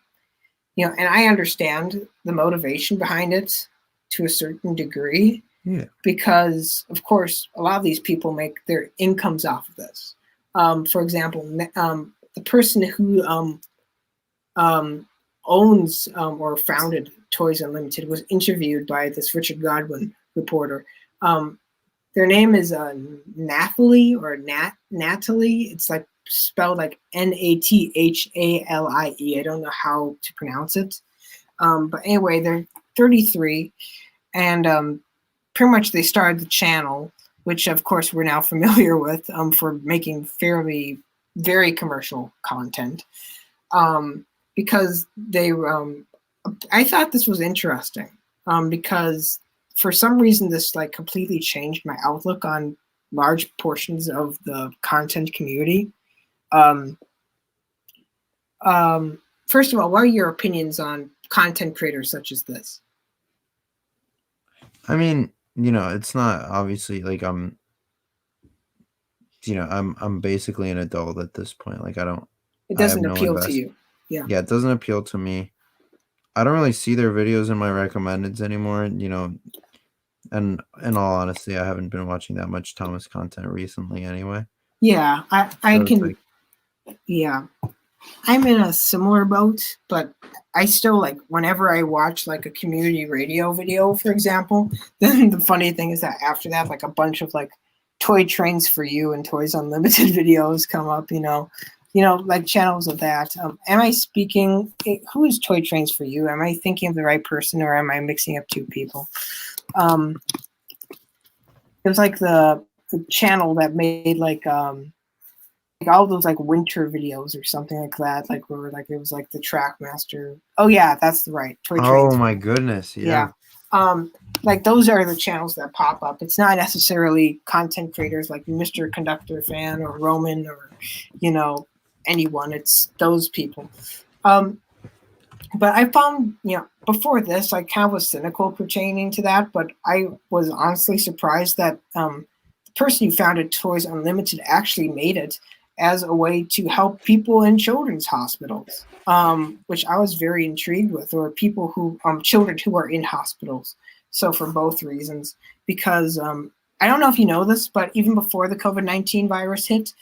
you know, and I understand the motivation behind it to a certain degree. Yeah. Because, of course, a lot of these people make their incomes off of this. For example, the person who owns or founded Toys Unlimited was interviewed by this Richard Godwin reporter. Their name is Nathalie or Natalie. It's like spelled like Nathali. I don't know how to pronounce it. But anyway, they're 33, and pretty much they started the channel, which of course we're now familiar with, for making very commercial content. Because they, I thought this was interesting, because for some reason this like completely changed my outlook on large portions of the content community. First of all, what are your opinions on content creators such as this? I mean, you know, it's not obviously like I'm basically an adult at this point. Like it doesn't appeal to you. Yeah, it doesn't appeal to me. I don't really see their videos in my recommendeds anymore, you know, and in all honesty, I haven't been watching that much Thomas content recently anyway. Yeah, I can, yeah, I'm in a similar boat, but I still like whenever I watch like a community radio video, for example, then the funny thing is that after that, like a bunch of like Toy Trains for You and Toys Unlimited videos come up, you know. like channels of that. Am I speaking? Who is Toy Trains for you? Am I thinking of the right person, or am I mixing up two people? It was like the channel that made like all those like winter videos or something like that. Like where like it was like the Trackmaster. Oh yeah, that's the right Toy Trains. Oh my goodness, yeah. Like those are the channels that pop up. It's not necessarily content creators like Mr. Conductor Fan or Roman or anyone. It's those people. But I found, before this, I kind of was cynical pertaining to that, but I was honestly surprised that the person who founded Toys Unlimited actually made it as a way to help people in children's hospitals, which I was very intrigued with, or people who, children who are in hospitals. So for both reasons, because I don't know if you know this, but even before the COVID-19 virus hit,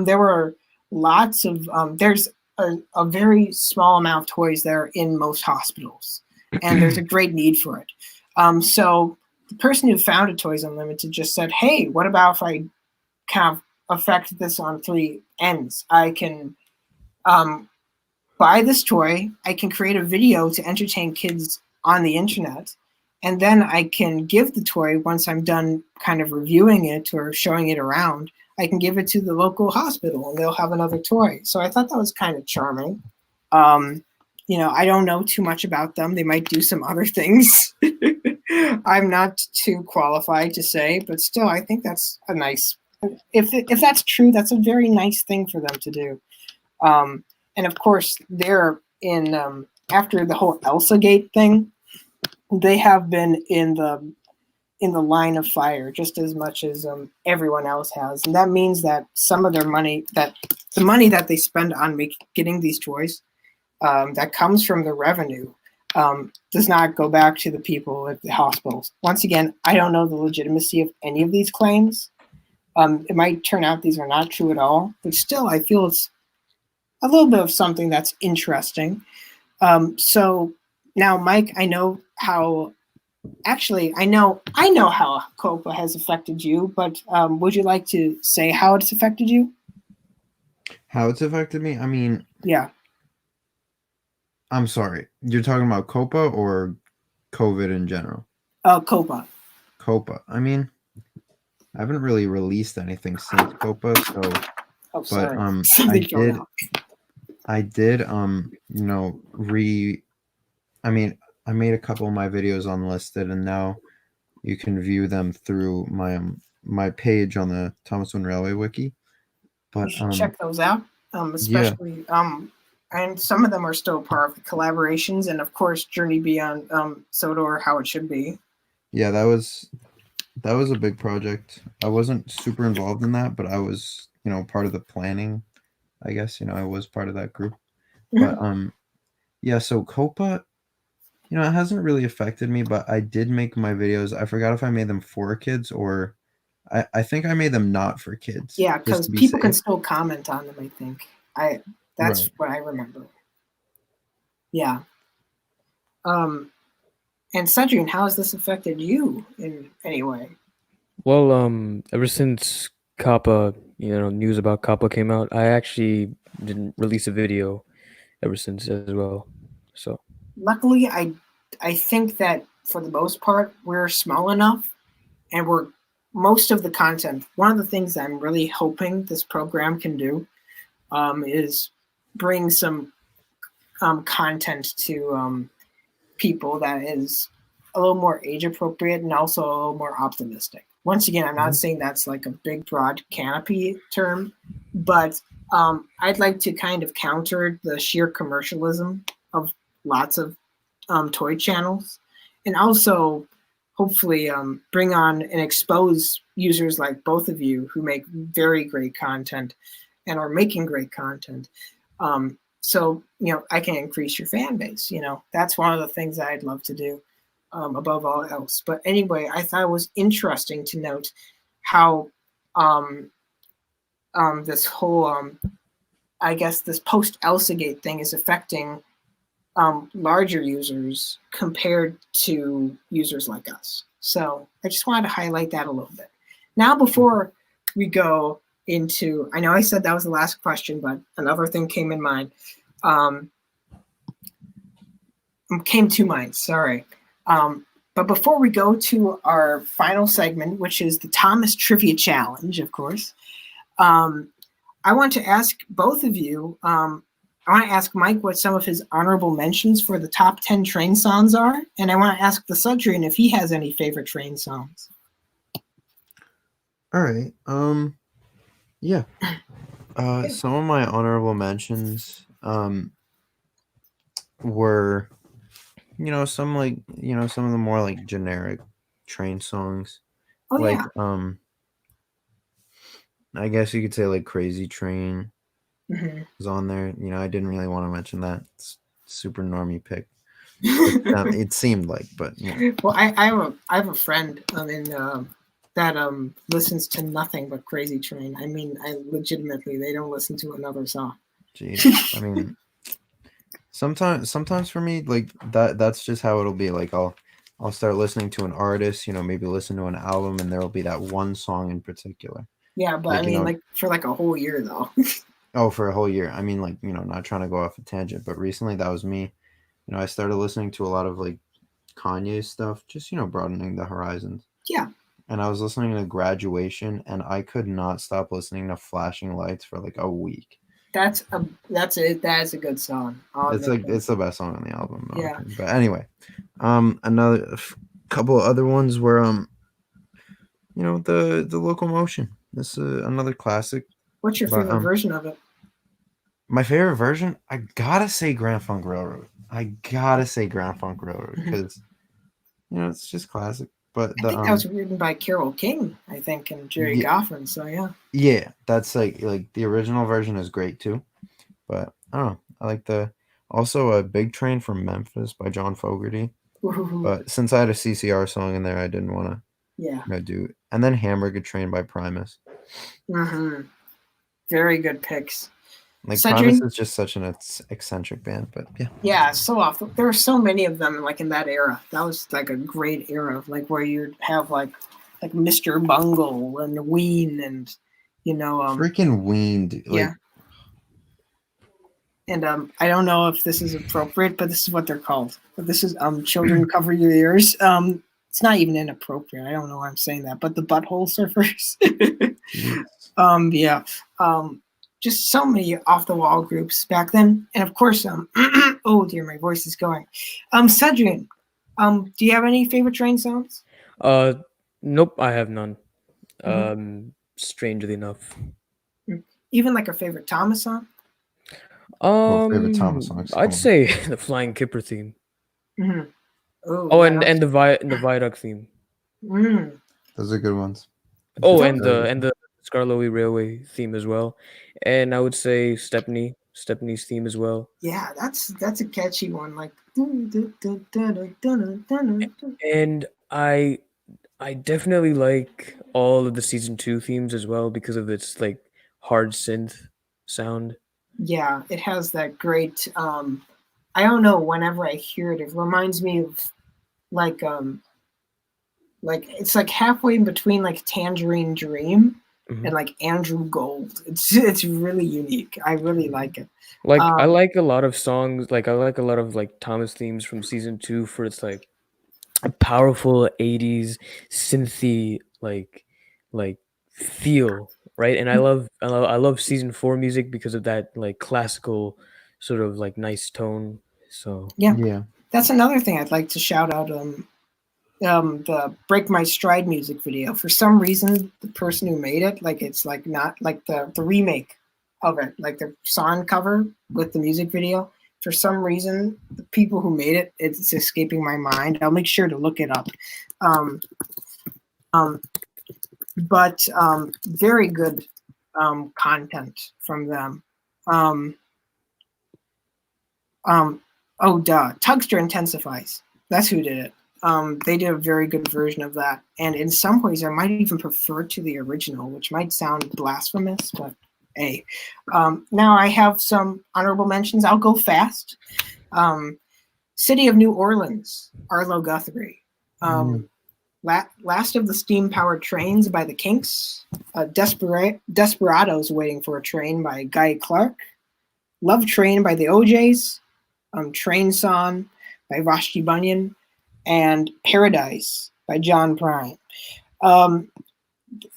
there were lots of, there's a very small amount of toys that are in most hospitals, and there's a great need for it. So the person who founded Toys Unlimited just said, hey, what about if I kind of affect this on three ends? I can buy this toy, I can create a video to entertain kids on the internet, and then I can give the toy, once I'm done kind of reviewing it or showing it around, I can give it to the local hospital and they'll have another toy. So I thought that was kind of charming. I don't know too much about them. They might do some other things. I'm not too qualified to say, but still, I think that's a nice, if that's true, that's a very nice thing for them to do. And of course, they're in, after the whole Elsa Gate thing, they have been in the line of fire just as much as everyone else has. And that means that some of their money, that the money that they spend on getting these toys, that comes from the revenue, does not go back to the people at the hospitals. Once again, I don't know the legitimacy of any of these claims. It might turn out these are not true at all, but still I feel it's a little bit of something that's interesting. So now, Mike, I know how COPA has affected you, but would you like to say how it's affected you? How it's affected me? I mean, yeah. I'm sorry. You're talking about COPA or COVID in general? COPA. COPA. I mean, I haven't really released anything since COPA, so. Oh, sorry. But I did, I made a couple of my videos unlisted, and now you can view them through my page on the Thomas Wayne Railway Wiki. But you should check those out, especially and some of them are still part of the collaborations, and of course, Journey Beyond Sodor, How It Should Be. Yeah, that was a big project. I wasn't super involved in that, but I was, part of the planning. I guess I was part of that group. But yeah. So COPA, it hasn't really affected me, but I did make my videos. I forgot if I made them for kids or I think I made them not for kids. Yeah, because people can still comment on them, I think. That's what I remember. Yeah. And Sudrian, how has this affected you in any way? Well, ever since COPA, news about COPA came out, I actually didn't release a video ever since as well. So luckily, I think that for the most part, we're small enough and we're most of the content. One of the things I'm really hoping this program can do is bring some content to people that is a little more age appropriate and also a little more optimistic. Once again, I'm not saying that's like a big, broad canopy term, but I'd like to kind of counter the sheer commercialism of lots of toy channels, and also hopefully bring on and expose users like both of you who make very great content and are making great content. So, I can increase your fan base. That's one of the things that I'd love to do above all else. But anyway, I thought it was interesting to note how this whole, I guess, this post-Elsagate thing is affecting larger users compared to users like us. So I just wanted to highlight that a little bit. Now, before we go into, I know I said that was the last question, but another thing came in mind. Came to mind, sorry. But before we go to our final segment, which is the Thomas Trivia Challenge, of course, I want to ask both of you, I want to ask Mike what some of his honorable mentions for the top 10 train songs are, and I want to ask the Sudrian if he has any favorite train songs. All right. Yeah. Some of my honorable mentions were, some like, some of the more like generic train songs. Oh, like yeah. I guess you could say like Crazy Train Mm-hmm. was on there. I didn't really want to mention that. It's super normie pick. It seemed like, but Well, I have a friend that listens to nothing but Crazy Train. I mean, I legitimately, they don't listen to another song. Geez, I mean, sometimes for me, like that's just how it'll be. Like I'll start listening to an artist, maybe listen to an album, and there will be that one song in particular. Yeah, but like, I mean, like for like a whole year though. Oh, for a whole year. I mean, like, not trying to go off a tangent, but recently that was me. I started listening to a lot of like Kanye stuff, just broadening the horizons. Yeah. And I was listening to Graduation, and I could not stop listening to Flashing Lights for like a week. That's a good song. It's the best song on the album. Yeah. But anyway, another couple of other ones were the Locomotion. This is another classic. What's your favorite version of it? My favorite version, I gotta say Grand Funk Railroad. Because it's just classic. But I think that was written by Carole King, I think, and Jerry Goffin. So yeah. Yeah, that's like the original version is great too. But I don't know. I like also a Big Train from Memphis by John Fogerty. But since I had a CCR song in there, I didn't want to do it. And then Hamburger Train by Primus. Mm-hmm. Very good picks. Like Primus is just such an eccentric band, but yeah. Yeah, so often there were so many of them like in that era. That was like a great era, like where you'd have like Mr. Bungle and Ween and freaking Ween. Like, yeah. And I don't know if this is appropriate, but this is what they're called. But this is Children Cover Your Ears. It's not even inappropriate. I don't know why I'm saying that, but the Butthole Surfers. Yeah. Just so many off-the-wall groups back then. And of course, oh dear, my voice is going. Sudrian, do you have any favorite train songs? Nope, I have none. Strangely enough. Even like a favorite Thomas song? Favorite Thomas songs. I'd say the Flying Kipper theme. Mm-hmm. And the Viaduct theme. Mm. Those are good ones. Oh, and the Skarloey Railway theme as well. And I would say Stepne's theme as well. Yeah, that's a catchy one. Like, and I definitely like all of the season 2 themes as well because of its like hard synth sound. Yeah, it has that great. I don't know. Whenever I hear it, it reminds me of like it's like halfway in between like Tangerine Dream. Mm-hmm. And like Andrew Gold. It's really unique. I really like it. Like I like a lot of songs, like I like a lot of like Thomas themes from season 2 for its like a powerful 80s synthy like feel, right? And I love season 4 music because of that like classical sort of like nice tone. So yeah. That's another thing I'd like to shout out. The Break My Stride music video. For some reason, the person who made it, like it's like not like the remake of it, like the song cover with the music video. For some reason, the people who made it, it's escaping my mind. I'll make sure to look it up. But very good content from them. Tugster Intensifies. That's who did it. They did a very good version of that. And in some ways, I might even prefer to the original, which might sound blasphemous, but hey. Now I have some honorable mentions. I'll go fast. City of New Orleans, Arlo Guthrie. Last of the Steam-Powered Trains by the Kinks. Desperados Waiting for a Train by Guy Clark. Love Train by the OJs. Train Song by Vashti Bunyan. And Paradise by John Prine. I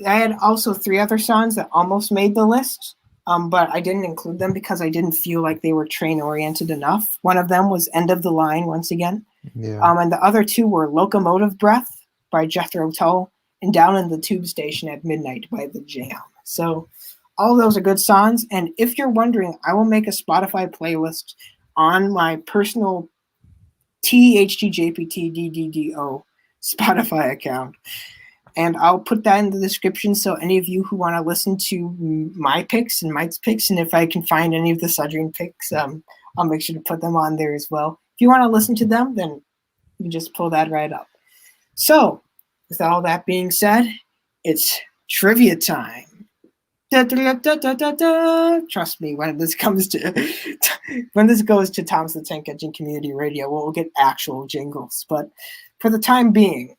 had also 3 other songs that almost made the list, but I didn't include them because I didn't feel like they were train-oriented enough. One of them was End of the Line, once again. Yeah. And the other 2 were Locomotive Breath by Jethro Tull and Down in the Tube Station at Midnight by The Jam. So all of those are good songs. And if you're wondering, I will make a Spotify playlist on my personal THGJPTDDDO Spotify account. And I'll put that in the description so any of you who want to listen to my picks and Mike's picks, and if I can find any of the Sudrian picks, I'll make sure to put them on there as well. If you want to listen to them, then you can just pull that right up. So, with all that being said, it's trivia time. Da, da, da, da, da, da. Trust me, when this goes to Thomas the Tank Engine Community Radio, we'll get actual jingles. But for the time being,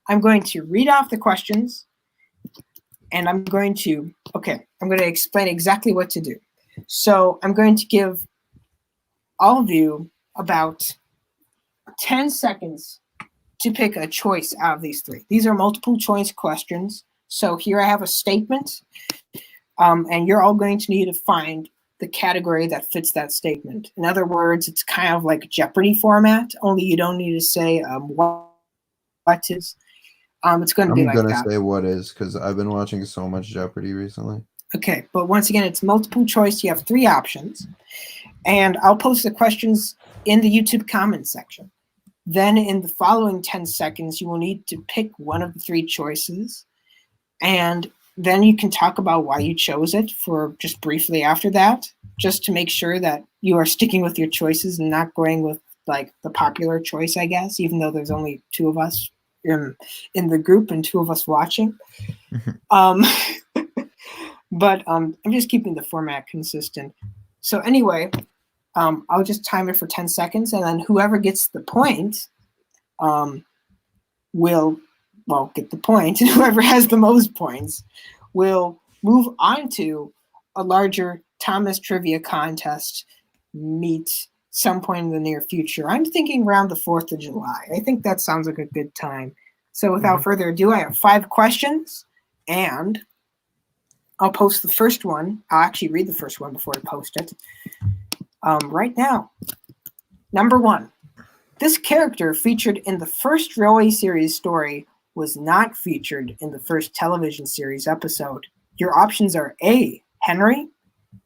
I'm going to read off the questions, and I'm going to explain exactly what to do. So I'm going to give all of you about 10 seconds to pick a choice out of these 3. These are multiple choice questions. So here I have a statement, and you're all going to need to find the category that fits that statement. In other words, it's kind of like Jeopardy format, only you don't need to say what is. It's going to be like that. I'm going to say what is, because I've been watching so much Jeopardy recently. Okay, but once again, it's multiple choice. You have 3 options. And I'll post the questions in the YouTube comments section. Then in the following 10 seconds, you will need to pick one of the 3 choices. And then you can talk about why you chose it for just briefly after that, just to make sure that you are sticking with your choices and not going with like the popular choice, I guess, even though there's only 2 of us in the group and 2 of us watching. But I'm just keeping the format consistent. So anyway, I'll just time it for 10 seconds, and then whoever gets the point will get the point, and whoever has the most points will move on to a larger Thomas Trivia Contest meet some point in the near future. I'm thinking around the 4th of July. I think that sounds like a good time. So without further ado, I have 5 questions, and I'll post the first one. I'll actually read the first one before I post it right now. Number 1. This character featured in the first Railway series story was not featured in the first television series episode. Your options are A, Henry,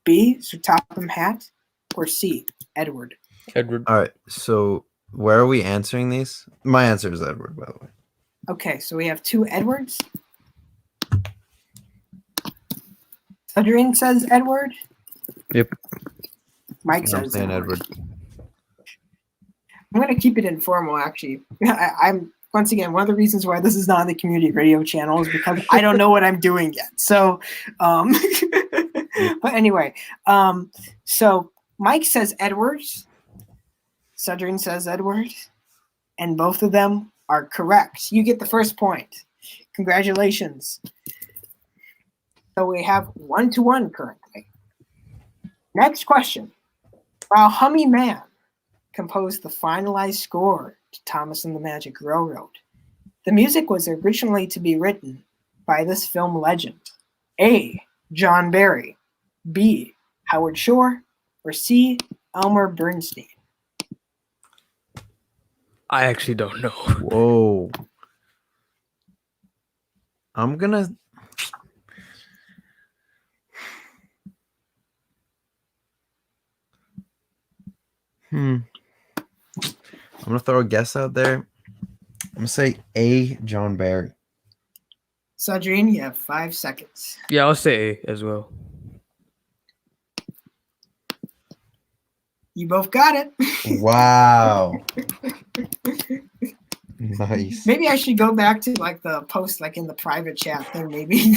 B, Sir Topham Hatt, or C, Edward. Edward. All right, so where are we answering these? My answer is Edward, by the way. Okay, so we have 2 Edwards. Sudrian says Edward. Yep. Mike I'm says saying Edward. Edward. I'm going to keep it informal, actually. I'm once again, one of the reasons why this is not on the community radio channel is because I don't know what I'm doing yet. So, but anyway, so Mike says Edwards, Sudrian says Edward, and both of them are correct. You get the first point. Congratulations. So we have 1-1 currently. Next question. While Hummy Man composed the finalized score to Thomas and the Magic Railroad, the music was originally to be written by this film legend. A, John Barry, B, Howard Shore, or C, Elmer Bernstein. I actually don't know. Whoa. I'm gonna I'm gonna throw a guess out there. I'm gonna say A, John Barry. Sudrian, you have 5 seconds. Yeah, I'll say A as well. You both got it. Wow. Nice. Maybe I should go back to like the post, like in the private chat thing, maybe,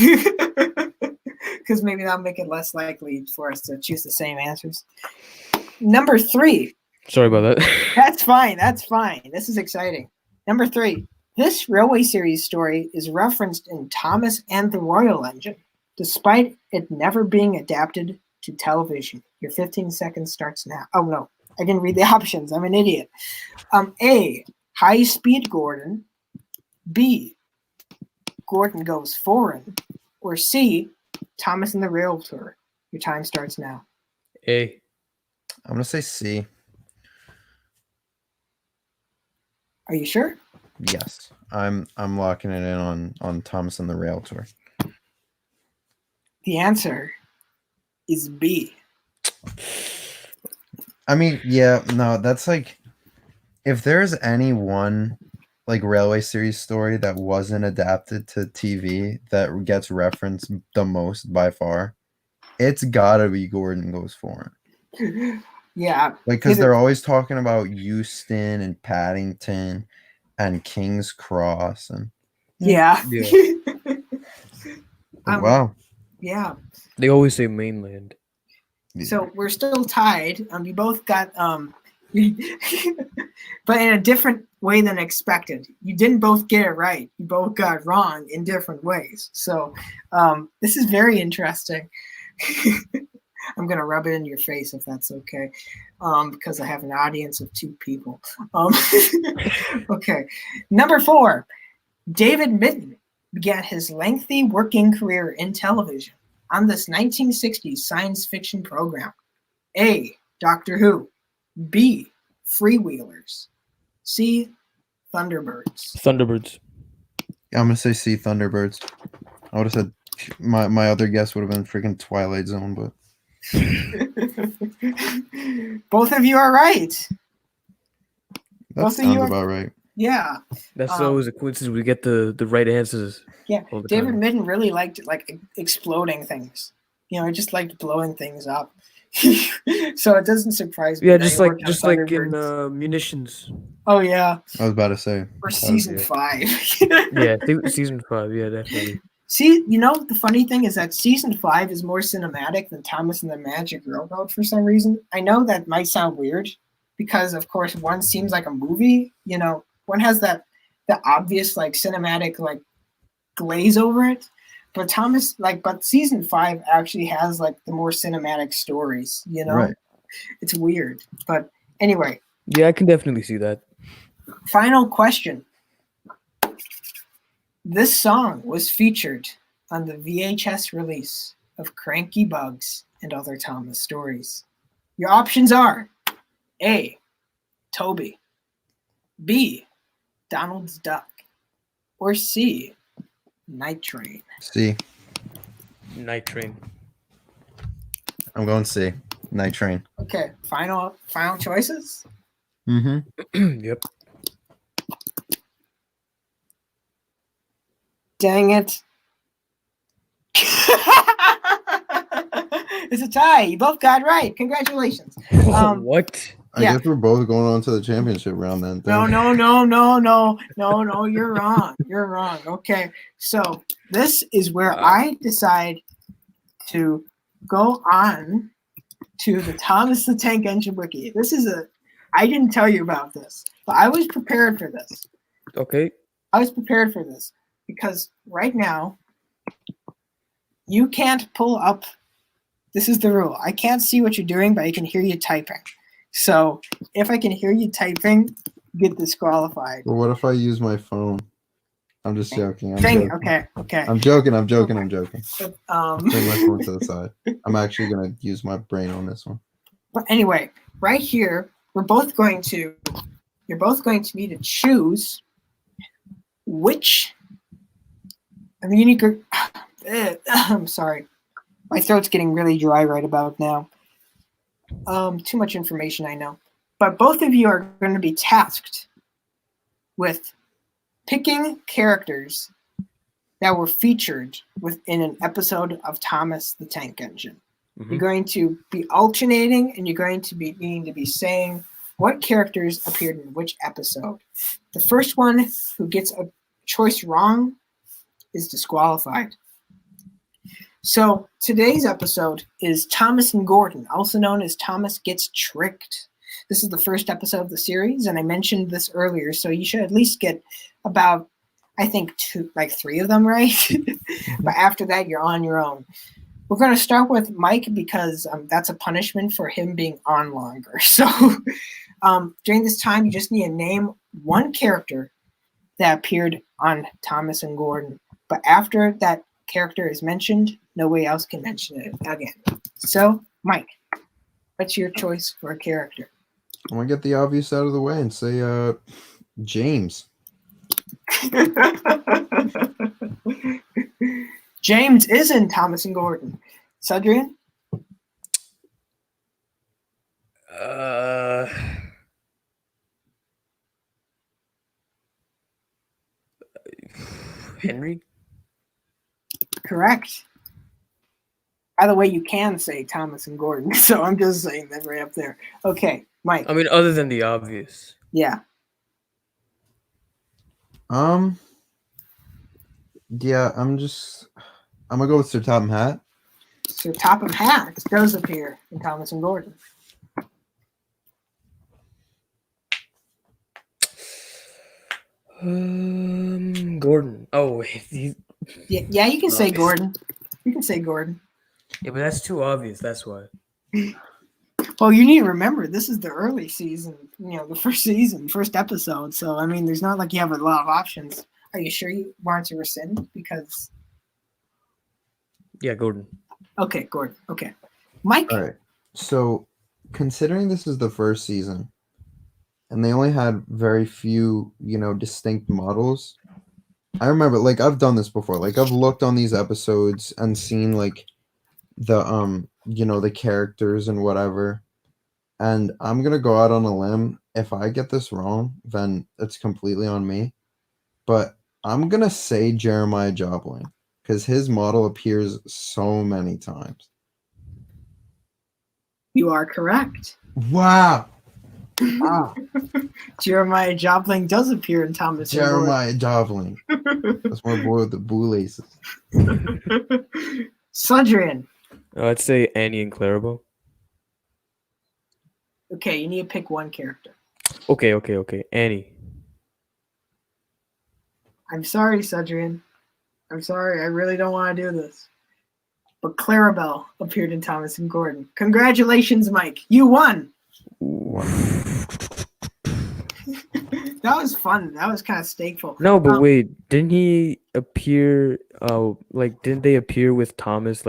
because maybe that'll make it less likely for us to choose the same answers. Number 3. Sorry about that. That's fine. That's fine. This is exciting. Number 3. This railway series story is referenced in Thomas and the Royal Engine, despite it never being adapted to television. Your 15 seconds starts now. Oh no, I didn't read the options. I'm an idiot. A, High Speed Gordon. B, Gordon Goes Foreign. Or C, Thomas and the Rail Tour. Your time starts now. A. I'm gonna say C. Are you sure? Yes, I'm locking it in on Thomas and the Rail Tour. The answer is B. I mean, yeah, no, that's like, if there's any one like railway series story that wasn't adapted to TV that gets referenced the most by far, it's gotta be Gordon Goes Foreign. Yeah. Like, because they're always talking about Euston and Paddington and King's Cross and Yeah. wow. Yeah. They always say mainland. So we're still tied. We both got but in a different way than expected. You didn't both get it right. You both got wrong in different ways. So this is very interesting. I'm gonna rub it in your face if that's okay, because I have an audience of 2 people. Okay, number 4. David Mitton began his lengthy working career in television on this 1960s science fiction program. A, Doctor Who. B, Freewheelers. C, Thunderbirds. Thunderbirds. I'm gonna say C, Thunderbirds. I would have said my other guess would have been freaking Twilight Zone, but Both of you are right. that sounds about right. Yeah. That's always a coincidence. We get the right answers. Yeah. all the David time. Mitton really liked like exploding things. You know, he just liked blowing things up. So it doesn't surprise me. Yeah, that just he like worked on just like in Thunderbirds. munitions. Oh yeah. I was about to say. Or season 5. Yeah, season 5. Yeah, definitely. See, you know, the funny thing is that season 5 is more cinematic than Thomas and the Magic Railroad for some reason. I know that might sound weird because, of course, one seems like a movie. You know, one has the obvious like cinematic like glaze over it, but but season 5 actually has like the more cinematic stories. You know, Right. It's weird, but anyway. Yeah, I can definitely see that. Final question. This song was featured on the VHS release of Cranky Bugs and Other Thomas Stories. Your options are A, Toby, B, Donald's Duck, or C, Night Train. C. Night Train. I'm going C. Night Train. Okay, final choices? Mm-hmm. Yep. Dang it. It's a tie. You both got it right. Congratulations. What? I guess we're both going on to the championship round then. No. You're wrong. You're wrong. Okay. So this is where I decide to go on to the Thomas the Tank Engine Wiki. I didn't tell you about this, but I was prepared for this. Okay. I was prepared for this because right now you can't pull up. This is the rule. I can't see what you're doing, but I can hear you typing. So if I can hear you typing, you get disqualified. Well, what if I use my phone? I'm just joking. Okay. I'm joking. But, turn my Um, phone to the side. I'm actually gonna use my brain on this one. but anyway, right here, you're both going to need to choose which. I mean, you could. I'm sorry, my throat's getting really dry right about now. Too much information, I know. But both of you are going to be tasked with picking characters that were featured within an episode of Thomas the Tank Engine. Mm-hmm. You're going to be alternating, and you're going to be needing to be saying what characters appeared in which episode. The first one who gets a choice wrong is disqualified. So today's episode is Thomas and Gordon, also known as Thomas Gets Tricked. This is the first episode of the series, and I mentioned this earlier, so you should at least get about, I think, 3 of them right. But after that, you're on your own. We're going to start with Mike because that's a punishment for him being on longer. So during this time, you just need to name one character that appeared on Thomas and Gordon. But after that character is mentioned, nobody else can mention it again. So, Mike, what's your choice for a character? I'm going to get the obvious out of the way and say James. James is in Thomas and Gordon. Sudrian? Henry? Correct. By the way, you can say Thomas and Gordon, so I'm just saying that right up there. Okay, Mike. I mean, other than the obvious. Yeah. Yeah, I'm gonna go with Sir Topham Hatt. Sir Topham Hatt does appear in Thomas and Gordon. Gordon. Oh, wait. Yeah, you can say Gordon. You can say Gordon. Yeah, but that's too obvious. That's why. Well, you need to remember, this is the early season, the first episode. So, I mean, there's not like you have a lot of options. Are you sure you want to rescind? Because... Yeah, Gordon. Okay, Gordon. Okay. Mike? All right. So, considering this is the first season, and they only had very few, distinct models, I remember, I've done this before. I've looked on these episodes and seen, the, the characters and whatever. And I'm going to go out on a limb. If I get this wrong, then it's completely on me. But I'm going to say Jeremiah Jobling, because his model appears so many times. You are correct. Wow. Jeremiah Jobling does appear in Thomas. Jeremiah Jobling. That's my boy with the bootlaces. Sudrian. I'd say Annie and Clarabelle. Okay, you need to pick one character. Okay. Annie. I'm sorry, Sudrian. I'm sorry. I really don't want to do this. But Clarabelle appeared in Thomas and Gordon. Congratulations, Mike. You won. That was fun. That was kind of stakeful. No, but wait. Didn't he appear, didn't they appear with Thomas,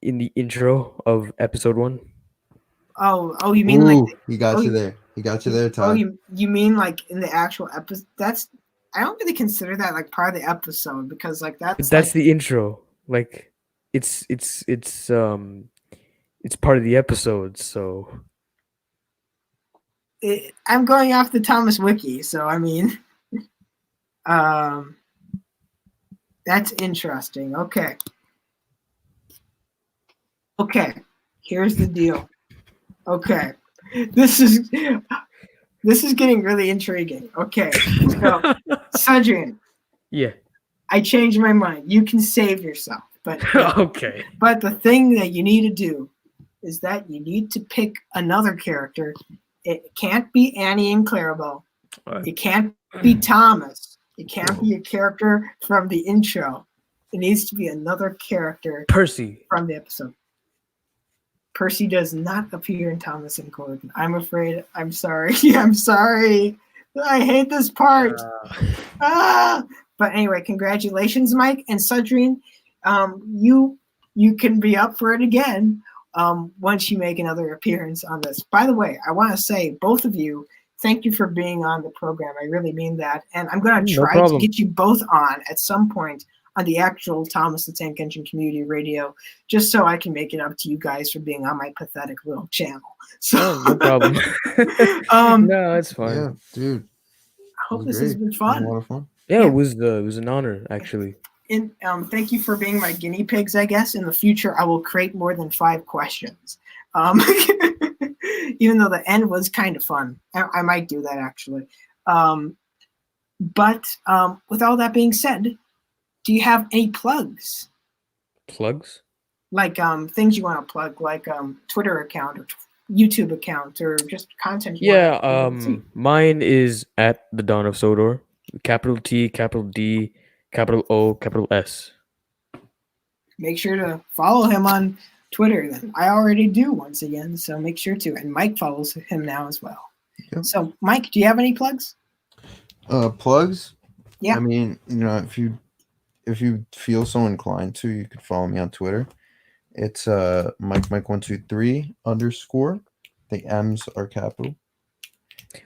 in the intro of episode 1? Oh, you mean he got you there. He got you there, Todd. Oh, you mean in the actual episode? I don't really consider that part of the episode because that's the intro. It's part of the episode, so I'm going off the Thomas Wiki, so I mean that's interesting. Okay. Here's the deal. Okay. This is getting really intriguing. Okay. So, Sudrian. Yeah. I changed my mind. You can save yourself. But okay. But the thing that you need to do is that you need to pick another character. It can't be Annie and Clarabelle. It can't be Thomas. It can't be a character from the intro. It needs to be another character. Percy. From the episode. Percy does not appear in Thomas and Gordon. I'm afraid. I'm sorry. I'm sorry. I hate this part. But anyway, congratulations, Mike and Sudrian. You can be up for it again once you make another appearance on this. By the way, I want to say, both of you, thank you for being on the program. I really mean that. And I'm going to try to get you both on at some point on the actual Thomas the Tank Engine Community Radio, just so I can make it up to you guys for being on my pathetic little channel. So, no problem. No, it's fine. Yeah, dude. I hope this has been fun. A lot of fun. Yeah, it was an honor, actually. And thank you for being my guinea pigs, I guess. In the future, I will create more than 5 questions. Even though the end was kind of fun. I might do that, actually. But with all that being said, do you have any plugs? Plugs? Like things you want to plug, like Twitter account or YouTube account or just content? you Yeah, wanna see? mine is at the Dawn of Sodor, capital T, capital D, capital O, capital S. Make sure to follow him on Twitter then. I already do once again, so make sure to. And Mike follows him now as well. Yep. So, Mike, do you have any plugs? Plugs? Yeah. I mean, if you feel so inclined to, you could follow me on Twitter. It's MikeMike123 _. The M's are capital.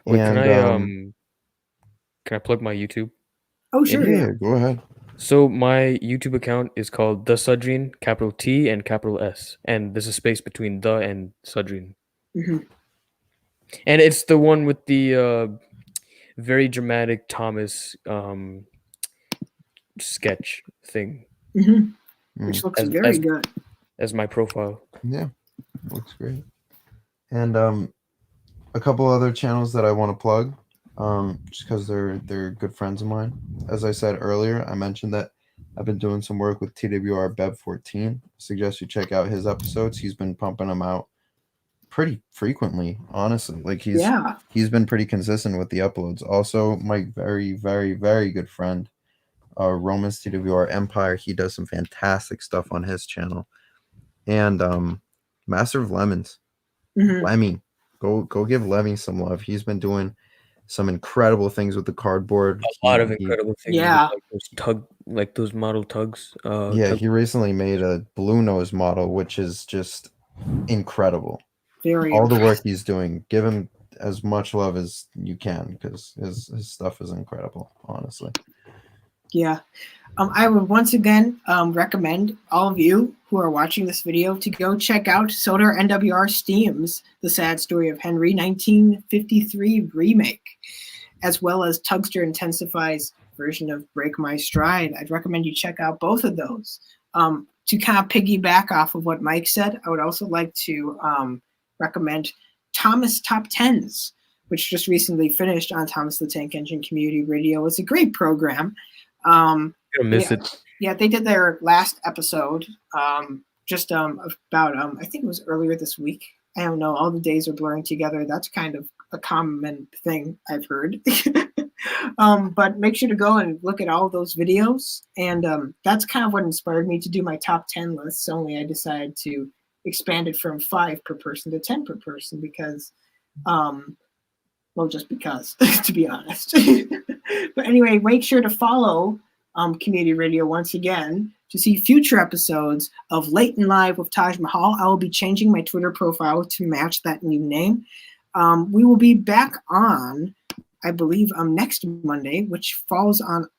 Wait, And can I plug my YouTube? Oh, sure. yeah, go ahead. So my YouTube account is called The Sudrian, capital T and capital S, and there's a space between the and Sudrian. Mhm. And it's the one with the very dramatic Thomas sketch thing Mhm. Which looks as very as good. as my profile. Yeah, looks great. And a couple other channels that I want to plug, just because they're good friends of mine. As I said earlier, I mentioned that I've been doing some work with TWR Bev 14. Suggest you check out his episodes. He's been pumping them out pretty frequently, honestly. Like he's been pretty consistent with the uploads. Also, my very, very, very good friend, Roman's TWR Empire, he does some fantastic stuff on his channel. And Master of Lemons, Mhm. Lemmy, go give Lemmy some love. He's been doing some incredible things with the cardboard. A lot of incredible things. Yeah. Like those model tugs. He recently made a blue nose model, which is just incredible. Very All the work impressive. he's doing, give him as much love as you can, because his stuff is incredible, honestly. Yeah. I would once again recommend all of you who are watching this video to go check out sodorNWRsteam's The Sad Story of Henry 1953 remake, as well as Tugster Intensify's version of Break My Stride. I'd recommend you check out both of those. To kind of piggyback off of what Mike said, I would also like to recommend Thomas Top Tens, which just recently finished on Thomas the Tank Engine Community Radio. It's a great program. You're gonna miss it. Yeah, they did their last episode just about I think it was earlier this week. I don't know, all the days are blurring together. That's kind of a common thing I've heard. But make sure to go and look at all those videos. And that's kind of what inspired me to do my top 10 lists, only I decided to expand it from 5 per person to 10 per person because, well, just because, to be honest. But anyway, make sure to follow Community Radio once again to see future episodes of Late and Live with Taj Mahal. I will be changing my Twitter profile to match that new name. We will be back on, I believe, next Monday, which falls on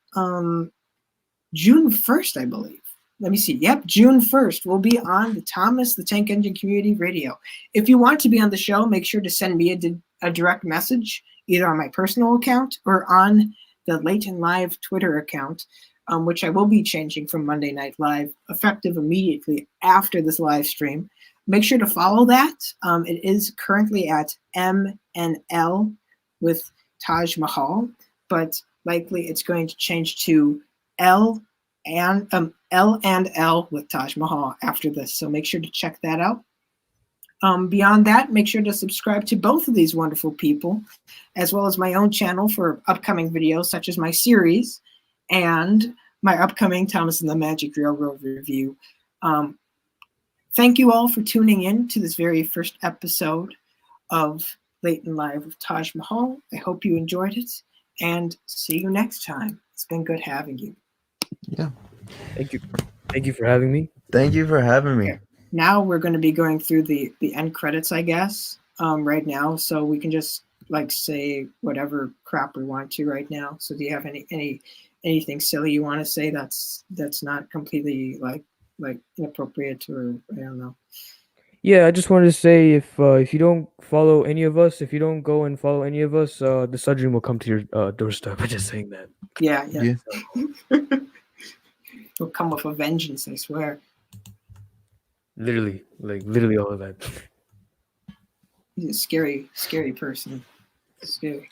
June 1st, I believe. Let me see. Yep, June 1st. We'll be on the Thomas the Tank Engine Community Radio. If you want to be on the show, make sure to send me a direct message, either on my personal account or on the Late and Live Twitter account, which I will be changing from Monday Night Live, effective immediately after this live stream. Make sure to follow that. It is currently at MNL with Taj Mahal, but likely it's going to change to L and L with Taj Mahal after this. So make sure to check that out. Beyond that, make sure to subscribe to both of these wonderful people, as well as my own channel for upcoming videos, such as my series and my upcoming Thomas and the Magic Railroad review. Thank you all for tuning in to this very first episode of Late and Live with Taj Mahal. I hope you enjoyed it, and see you next time. It's been good having you. Yeah. Thank you. Thank you for having me. Thank you for having me. Okay. Now we're going to be going through the end credits, I guess, right now. So we can just like say whatever crap we want to right now. So do you have anything silly you want to say that's not completely like inappropriate, or I don't know? Yeah, I just wanted to say if you don't follow any of us, if you don't go and follow any of us, the Sudrian will come to your doorstep. I'm just saying that. Yeah. Yeah. We'll come with a vengeance, I swear. Literally all of that. He's a scary person. Scary.